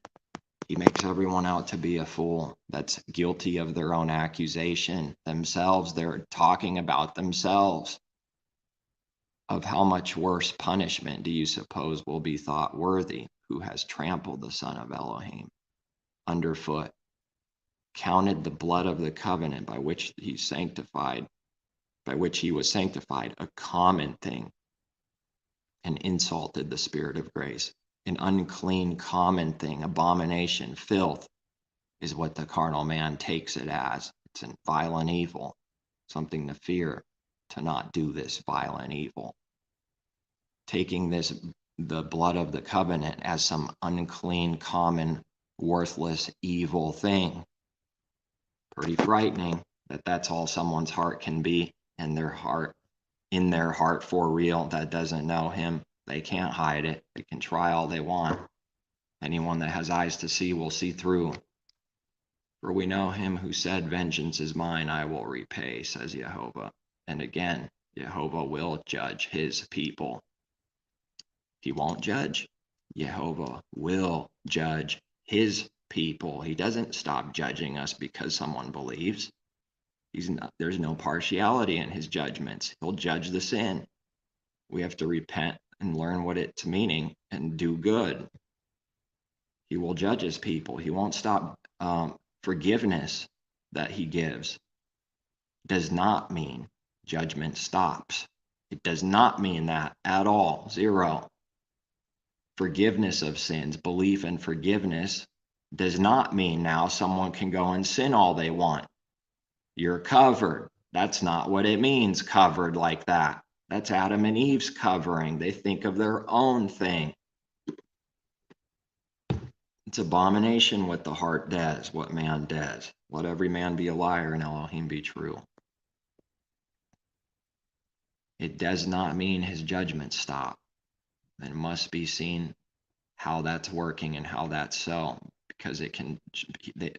He makes everyone out to be a fool that's guilty of their own accusation themselves. They're talking about themselves. Of how much worse punishment do you suppose will be thought worthy who has trampled the Son of Elohim underfoot, counted the blood of the covenant by which he was sanctified a common thing, and insulted the Spirit of grace? An unclean common thing, abomination, filth, is what the carnal man takes it as. It's a violent evil, something to fear, to not do this violent evil. Taking the blood of the covenant as some unclean, common, worthless, evil thing. Pretty frightening that that's all someone's heart can be, and in their heart for real, that doesn't know him. They can't hide it. They can try all they want. Anyone that has eyes to see will see through. For we know him who said, "Vengeance is mine, I will repay," says Yehovah. And again, Yehovah will judge his people. He won't judge. Yehovah will judge his people. He doesn't stop judging us because someone believes. There's no partiality in his judgments. He'll judge the sin. We have to repent and learn what it's meaning and do good. He will judge his people. He won't stop. Forgiveness that he gives does not mean judgment stops. It does not mean that at all. Zero. Forgiveness of sins, belief and forgiveness, does not mean now someone can go and sin all they want. You're covered. That's not what it means, covered like that. That's Adam and Eve's covering. They think of their own thing. It's abomination what the heart does, what man does. Let every man be a liar and Elohim be true. It does not mean his judgment stop. It must be seen how that's working and how that's so, because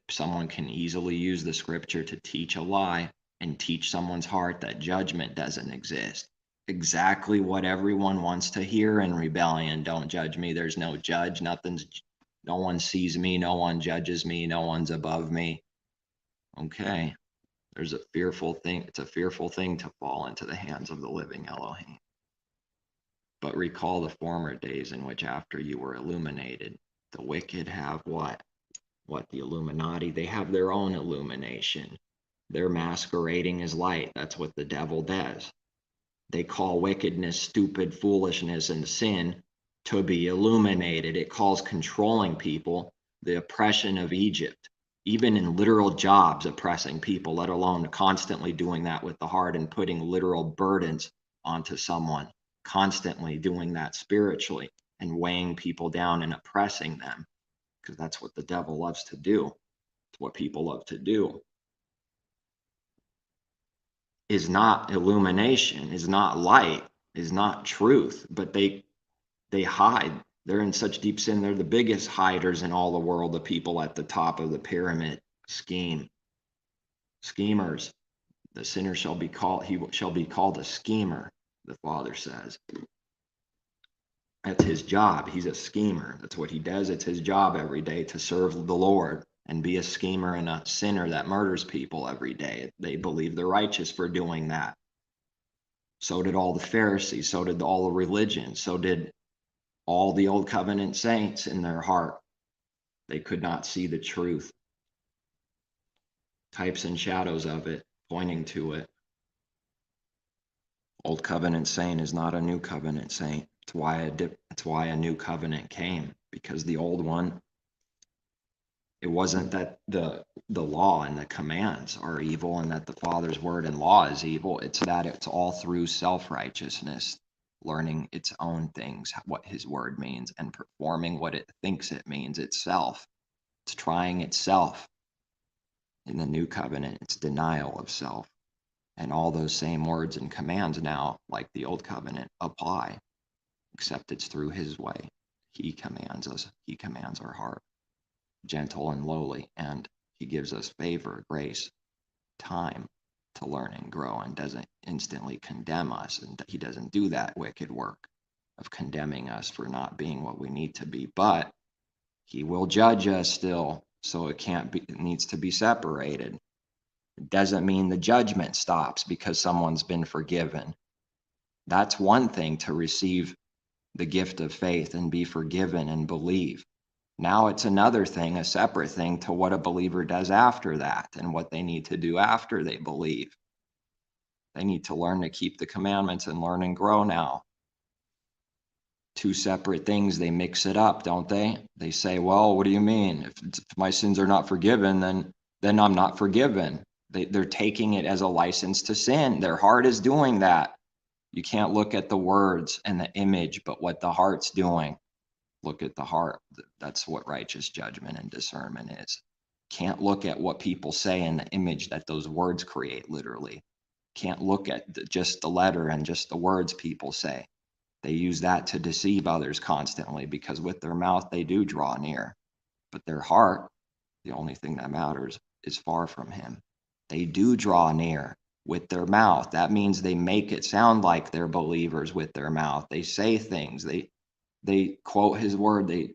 someone can easily use the scripture to teach a lie and teach someone's heart that judgment doesn't exist. Exactly what everyone wants to hear in rebellion. Don't judge me. There's no judge. No one sees me. No one judges me. No one's above me. Okay. There's a fearful thing. It's a fearful thing to fall into the hands of the living Elohim. But recall the former days in which after you were illuminated, the wicked have what? What, the Illuminati? They have their own illumination. They're masquerading as light. That's what the devil does. They call wickedness, stupid, foolishness, and sin to be illuminated. It calls controlling people the oppression of Egypt, even in literal jobs oppressing people, let alone constantly doing that with the heart and putting literal burdens onto someone, constantly doing that spiritually and weighing people down and oppressing them, because that's what the devil loves to do. It's what people love to do. Is not illumination, is not light, is not truth, but they hide. They're in such deep sin. They're the biggest hiders in all the world, the people at the top of the pyramid scheme. Schemers. The sinner shall be called a schemer, the Father says. That's his job. He's a schemer. That's what he does. It's his job every day to serve the Lord and be a schemer and a sinner that murders people every day. They believe they're righteous for doing that. So did all the Pharisees. So did all the religions. So did all the old covenant saints in their heart. They could not see the truth. Types and shadows of it, pointing to it. Old covenant saint is not a new covenant saint. It's why a new covenant came, because the old one, it wasn't that the law and the commands are evil and that the Father's word and law is evil. It's that it's all through self-righteousness, learning its own things, what his word means, and performing what it thinks it means itself. It's trying itself. In the new covenant, it's denial of self. And all those same words and commands now, like the old covenant, apply, except it's through his way. He commands us. He commands our heart, gentle and lowly, and he gives us favor, grace, time to learn and grow, and doesn't instantly condemn us. And he doesn't do that wicked work of condemning us for not being what we need to be, but he will judge us still, so it needs to be separated. It doesn't mean the judgment stops because someone's been forgiven. That's one thing, to receive the gift of faith and be forgiven and believe. Now it's another thing, a separate thing, to what a believer does after that and what they need to do after they believe. They need to learn to keep the commandments and learn and grow now. Two separate things. They mix it up, don't they? They say, well, what do you mean? If my sins are not forgiven, then I'm not forgiven. They're taking it as a license to sin. Their heart is doing that. You can't look at the words and the image, but what the heart's doing. Look at the heart. That's what righteous judgment and discernment is. Can't look at what people say in the image that those words create, literally. Can't look at just the letter and just the words people say. They use that to deceive others constantly, because with their mouth they do draw near, but their heart, the only thing that matters, is far from him. They do draw near with their mouth. That means they make it sound like they're believers with their mouth. They say things. They quote his word. They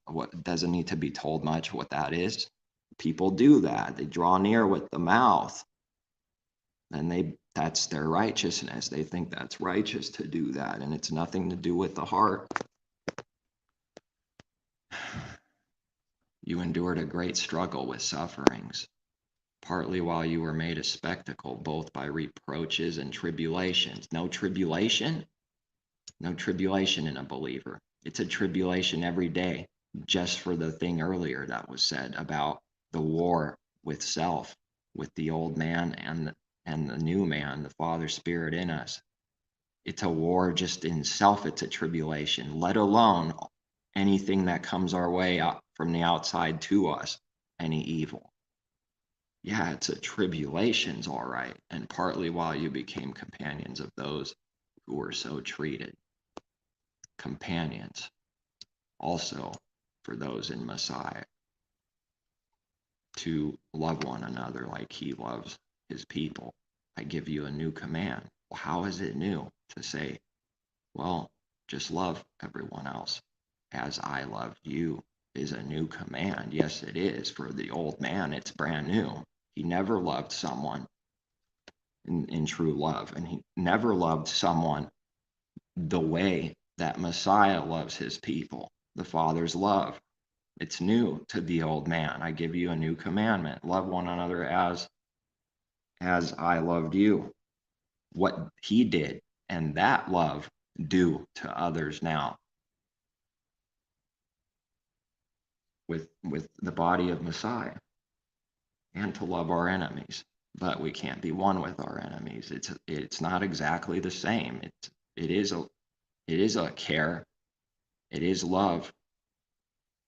what doesn't need to be told much what that is. People do that. They draw near with the mouth. And that's their righteousness. They think that's righteous to do that, and it's nothing to do with the heart. You endured a great struggle with sufferings, partly while you were made a spectacle, both by reproaches and tribulations. No tribulation in a believer. It's a tribulation every day, just for the thing earlier that was said about the war with self, with the old man and the new man, the Father Spirit in us. It's a war just in self. It's a tribulation, let alone anything that comes our way up from the outside to us, any evil. Yeah, it's a tribulation's all right, and partly while you became companions of those who were so treated. Companions also for those in Messiah, to love one another like he loves his people. I give you a new command. Well, how is it new? To say, well, just love everyone else as I loved you is a new command. Yes, it is. For the old man, it's brand new. He never loved someone in true love, and he never loved someone the way that Messiah loves his people, the Father's love. It's new to the old man. I give you a new commandment. Love one another as I loved you. What he did, and that love do to others now. With the body of Messiah, and to love our enemies. But we can't be one with our enemies. It's not exactly the same. It is a care. It is love,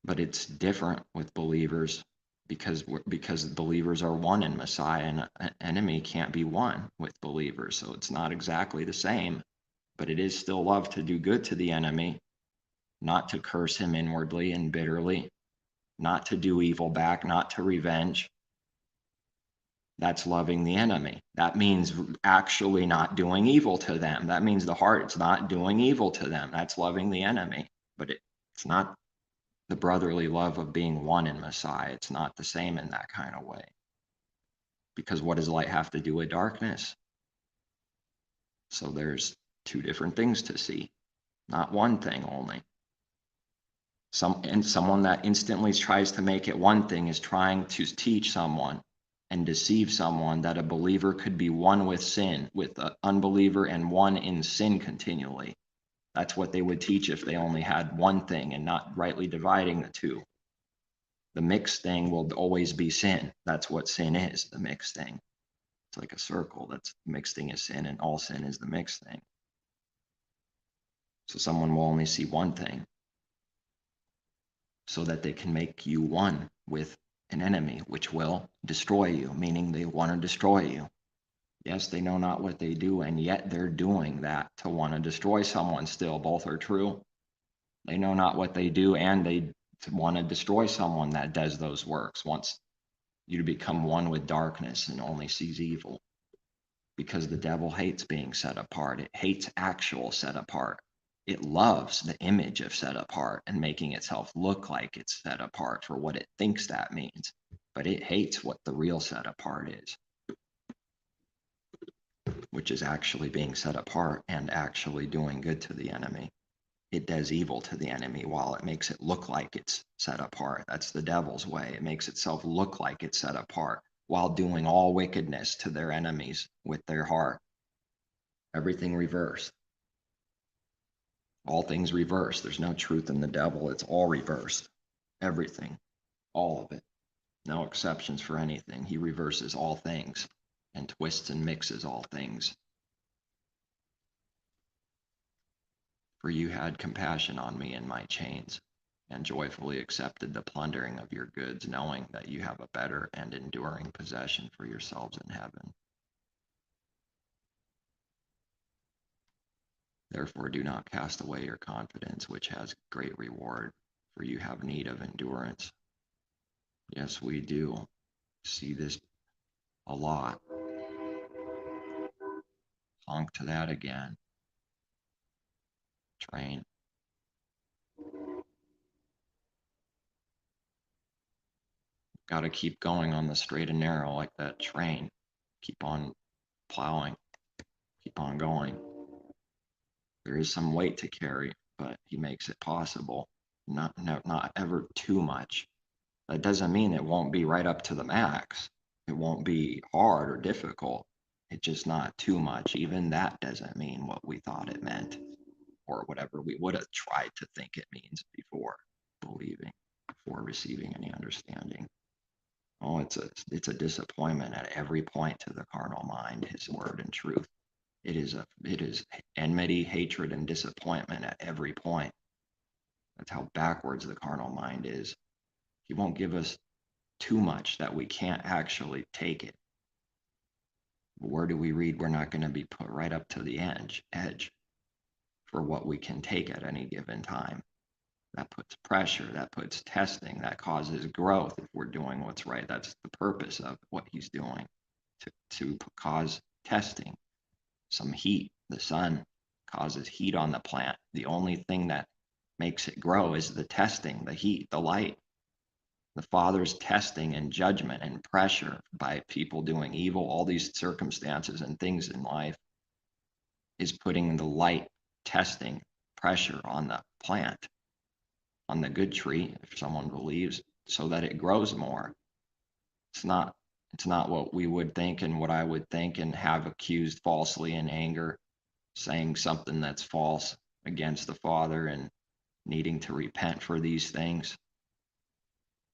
but it's different with believers, because believers are one in Messiah, and an enemy can't be one with believers. So it's not exactly the same, but it is still love to do good to the enemy, not to curse him inwardly and bitterly, not to do evil back, not to revenge. That's loving the enemy. That means actually not doing evil to them. That means the heart's not doing evil to them. That's loving the enemy. But it's not the brotherly love of being one in Messiah. It's not the same in that kind of way. Because what does light have to do with darkness? So there's two different things to see. not one thing only. Someone that instantly tries to make it one thing is trying to teach someone and deceive someone that a believer could be one with sin, with an unbeliever, and one in sin continually. That's what they would teach if they only had one thing and not rightly dividing the two. The mixed thing will always be sin. That's what sin is, the mixed thing. It's like a circle. That's mixed thing is sin, and all sin is the mixed thing. So someone will only see one thing so that they can make you one with an enemy, which will destroy you, meaning they want to destroy you. Yes, they know not what they do, and yet they're doing that to want to destroy someone still. Both are true. They know not what they do, and they want to destroy someone that does those works, wants you to become one with darkness and only sees evil. Because the devil hates being set apart. It hates actual set apart. It loves the image of set apart and making itself look like it's set apart for what it thinks that means. But it hates what the real set apart is, which is actually being set apart and actually doing good to the enemy. It does evil to the enemy while it makes it look like it's set apart. That's the devil's way. It makes itself look like it's set apart while doing all wickedness to their enemies with their heart. Everything reversed. All things reversed. There's no truth in the devil. It's all reversed. Everything. All of it. No exceptions for anything. He reverses all things and twists and mixes all things. For you had compassion on me in my chains, and joyfully accepted the plundering of your goods, knowing that you have a better and enduring possession for yourselves in heaven. Therefore do not cast away your confidence, which has great reward, for you have need of endurance. Yes, we do see this a lot. Honk to that again. Train. Got to keep going on the straight and narrow like that train. Keep on plowing. Keep on going. There is some weight to carry, but he makes it possible. Not ever too much. That doesn't mean it won't be right up to the max. It won't be hard or difficult. It's just not too much. Even that doesn't mean what we thought it meant, or whatever we would have tried to think it means before believing, before receiving any understanding. Oh, it's a disappointment at every point to the carnal mind, his word and truth. It is enmity, hatred, and disappointment at every point. That's how backwards the carnal mind is. He won't give us too much that we can't actually take it. Where do we read we're not going to be put right up to the edge for what we can take at any given time? That puts pressure, that puts testing, that causes growth if we're doing what's right. That's the purpose of what he's doing, to cause testing. Some heat. The sun causes heat on the plant. The only thing that makes it grow is the testing, the heat, the light. The Father's testing and judgment and pressure by people doing evil, all these circumstances and things in life, is putting the light testing pressure on the plant, on the good tree, if someone believes, so that it grows more. It's not what we would think and what I would think and have accused falsely in anger, saying something that's false against the Father and needing to repent for these things.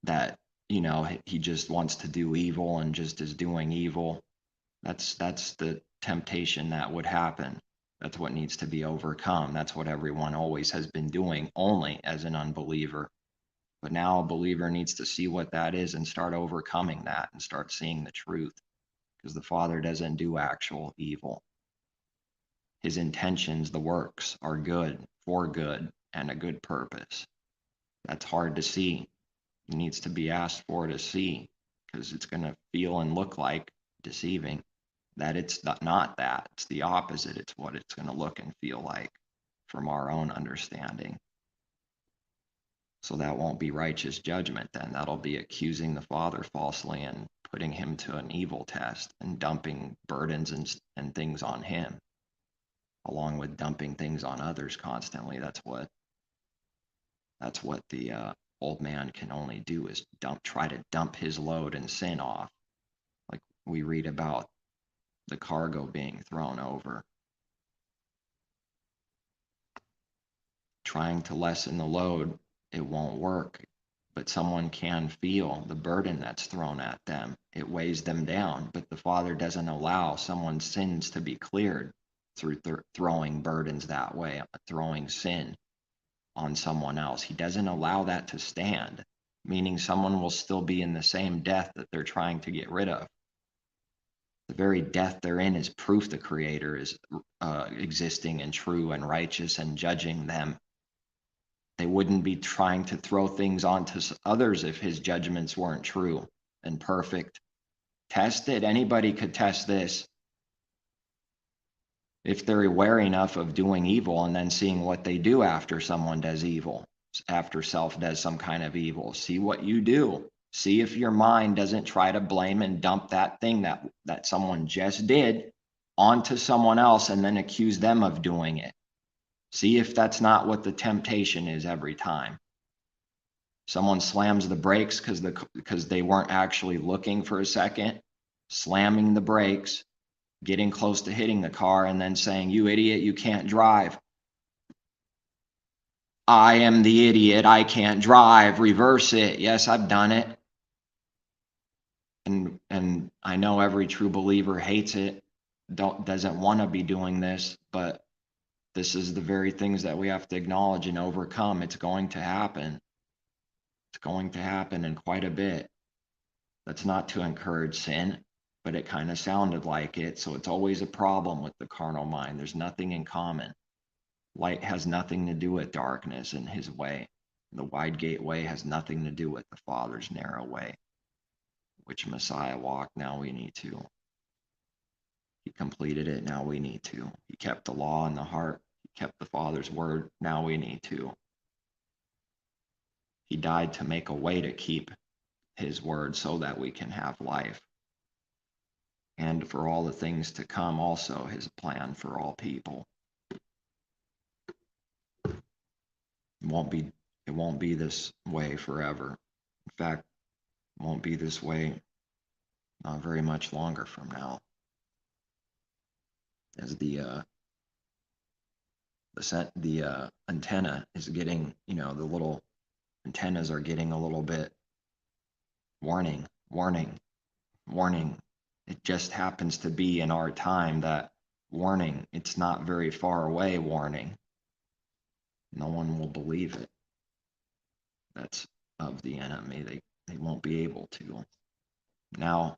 That, he just wants to do evil and just is doing evil. That's the temptation that would happen. That's what needs to be overcome. That's what everyone always has been doing, only as an unbeliever. But now a believer needs to see what that is and start overcoming that and start seeing the truth, because the Father doesn't do actual evil. His intentions, the works, are good, for good, and a good purpose. That's hard to see. It needs to be asked for to see, because it's going to feel and look like deceiving. That it's not that. It's the opposite. It's what it's going to look and feel like from our own understanding. So that won't be righteous judgment then. That'll be accusing the Father falsely and putting him to an evil test and dumping burdens and things on him. along with dumping things on others constantly. That's what the old man can only do, is try to dump his load and sin off. Like we read about the cargo being thrown over. Trying to lessen the load, it won't work. But someone can feel the burden that's thrown at them. It weighs them down, but the Father doesn't allow someone's sins to be cleared through throwing burdens that way, throwing sin on someone else. He doesn't allow that to stand, meaning someone will still be in the same death that they're trying to get rid of. The very death they're in is proof the Creator is existing and true and righteous and judging them. They wouldn't be trying to throw things onto others if his judgments weren't true and perfect. Test it. Anybody could test this. If they're aware enough of doing evil and then seeing what they do after someone does evil, after self does some kind of evil, see what you do. See if your mind doesn't try to blame and dump that thing that someone just did onto someone else and then accuse them of doing it. See if that's not what the temptation is every time. Someone slams the brakes because they weren't actually looking for a second, slamming the brakes, getting close to hitting the car, and then saying, "You idiot, you can't drive." I am the idiot, I can't drive, reverse it. Yes, I've done it. And I know every true believer hates it, doesn't want to be doing this, but this is the very things that we have to acknowledge and overcome. It's going to happen. It's going to happen, and quite a bit. That's not to encourage sin, but it kind of sounded like it. So it's always a problem with the carnal mind. There's nothing in common. Light has nothing to do with darkness in his way. The wide gate way has nothing to do with the Father's narrow way, which Messiah walked. Now we need to. He completed it. Now we need to. He kept the law in the heart. He kept the Father's word. Now we need to. He died to make a way to keep his word so that we can have life. And for all the things to come, also his plan for all people. It won't be this way forever. In fact, it won't be this way not very much longer from now. As the antenna is getting, the little antennas are getting a little bit warning. It just happens to be in our time that warning. It's not very far away warning. No one will believe it. That's of the enemy. They won't be able to. Now,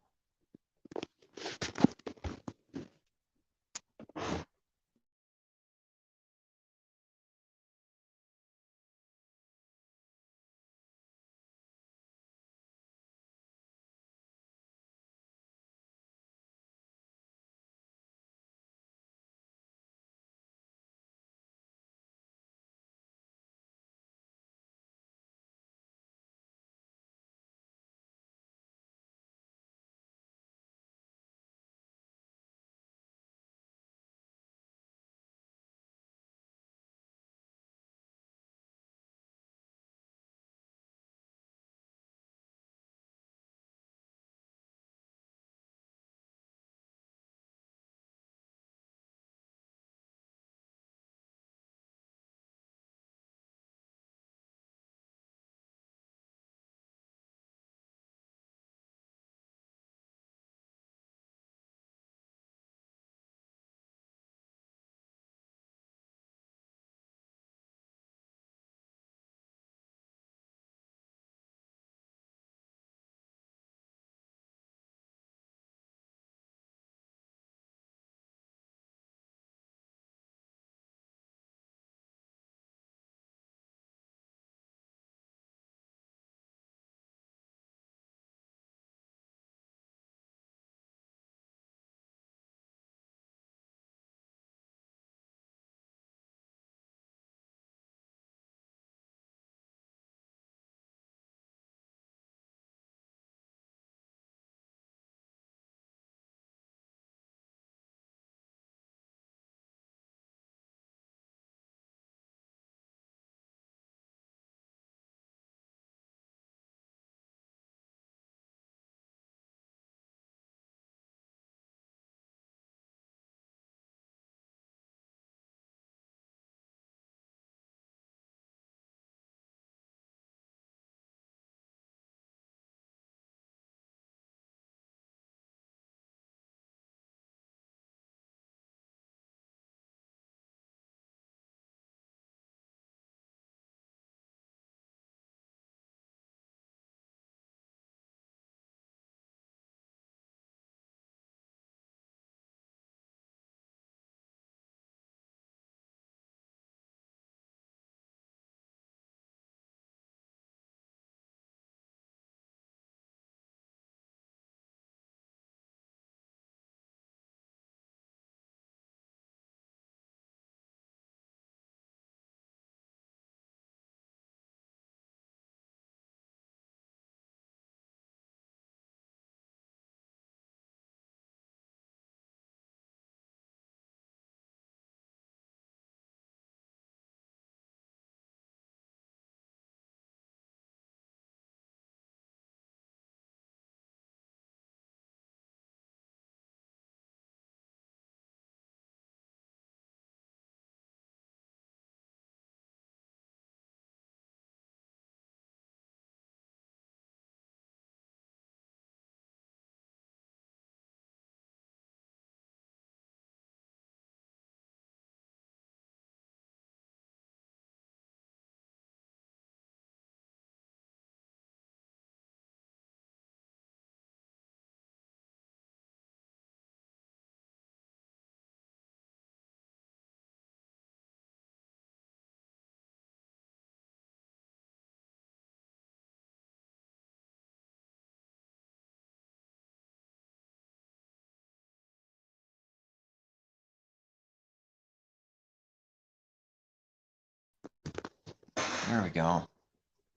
There we go.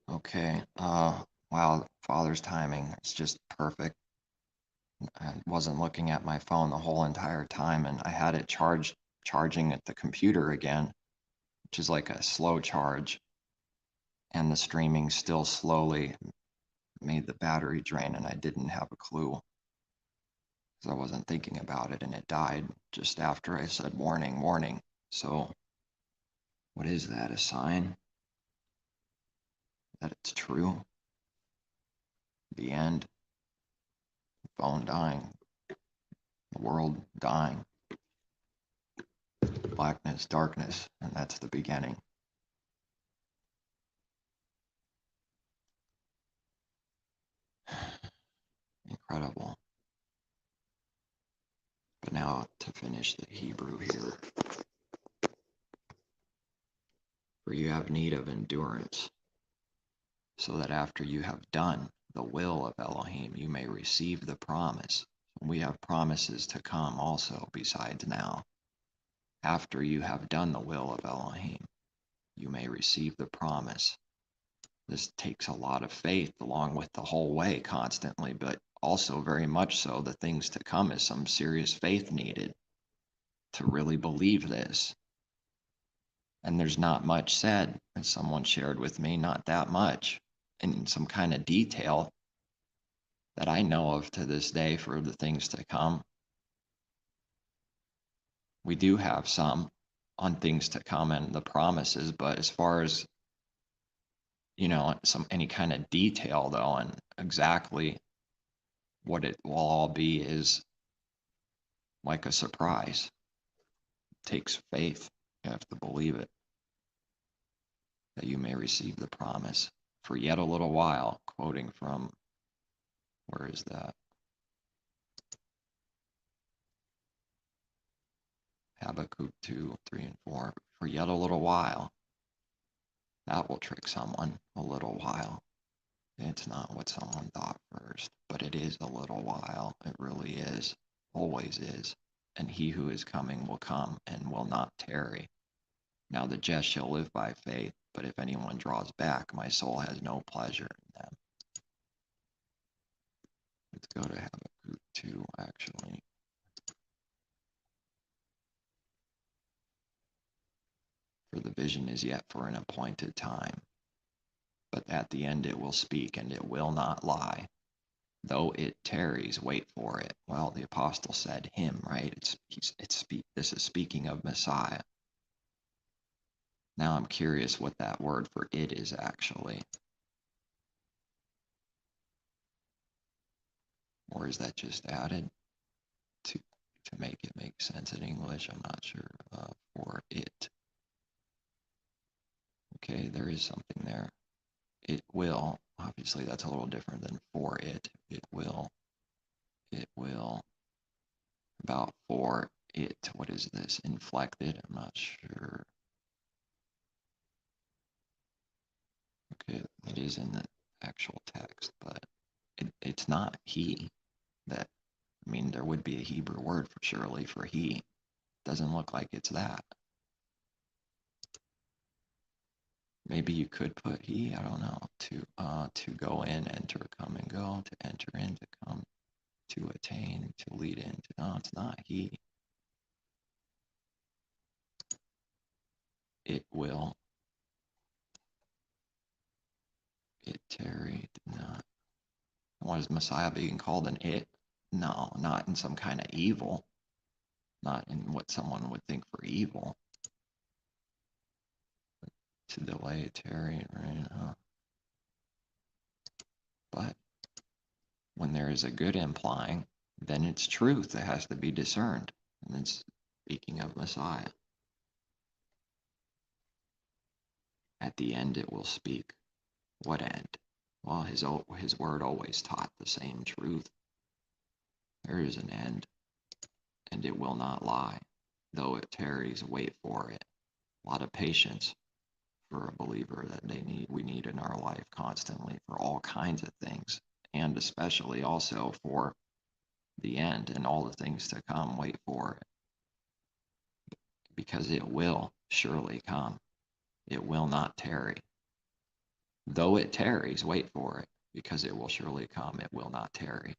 Okay. Wow, Father's timing. It's just perfect. I wasn't looking at my phone the whole entire time, and I had it charging at the computer again, which is like a slow charge, and the streaming still slowly made the battery drain, and I didn't have a clue because I wasn't thinking about it, and it died just after I said warning, warning. So what is that? A sign that it's true? The end? Phone dying? The world dying? Blackness, darkness, and that's the beginning. Incredible. But now to finish the Hebrew here. For you have need of endurance, so that after you have done the will of Elohim, you may receive the promise. We have promises to come also besides now. After you have done the will of Elohim, you may receive the promise. This takes a lot of faith along with the whole way constantly, but also very much so the things to come is some serious faith needed to really believe this. And there's not much said, as someone shared with me, not that much in some kind of detail that I know of to this day for the things to come. We do have some on things to come and the promises, but as far as any kind of detail though, and exactly what it will all be is like a surprise. It takes faith. You have to believe it, that you may receive the promise. For yet a little while, quoting from, where is that? Habakkuk 2, 3, and 4. For yet a little while, that will trick someone. A little while. It's not what someone thought first, but it is a little while. It really is. Always is. And he who is coming will come and will not tarry. Now the just shall live by faith, but if anyone draws back, my soul has no pleasure in them. Let's go to Habakkuk 2, actually. For the vision is yet for an appointed time, but at the end it will speak, and it will not lie. Though it tarries, wait for it. Well, the apostle said him, right? This is speaking of Messiah. Now I'm curious what that word for it is actually. Or is that just added to make it make sense in English? I'm not sure. For it. Okay, there is something there. It will. Obviously, that's a little different than for it. It will. It will. About for it. What is this? Inflected? I'm not sure. Okay, it is in the actual text, but it's not he. That, I mean, there would be a Hebrew word for surely for he. Doesn't look like it's that. Maybe you could put he, I don't know, to go in, enter, come and go, to enter in, to come, to attain, to lead into. No, it's not he. It will. It tarried not. What is Messiah being called an it? No, not in some kind of evil. Not in what someone would think for evil. To delay, tarry, right? But when there is a good implying, then it's truth that has to be discerned. And it's speaking of Messiah. At the end it will speak. What end? Well, his word always taught the same truth. There is an end, and it will not lie. Though it tarries, wait for it. A lot of patience for a believer that we need in our life constantly for all kinds of things, and especially also for the end and all the things to come. Wait for it, because it will surely come. It will not tarry. Though it tarries, wait for it, because it will surely come. It will not tarry.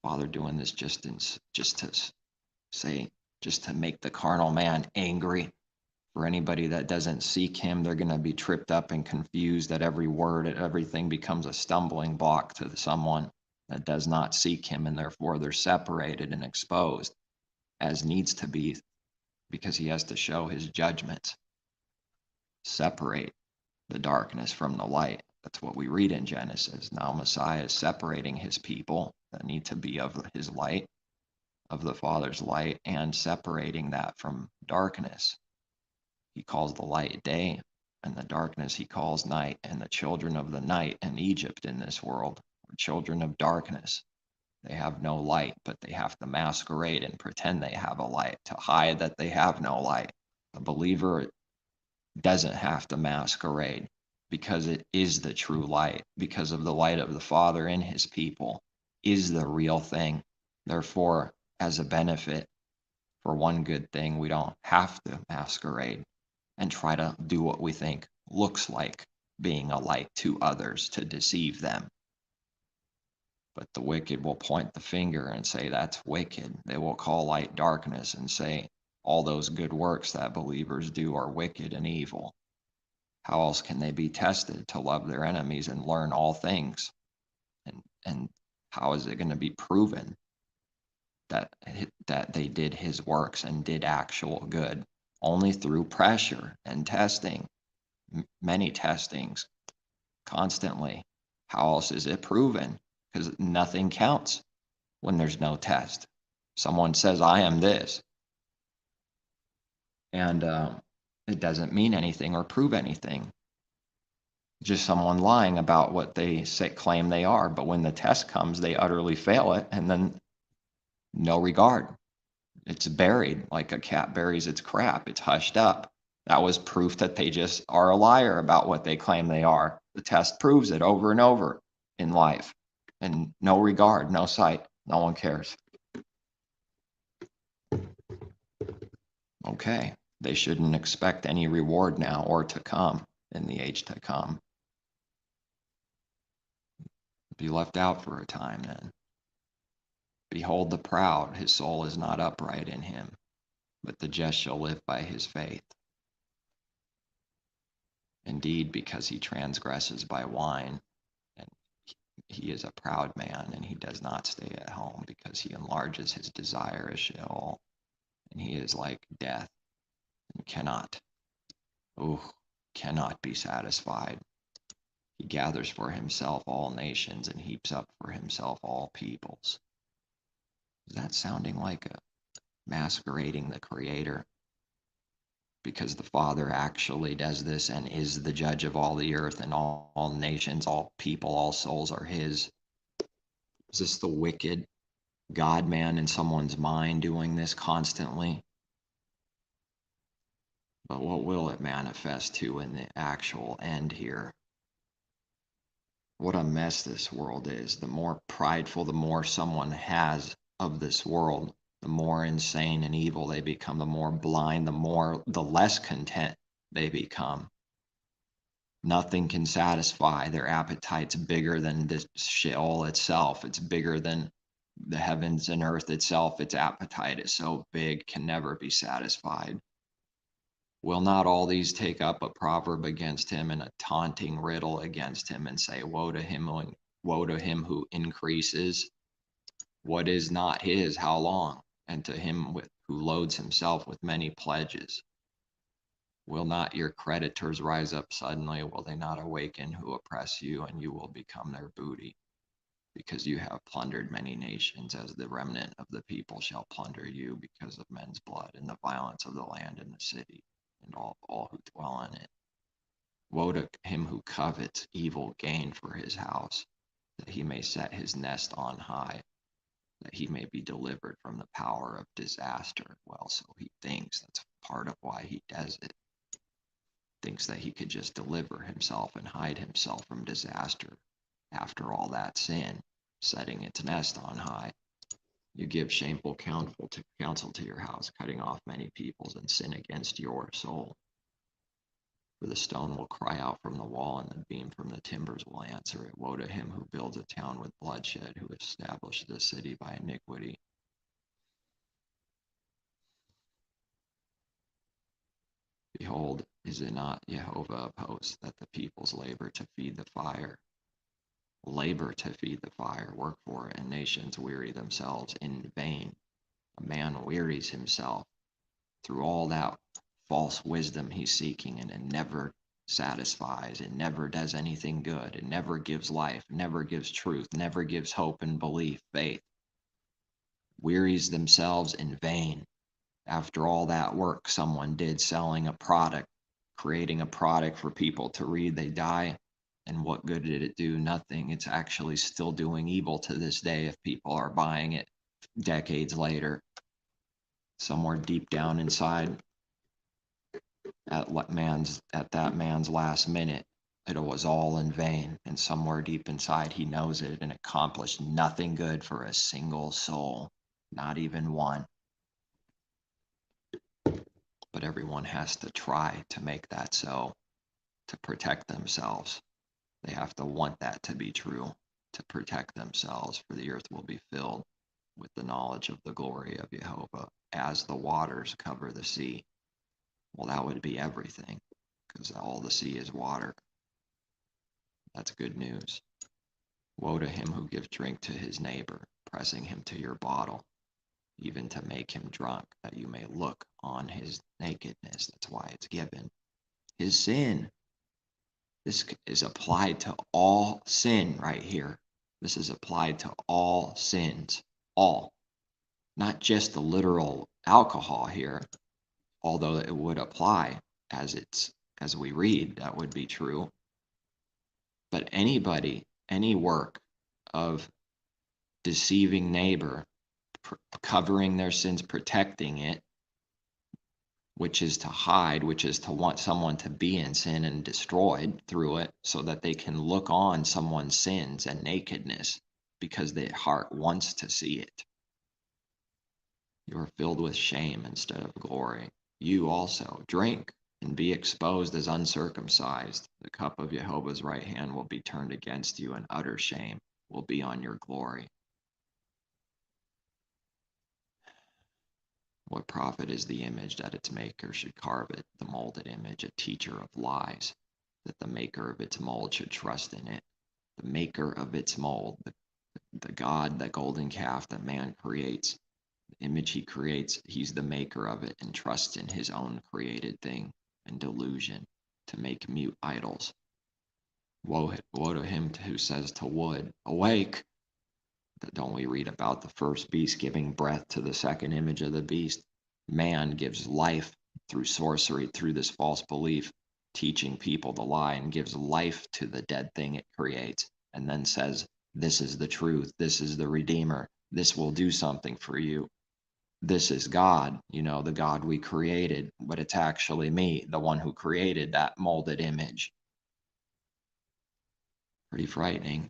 Father doing this just to say, just to make the carnal man angry. For anybody that doesn't seek him, they're going to be tripped up and confused at every word, and everything becomes a stumbling block to someone that does not seek him, and therefore they're separated and exposed as needs to be, because he has to show his judgments. Separate the darkness from the light. That's what we read in Genesis. Now Messiah is separating his people that need to be of his light, of the Father's light, and separating that from darkness. He calls the light day, and the darkness he calls night, and the children of the night in Egypt in this world are children of darkness. They have no light, but they have to masquerade and pretend they have a light to hide that they have no light. A believer doesn't have to masquerade, because it is the true light, because of the light of the Father in his people is the real thing. Therefore, as a benefit, for one good thing, we don't have to masquerade and try to do what we think looks like being a light to others to deceive them. But the wicked will point the finger and say that's wicked. They will call light darkness and say all those good works that believers do are wicked and evil. How else can they be tested to love their enemies and learn all things? And how is it going to be proven that they did his works and did actual good? Only through pressure and testing, many testings, constantly. How else is it proven? Because nothing counts when there's no test. Someone says, I am this, and it doesn't mean anything or prove anything. Just someone lying about what they claim they are. But when the test comes, they utterly fail it, and then no regard. It's buried like a cat buries its crap. It's hushed up. That was proof that they just are a liar about what they claim they are. The test proves it over and over in life. And no regard, no sight. No one cares. Okay. They shouldn't expect any reward now or to come in the age to come. Be left out for a time then. Behold the proud, his soul is not upright in him, but the just shall live by his faith. Indeed, because he transgresses by wine, and he is a proud man, and he does not stay at home, because he enlarges his desire as Sheol, and he is like death, and cannot be satisfied. He gathers for himself all nations, and heaps up for himself all peoples. Is that sounding like a masquerading the Creator? Because the Father actually does this and is the judge of all the earth, and all nations, all people, all souls are his. Is this the wicked God-man in someone's mind doing this constantly? But what will it manifest to in the actual end here? What a mess this world is. The more prideful, the more someone has of this world, the more insane and evil they become, the more blind, the less content they become. Nothing can satisfy their appetites bigger than this Sheol itself. It's bigger than the heavens and earth itself. Its appetite is so big, can never be satisfied. Will not all these take up a proverb against him and a taunting riddle against him, and say, woe to him who increases what is not his, how long? And to him who loads himself with many pledges. Will not your creditors rise up suddenly? Will they not awaken who oppress you, and you will become their booty? Because you have plundered many nations, as the remnant of the people shall plunder you, because of men's blood and the violence of the land and the city, and all who dwell in it. Woe to him who covets evil gain for his house, that he may set his nest on high, that he may be delivered from the power of disaster. Well, so he thinks that's part of why he does it. Thinks that he could just deliver himself and hide himself from disaster after all that sin, setting its nest on high. You give shameful counsel to your house, cutting off many peoples, and sin against your soul. For the stone will cry out from the wall, and the beam from the timbers will answer it. Woe to him who builds a town with bloodshed, who establishes a city by iniquity. Behold, is it not Yehovah of hosts, that the peoples labor to feed the fire? Labor to feed the fire, work for it, and nations weary themselves in vain. A man wearies himself through all that false wisdom he's seeking, and it never satisfies. It never does anything good. It never gives life, never gives truth, never gives hope and belief, faith. Wearies themselves in vain. After all that work someone did selling a product, creating a product for people to read, they die. And what good did it do? Nothing. It's actually still doing evil to this day if people are buying it decades later. Somewhere deep down inside, at that man's last minute, it was all in vain. And somewhere deep inside, he knows it and accomplished nothing good for a single soul, not even one. But everyone has to try to make that so, to protect themselves. They have to want that to be true, to protect themselves, for the earth will be filled with the knowledge of the glory of Yehovah as the waters cover the sea. Well, that would be everything, because all the sea is water. That's good news. Woe to him who gives drink to his neighbor, pressing him to your bottle, even to make him drunk, that you may look on his nakedness. That's why it's given. His sin. This is applied to all sin right here. This is applied to all sins. All. Not just the literal alcohol here, although it would apply as we read, that would be true. But anybody, any work of deceiving neighbor, covering their sins, protecting it, which is to hide, which is to want someone to be in sin and destroyed through it so that they can look on someone's sins and nakedness because their heart wants to see it. You are filled with shame instead of glory. You also drink and be exposed as uncircumcised. The cup of Jehovah's right hand will be turned against you, and utter shame will be on your glory. What profit is the image that its maker should carve it, the molded image, a teacher of lies, that the maker of its mold should trust in it? The maker of its mold, the God, the golden calf that man creates, the image he creates, he's the maker of it and trusts in his own created thing and delusion to make mute idols. Woe to him who says to wood, awake. Don't we read about the first beast giving breath to the second image of the beast? Man gives life through sorcery, through this false belief, teaching people the lie, and gives life to the dead thing it creates, and then says, this is the truth, this is the Redeemer, this will do something for you. This is God, the God we created, but it's actually me, the one who created that molded image. Pretty frightening.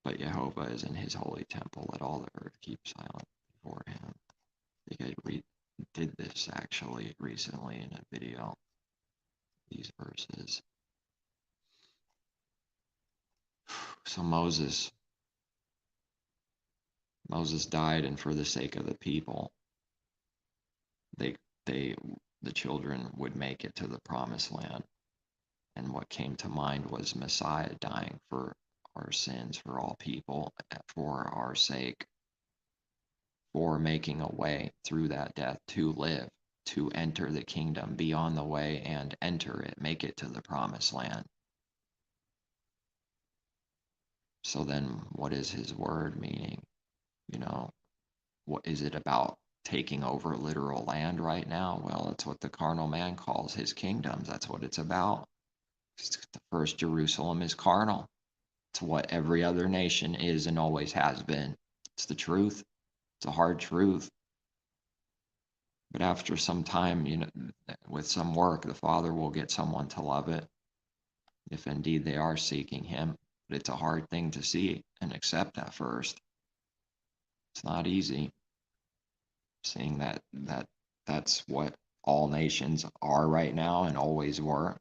But Yehovah is in his holy temple. Let all the earth keep silent before him. I think I did this actually recently in a video. These verses. So Moses died, and for the sake of the people, the children would make it to the promised land. And what came to mind was Messiah dying for our sins, for all people, for our sake, for making a way through that death to live, to enter the kingdom, be on the way and enter it, make it to the promised land. So then what is his word meaning? What is it about taking over literal land right now? Well, it's what the carnal man calls his kingdoms. That's what it's about. The first Jerusalem is carnal. It's what every other nation is and always has been. It's the truth. It's a hard truth. But after some time, with some work, the Father will get someone to love it, if indeed they are seeking him. But it's a hard thing to see and accept at first. It's not easy, seeing that's what all nations are right now and always were,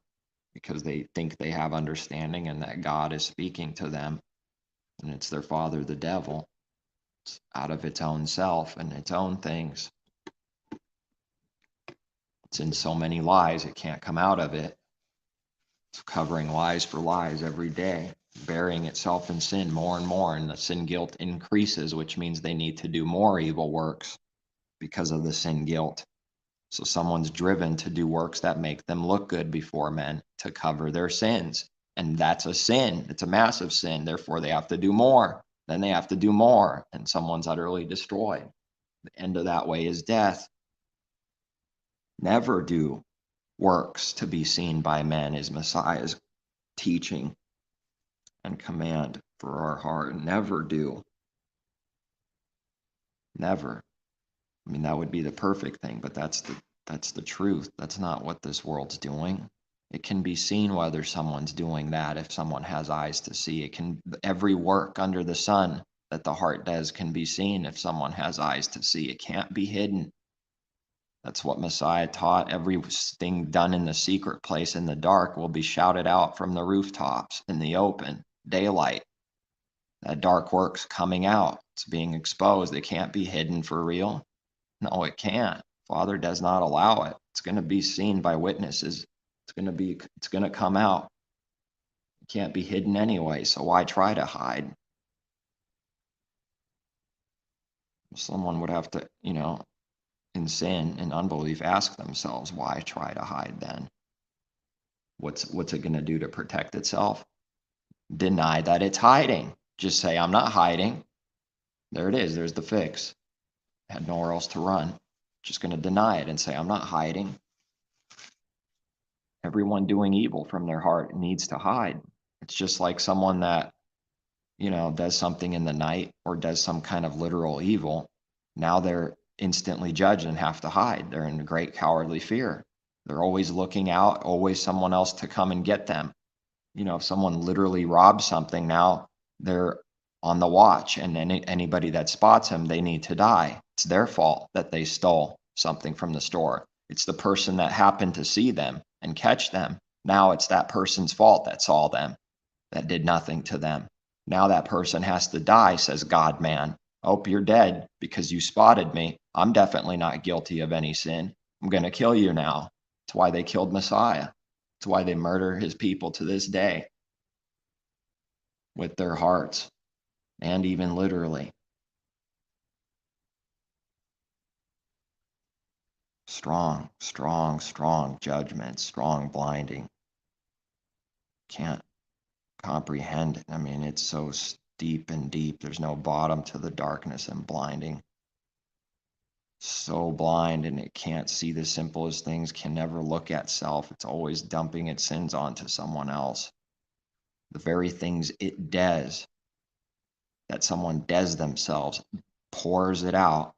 because they think they have understanding and that God is speaking to them, and it's their father, the devil. It's out of its own self and its own things. It's in so many lies, it can't come out of it. It's covering lies for lies every day, burying itself in sin more and more, and the sin guilt increases, which means they need to do more evil works because of the sin guilt. So someone's driven to do works that make them look good before men to cover their sins. And that's a sin. It's a massive sin. Therefore, they have to do more. Then they have to do more. And someone's utterly destroyed. The end of that way is death. Never do works to be seen by men is Messiah's teaching and command for our heart. Never do. Never. I mean, that would be the perfect thing, but that's the truth. That's not what this world's doing. It can be seen whether someone's doing that if someone has eyes to see. Every work under the sun that the heart does can be seen if someone has eyes to see. It can't be hidden. That's what Messiah taught. Everything done in the secret place in the dark will be shouted out from the rooftops in the open, daylight. That dark work's coming out. It's being exposed. It can't be hidden for real. No, it can't. Father does not allow it. It's going to be seen by witnesses. It's going to come out. It can't be hidden anyway, so why try to hide? Someone would have to, in sin and unbelief, ask themselves, why try to hide then? What's it going to do to protect itself? Deny that it's hiding. Just say, I'm not hiding. There it is. There's the fix. Had nowhere else to run. Just going to deny it and say, I'm not hiding. Everyone doing evil from their heart needs to hide. It's just like someone that, does something in the night or does some kind of literal evil. Now they're instantly judged and have to hide. They're in great cowardly fear. They're always looking out, always someone else to come and get them. If someone literally robs something, now they're on the watch, and anybody that spots them, they need to die. It's their fault that they stole something from the store. It's the person that happened to see them and catch them. Now it's that person's fault that saw them, that did nothing to them. Now that person has to die, says God, man. Oh, you're dead because you spotted me. I'm definitely not guilty of any sin. I'm going to kill you now. That's why they killed Messiah. That's why they murder his people to this day with their hearts and even literally. Strong, strong, strong judgment, strong blinding. Can't comprehend it. I mean, it's so deep and deep. There's no bottom to the darkness and blinding. So blind, and it can't see the simplest things, can never look at self. It's always dumping its sins onto someone else. The very things it does, that someone does themselves, pours it out,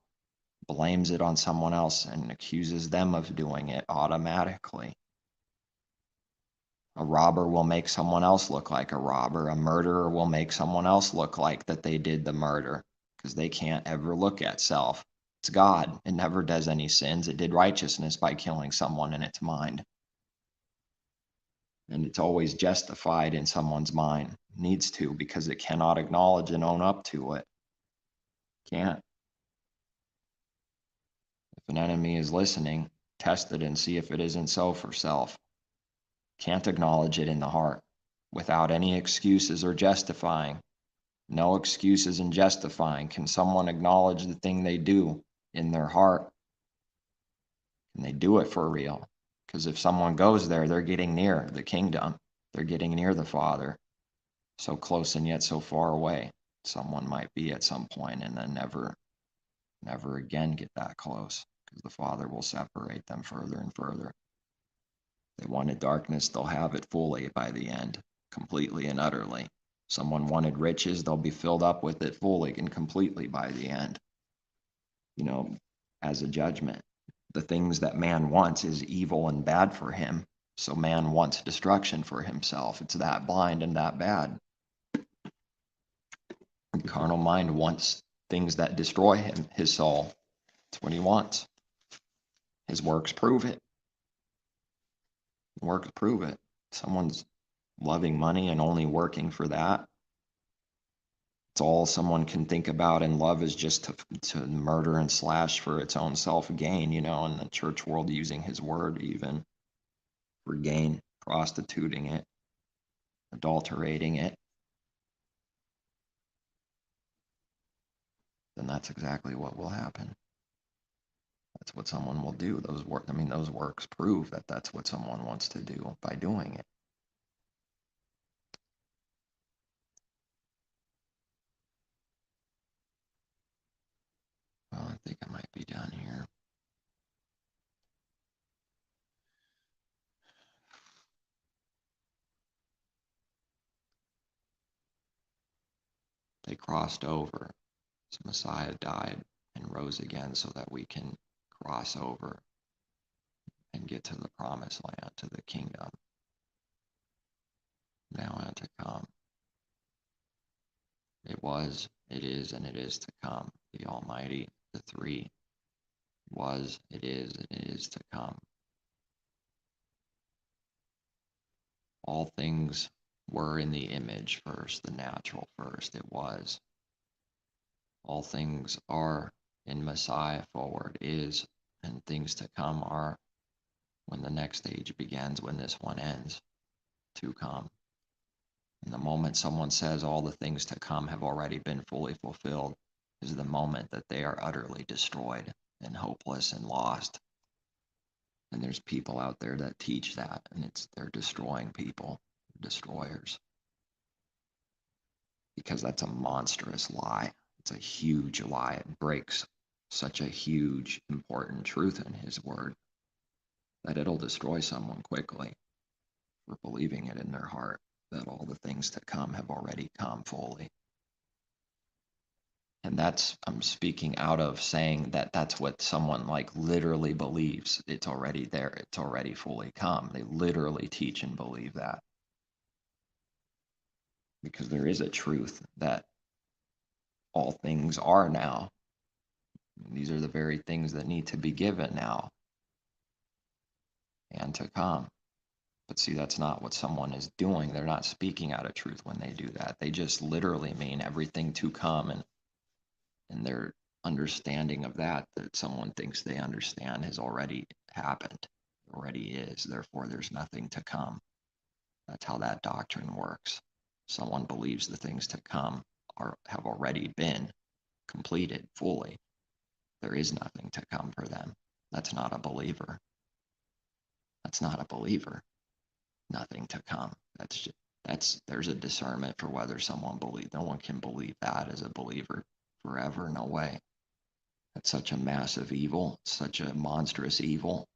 blames it on someone else, and accuses them of doing it automatically. A robber will make someone else look like a robber. A murderer will make someone else look like that they did the murder, because they can't ever look at self. It's God. It never does any sins. It did righteousness by killing someone in its mind. And it's always justified in someone's mind. It needs to, because it cannot acknowledge and own up to it. Can't. If an enemy is listening, test it and see if it isn't so for self. Can't acknowledge it in the heart without any excuses or justifying. No excuses and justifying. Can someone acknowledge the thing they do in their heart? And they do it for real. Because if someone goes there, they're getting near the kingdom. They're getting near the Father. So close and yet so far away. Someone might be at some point and then never again get that close, because the Father will separate them further and further. They wanted darkness, they'll have it fully by the end, completely and utterly. Someone wanted riches, they'll be filled up with it fully and completely by the end. As a judgment. The things that man wants is evil and bad for him. So man wants destruction for himself. It's that blind and that bad. The carnal mind wants things that destroy him, his soul. That's what he wants. His works prove it. Works prove it. Someone's loving money and only working for that. It's all someone can think about, and love is just to murder and slash for its own self-gain, in the church world, using his word even for gain, prostituting it, adulterating it. Then that's exactly what will happen. That's what someone will do. Those works prove that that's what someone wants to do by doing it. Well, I think I might be done here. They crossed over. So Messiah died and rose again so that we can cross over and get to the promised land, to the kingdom now and to come. It was, it is, and it is to come. The Almighty, the three, was, it is to come. All things were in the image first, the natural first, it was. All things are in Messiah forward, is, and things to come are when the next age begins, when this one ends, to come. And the moment someone says all the things to come have already been fully fulfilled is the moment that they are utterly destroyed and hopeless and lost. And there's people out there that teach that, and they're destroying people, destroyers. Because that's a monstrous lie. It's a huge lie. It breaks such a huge, important truth in his word that it'll destroy someone quickly for believing it in their heart, that all the things to come have already come fully. And I'm speaking out of saying that that's what someone literally believes. It's already there. It's already fully come. They literally teach and believe that. Because there is a truth that all things are now. These are the very things that need to be given now and to come. But see, that's not what someone is doing. They're not speaking out of truth when they do that. They just literally mean everything to come, and their understanding of that someone thinks they understand has already happened, already is. Therefore, there's nothing to come. That's how that doctrine works. Someone believes the things to come have already been completed fully. There is nothing to come for them. That's not a believer. That's not a believer. Nothing to come. There's a discernment for whether someone believes. No one can believe that as a believer forever. No way. That's such a massive evil, such a monstrous evil.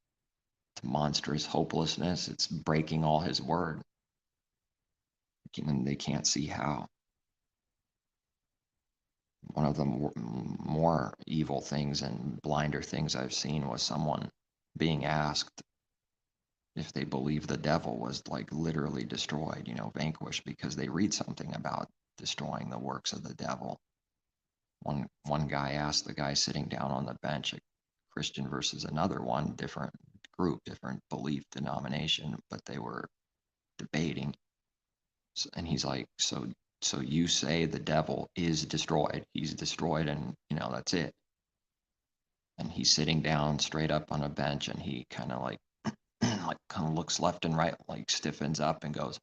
It's monstrous hopelessness. It's breaking all his word. And they can't see how. One of the more evil things and blinder things I've seen was someone being asked if they believe the devil was literally destroyed, vanquished, because they read something about destroying the works of the devil. One guy asked the guy sitting down on the bench, a Christian versus another one, different group, different belief denomination, but they were debating. And he's like, so you say the devil is destroyed. He's destroyed, and that's it. And he's sitting down straight up on a bench, and he kind of looks left and right, stiffens up and goes,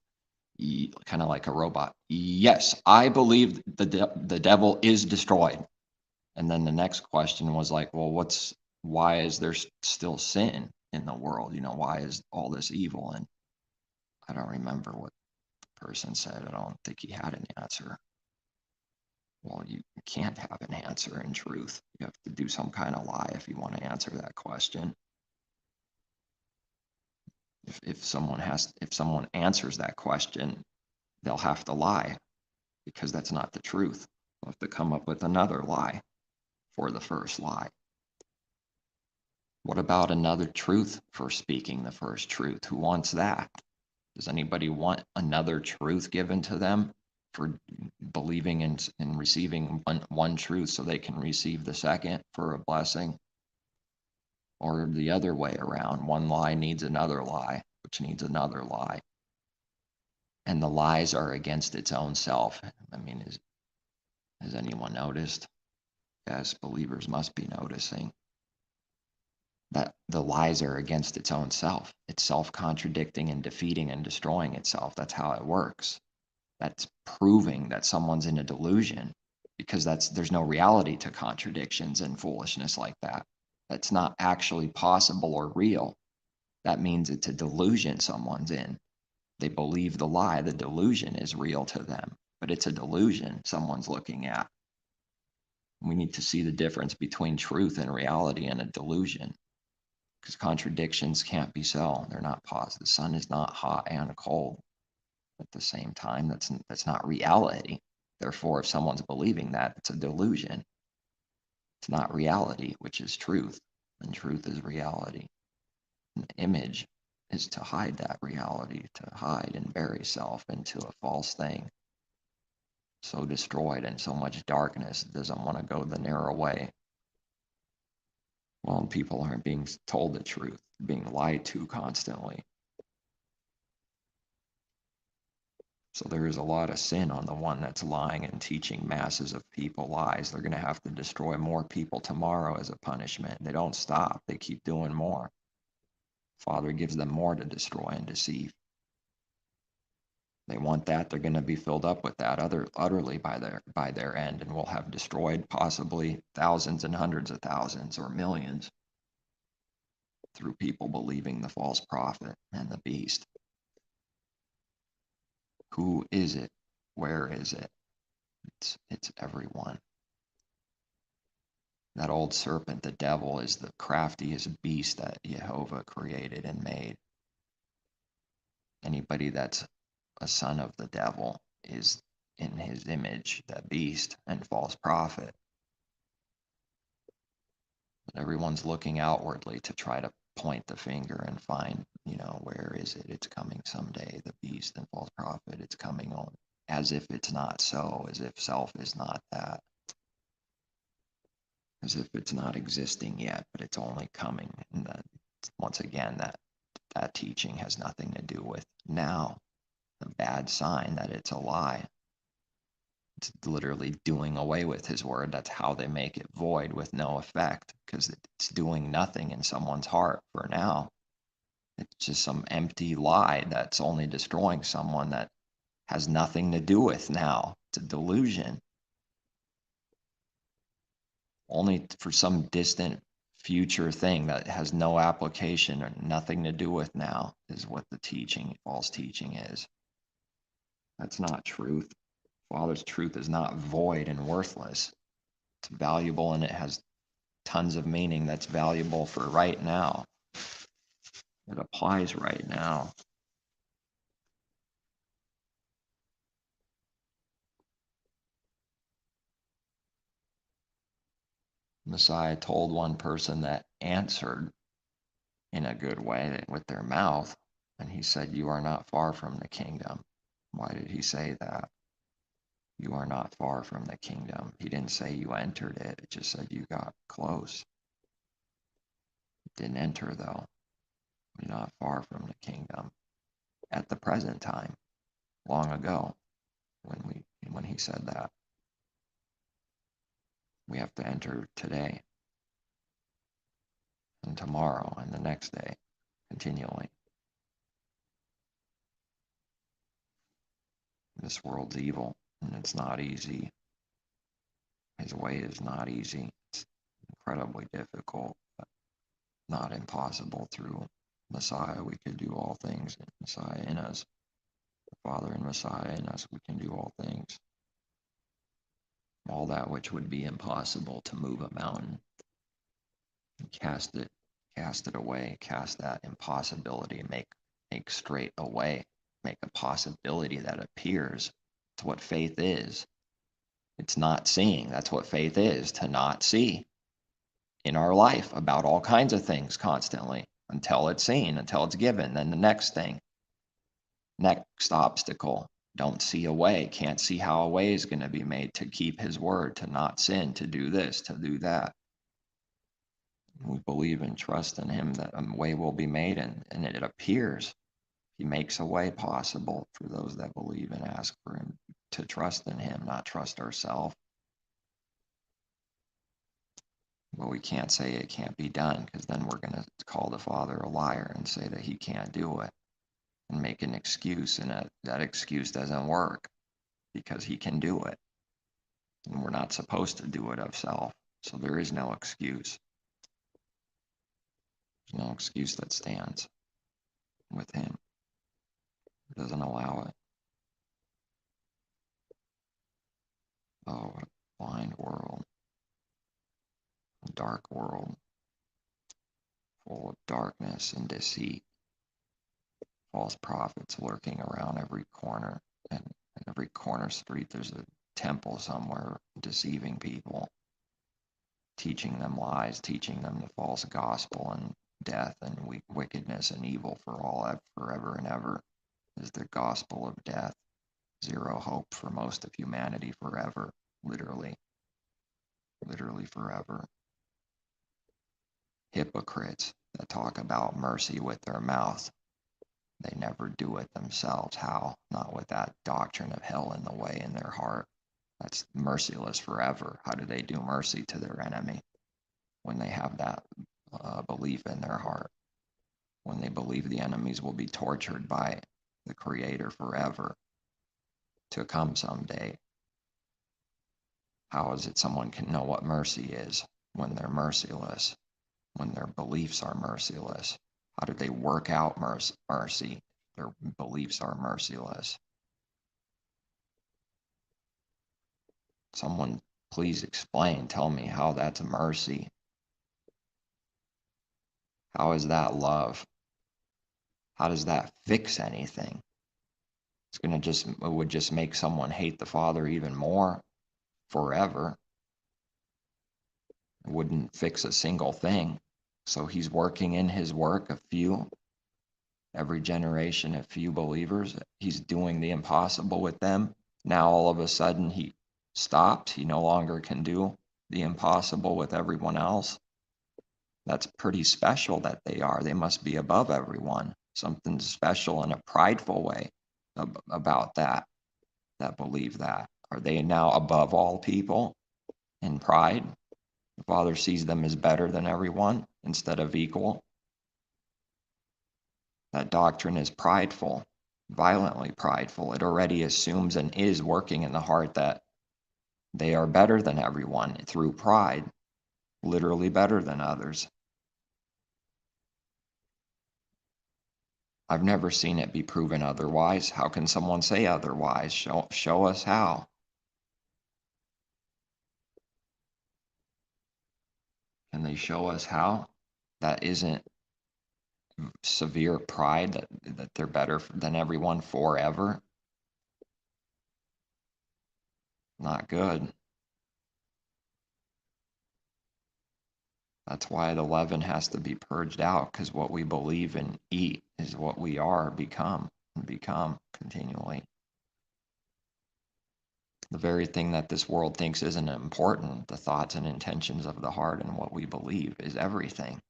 kind of like a robot. Yes, I believe the devil is destroyed. And then the next question was well, why is there still sin in the world? Why is all this evil? And I don't remember what the person said. I don't think he had an answer. Well, you can't have an answer in truth. You have to do some kind of lie if you want to answer that question. If someone answers that question, they'll have to lie, because that's not the truth. They'll have to come up with another lie for the first lie. What about another truth for speaking the first truth? Who wants that? Does anybody want another truth given to them for believing and receiving one truth so they can receive the second for a blessing? or the other way around. One lie needs another lie, which needs another lie. And the lies are against its own self. I mean, has anyone noticed? Yes, believers must be noticing that the lies are against its own self. It's self-contradicting and defeating and destroying itself. That's how it works. That's proving that someone's in a delusion, because there's no reality to contradictions and foolishness like that. That's not actually possible or real. That means it's a delusion someone's in. They believe the lie. The delusion is real to them, but it's a delusion someone's looking at. We need to see the difference between truth and reality and a delusion, because contradictions can't be so. They're not positive. The sun is not hot and cold at the same time. That's not reality. Therefore, if someone's believing that, it's a delusion. It's not reality, which is truth, and truth is reality. An image is to hide that reality, to hide and bury self into a false thing. So destroyed in so much darkness, it doesn't want to go the narrow way. Well, people aren't being told the truth, being lied to constantly. So there is a lot of sin on the one that's lying and teaching masses of people lies. They're going to have to destroy more people tomorrow as a punishment. They don't stop. They keep doing more. Father gives them more to destroy and deceive. They want that. They're going to be filled up with that utterly by their end, and will have destroyed possibly thousands and hundreds of thousands or millions through people believing the false prophet and the beast. Who is it? Where is it? It's everyone. That old serpent, the devil, is the craftiest beast that Yehovah created and made. Anybody that's a son of the devil is in his image, that beast and false prophet. But everyone's looking outwardly to try to point the finger and find, where is it? It's coming someday, the beast and false prophet. It's coming on, as if it's not so, as if self is not that, as if it's not existing yet, but it's only coming. And that, once again, that teaching has nothing to do with now. A bad sign that it's a lie. It's literally doing away with his word. That's how they make it void with no effect, because it's doing nothing in someone's heart for now. It's just some empty lie that's only destroying someone, that has nothing to do with now. It's a delusion. Only for some distant future thing that has no application or nothing to do with now is what the teaching, false teaching is. That's not truth. Father's truth is not void and worthless. It's valuable, and it has tons of meaning that's valuable for right now. It applies right now. Messiah told one person that answered in a good way with their mouth, and he said, "You are not far from the kingdom." Why did he say that? You are not far from the kingdom. He didn't say you entered it. It just said you got close. Didn't enter, though. You're not far from the kingdom at the present time, long ago, when he said that. We have to enter today and tomorrow and the next day, continually. This world's evil, and it's not easy. His way is not easy. It's incredibly difficult, but not impossible. Through Messiah, we could do all things. Messiah in us, the Father and Messiah in us, we can do all things. All that which would be impossible, to move a mountain, and cast it away, cast that impossibility, make straight a way, make a possibility that appears. It's what faith is. It's not seeing. That's what faith is, to not see in our life about all kinds of things constantly, until it's seen, until it's given. Then the next thing, next obstacle, don't see a way, can't see how a way is going to be made to keep his word, to not sin, to do this, to do that. We believe and trust in him that a way will be made, and it appears he makes a way possible for those that believe and ask for him to trust in him, not trust ourselves. But we can't say it can't be done, because then we're going to call the Father a liar and say that he can't do it and make an excuse, and that excuse doesn't work because he can do it. And we're not supposed to do it of self. So there is no excuse. There's no excuse that stands with him. It doesn't allow it. Oh, what a blind world. A dark world. Full of darkness and deceit. False prophets lurking around every corner. And in every corner street there's a temple somewhere deceiving people. Teaching them lies, teaching them the false gospel, and death and wickedness and evil for all forever and ever is the gospel of death. Zero hope for most of humanity forever, literally forever. Hypocrites that talk about mercy with their mouth, they never do it themselves. How? Not with that doctrine of hell in the way in their heart. That's merciless forever. How do they do mercy to their enemy when they have that belief in their heart? When they believe the enemies will be tortured by the Creator forever to come someday. How is it someone can know what mercy is when they're merciless, when their beliefs are merciless? How do they work out mercy? Their beliefs are merciless. Someone please explain, tell me how that's mercy. How is that love? How does that fix anything? It would just make someone hate the Father even more forever. It wouldn't fix a single thing. So he's working in his work every generation, a few believers. He's doing the impossible with them. Now all of a sudden he stopped. He no longer can do the impossible with everyone else. That's pretty special that they are. They must be above everyone. Something special in a prideful way about that believe that. Are they now above all people in pride? The Father sees them as better than everyone instead of equal. That doctrine is prideful, violently prideful. It already assumes and is working in the heart that they are better than everyone through pride, literally better than others. I've never seen it be proven otherwise. How can someone say otherwise? Show us how. Can they show us how? That isn't severe pride, that they're better than everyone forever. Not good. That's why the leaven has to be purged out, because what we believe and eat is what we are, become continually. The very thing that this world thinks isn't important, the thoughts and intentions of the heart and what we believe, is everything.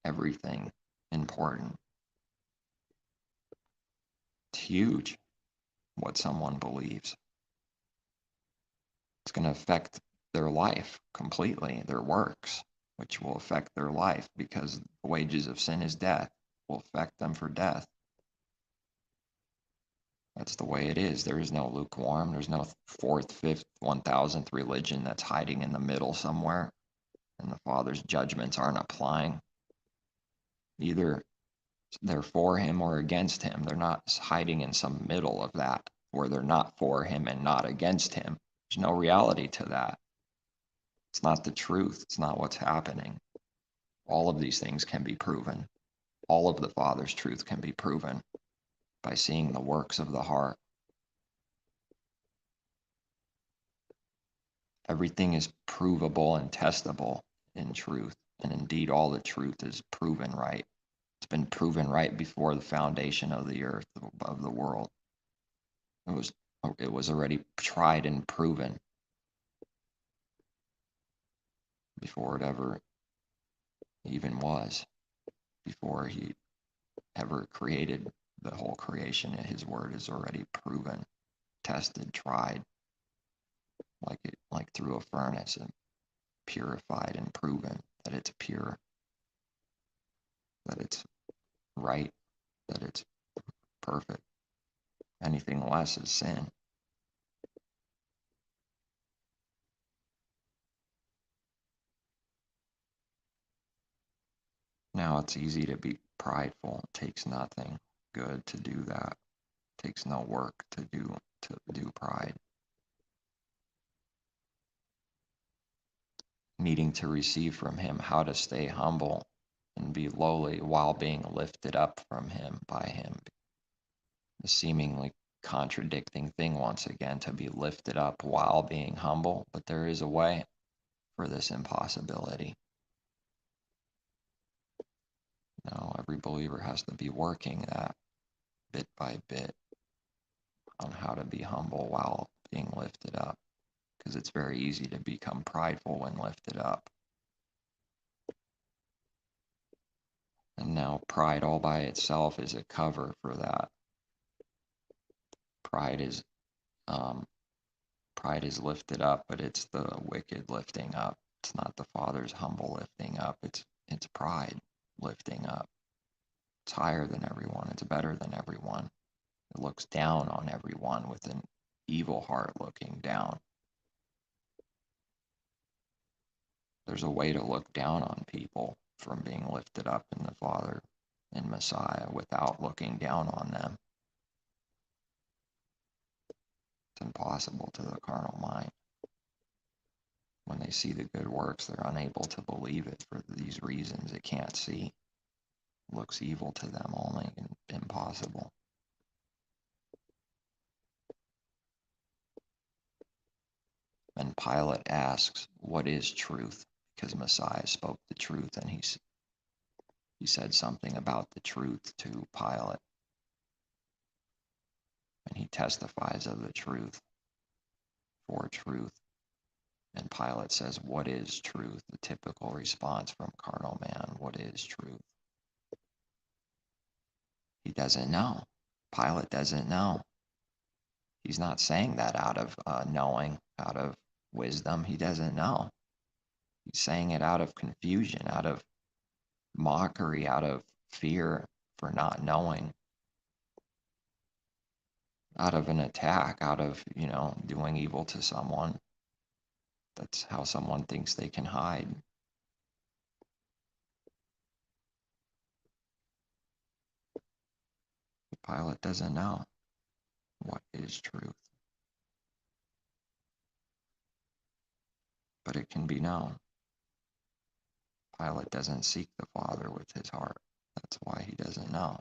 Everything important. It's huge what someone believes. It's going to affect their life completely, their works, which will affect their life, because the wages of sin is death, will affect them for death. That's the way it is. There is no lukewarm. There's no fourth, fifth, 1000th religion that's hiding in the middle somewhere, and the Father's judgments aren't applying. Either they're for him or against him. They're not hiding in some middle of that, where they're not for him and not against him. There's no reality to that. It's not the truth. It's not what's happening. All of these things can be proven. All of the Father's truth can be proven by seeing the works of the heart. Everything is provable and testable in truth, and indeed all the truth is proven right. It's been proven right before the foundation of the earth, of the world. It was already tried and proven before it ever even was, before he ever created the whole creation. His word is already proven, tested, tried, like through a furnace, and purified and proven that it's pure, that it's right, that it's perfect. Anything less is sin. Now it's easy to be prideful. It takes nothing good to do that. It takes no work to do pride. Needing to receive from him how to stay humble and be lowly while being lifted up from him by him. The seemingly contradicting thing once again, to be lifted up while being humble, but there is a way for this impossibility. Now, every believer has to be working that bit by bit on how to be humble while being lifted up, because it's very easy to become prideful when lifted up. And now pride all by itself is a cover for that. Pride is lifted up, but it's the wicked lifting up. It's not the Father's humble lifting up. It's pride lifting up. It's higher than everyone. It's better than everyone. It looks down on everyone with an evil heart looking down. There's a way to look down on people from being lifted up in the Father and Messiah without looking down on them. It's impossible to the carnal mind. When they see the good works, they're unable to believe it for these reasons. It can't see. It looks evil to them only and impossible. And Pilate asks, what is truth? Because Messiah spoke the truth, and he said something about the truth to Pilate. And he testifies of the truth for truth. And Pilate says, what is truth? The typical response from carnal man, what is truth? He doesn't know. Pilate doesn't know. He's not saying that out of knowing, out of wisdom. He doesn't know. He's saying it out of confusion, out of mockery, out of fear for not knowing, out of an attack, out of, doing evil to someone. That's how someone thinks they can hide. Pilate doesn't know what is truth. But it can be known. Pilate doesn't seek the Father with his heart. That's why he doesn't know.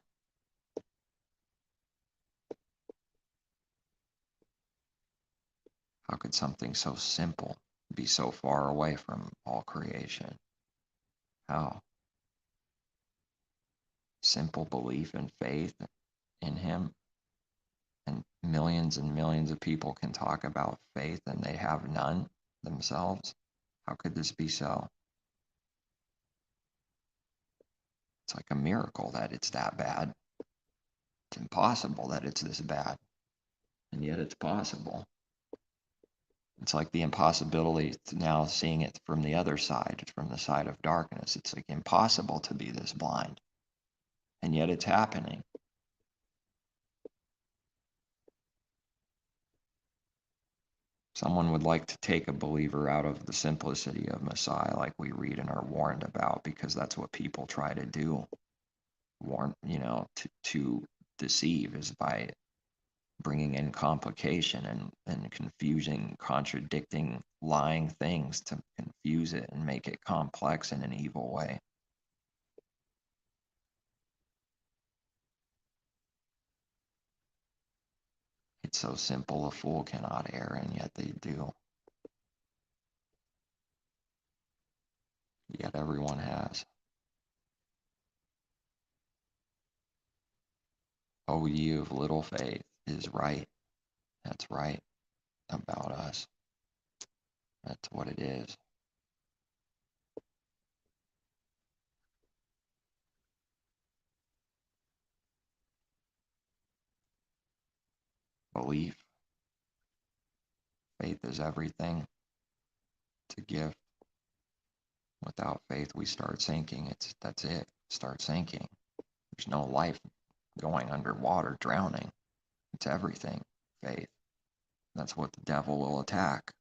How could something so simple be so far away from all creation? How? Simple belief and faith in him, and millions of people can talk about faith and they have none themselves. How could this be so? It's like a miracle that it's that bad. It's impossible that it's this bad, and yet it's possible. It's like the impossibility now seeing it from the other side, from the side of darkness. It's like impossible to be this blind, and yet it's happening. Someone would like to take a believer out of the simplicity of Messiah, like we read and are warned about, because that's what people try to do. To deceive is by bringing in complication and confusing, contradicting, lying things to confuse it and make it complex in an evil way. It's so simple a fool cannot err, and yet they do. Yet everyone has. O ye of little faith is right. That's right about us. That's what it is. belief. Faith is everything. It's a gift. Without faith, we start sinking. That's it. Start sinking. There's no life going underwater, drowning. It's everything. Faith. That's what the devil will attack.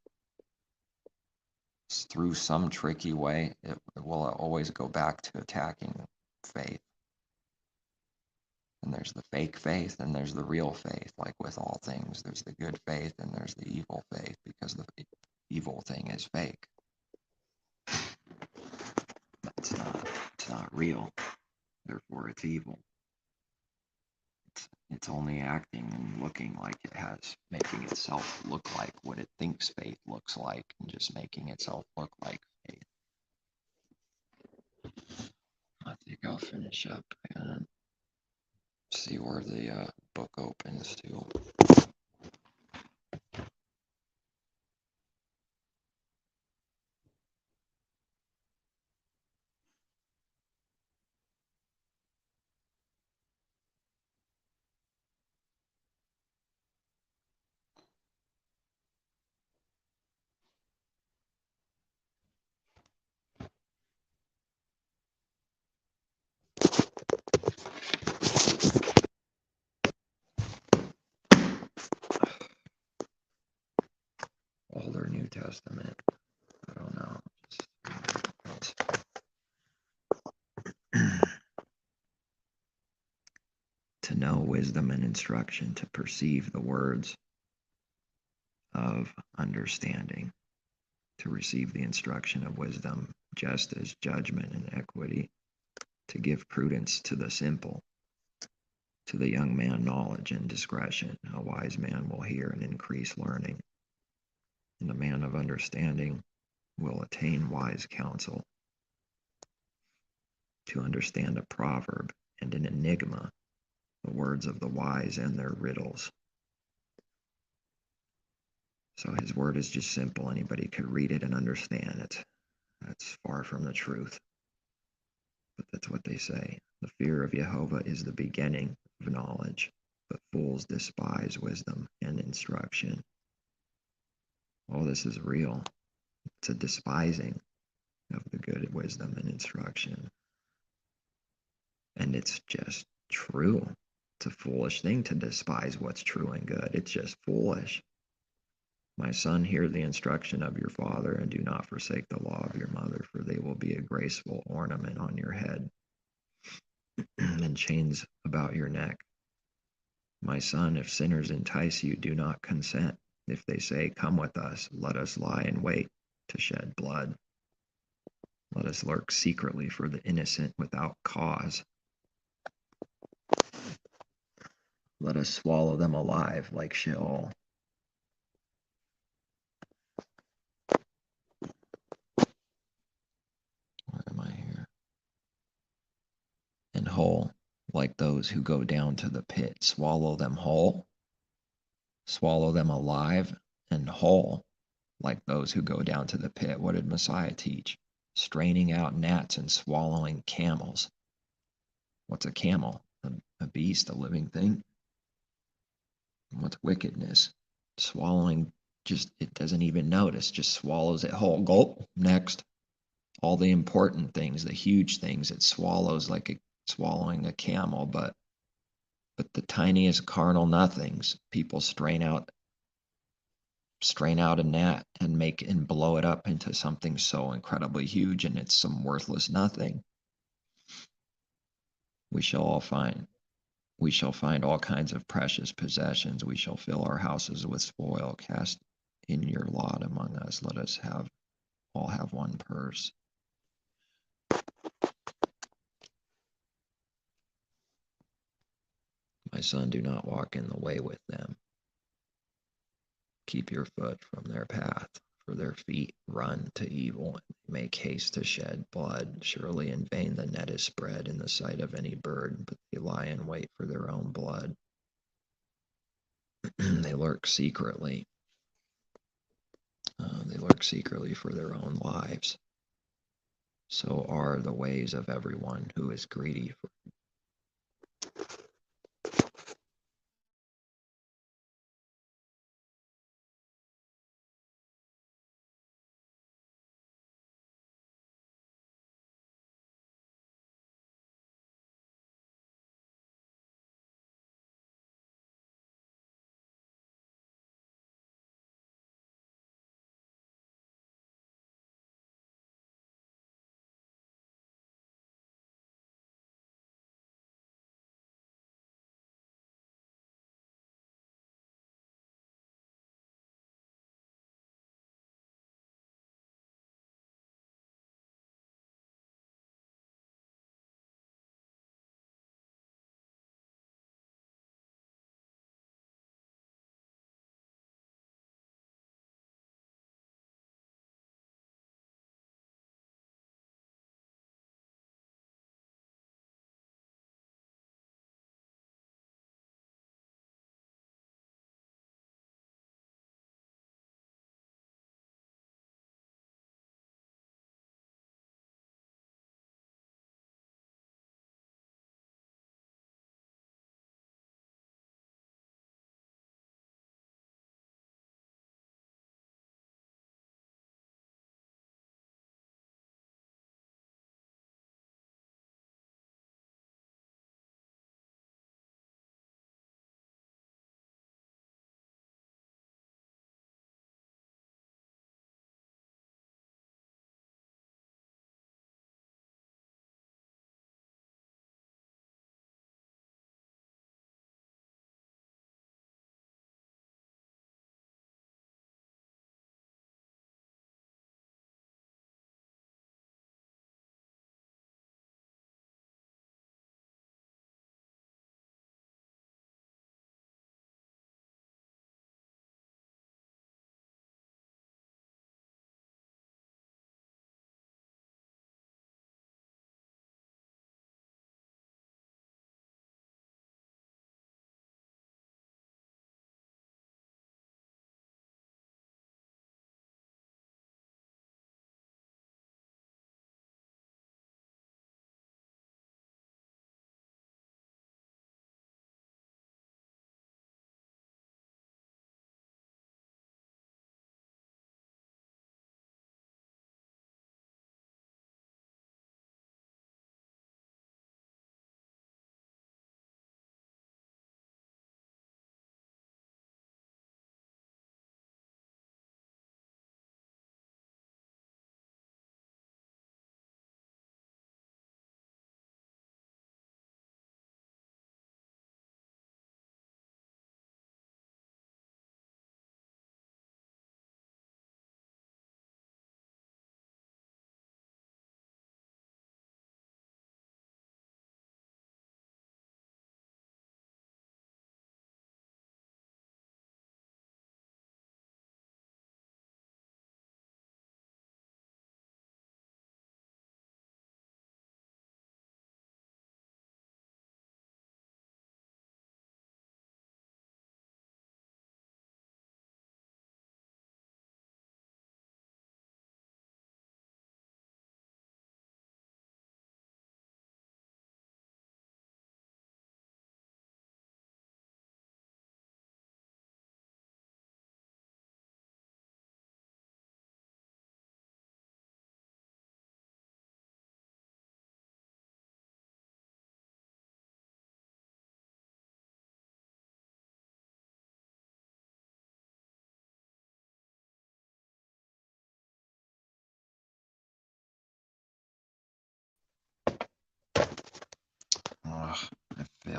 It's through some tricky way, it will always go back to attacking faith. And there's the fake faith and there's the real faith. Like with all things, there's the good faith and there's the evil faith, because the evil thing is fake. It's not real. Therefore, it's evil. It's only acting and looking like it has, making itself look like what it thinks faith looks like, and just making itself look like faith. I think I'll finish up and see where the book opens to. Older New Testament. I don't know. To know wisdom and instruction, to perceive the words of understanding, to receive the instruction of wisdom, justice, judgment, and equity, to give prudence to the simple, to the young man knowledge and discretion. A wise man will hear and increase learning, and a man of understanding will attain wise counsel. To understand a proverb and an enigma, the words of the wise and their riddles. So his word is just simple. Anybody could read it and understand it. That's far from the truth. But that's what they say. The fear of Yehovah is the beginning of knowledge, but fools despise wisdom and instruction. All this is real. It's a despising of the good wisdom and instruction. And it's just true. It's a foolish thing to despise what's true and good. It's just foolish. My son, hear the instruction of your father, and do not forsake the law of your mother, for they will be a graceful ornament on your head and chains about your neck. My son, if sinners entice you, do not consent. If they say, come with us, let us lie in wait to shed blood. Let us lurk secretly for the innocent without cause. Let us swallow them alive like Sheol. Where am I here? And whole, like those who go down to the pit. Swallow them whole. Swallow them alive and whole, like those who go down to the pit. What did Messiah teach? Straining out gnats and swallowing camels. What's a camel? A beast, a living thing. What's wickedness? Swallowing, just, it doesn't even notice, just swallows it whole. Gulp, next. All the important things, the huge things, it swallows like swallowing a camel, but the tiniest carnal nothings, people strain out a gnat and blow it up into something so incredibly huge, and it's some worthless nothing. We shall find all kinds of precious possessions. We shall fill our houses with spoil. Cast in your lot among us. Let us all have one purse. My son, do not walk in the way with them. Keep your foot from their path, for their feet run to evil, and they make haste to shed blood. Surely in vain the net is spread in the sight of any bird, but they lie in wait for their own blood. They lurk secretly. They lurk secretly for their own lives. So are the ways of everyone who is greedy for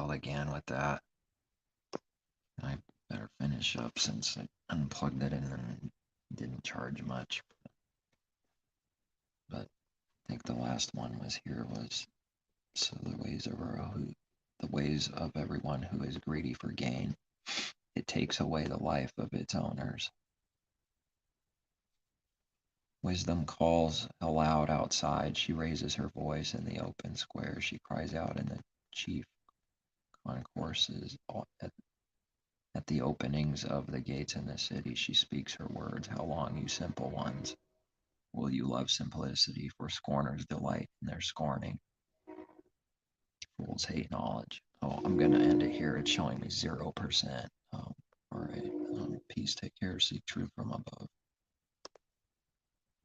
failed again with that. I better finish up since I unplugged it and then didn't charge much. But I think the last one was so the ways of everyone who is greedy for gain. It takes away the life of its owners. Wisdom calls aloud outside. She raises her voice in the open square. She cries out in the chief concourses at the openings of the gates in the city. She speaks her words. How long, you simple ones, will you love simplicity? For scorners delight in their scorning. Fools hate knowledge. Oh, I'm going to end it here. It's showing me 0%. All right. Peace, take care, seek truth from above.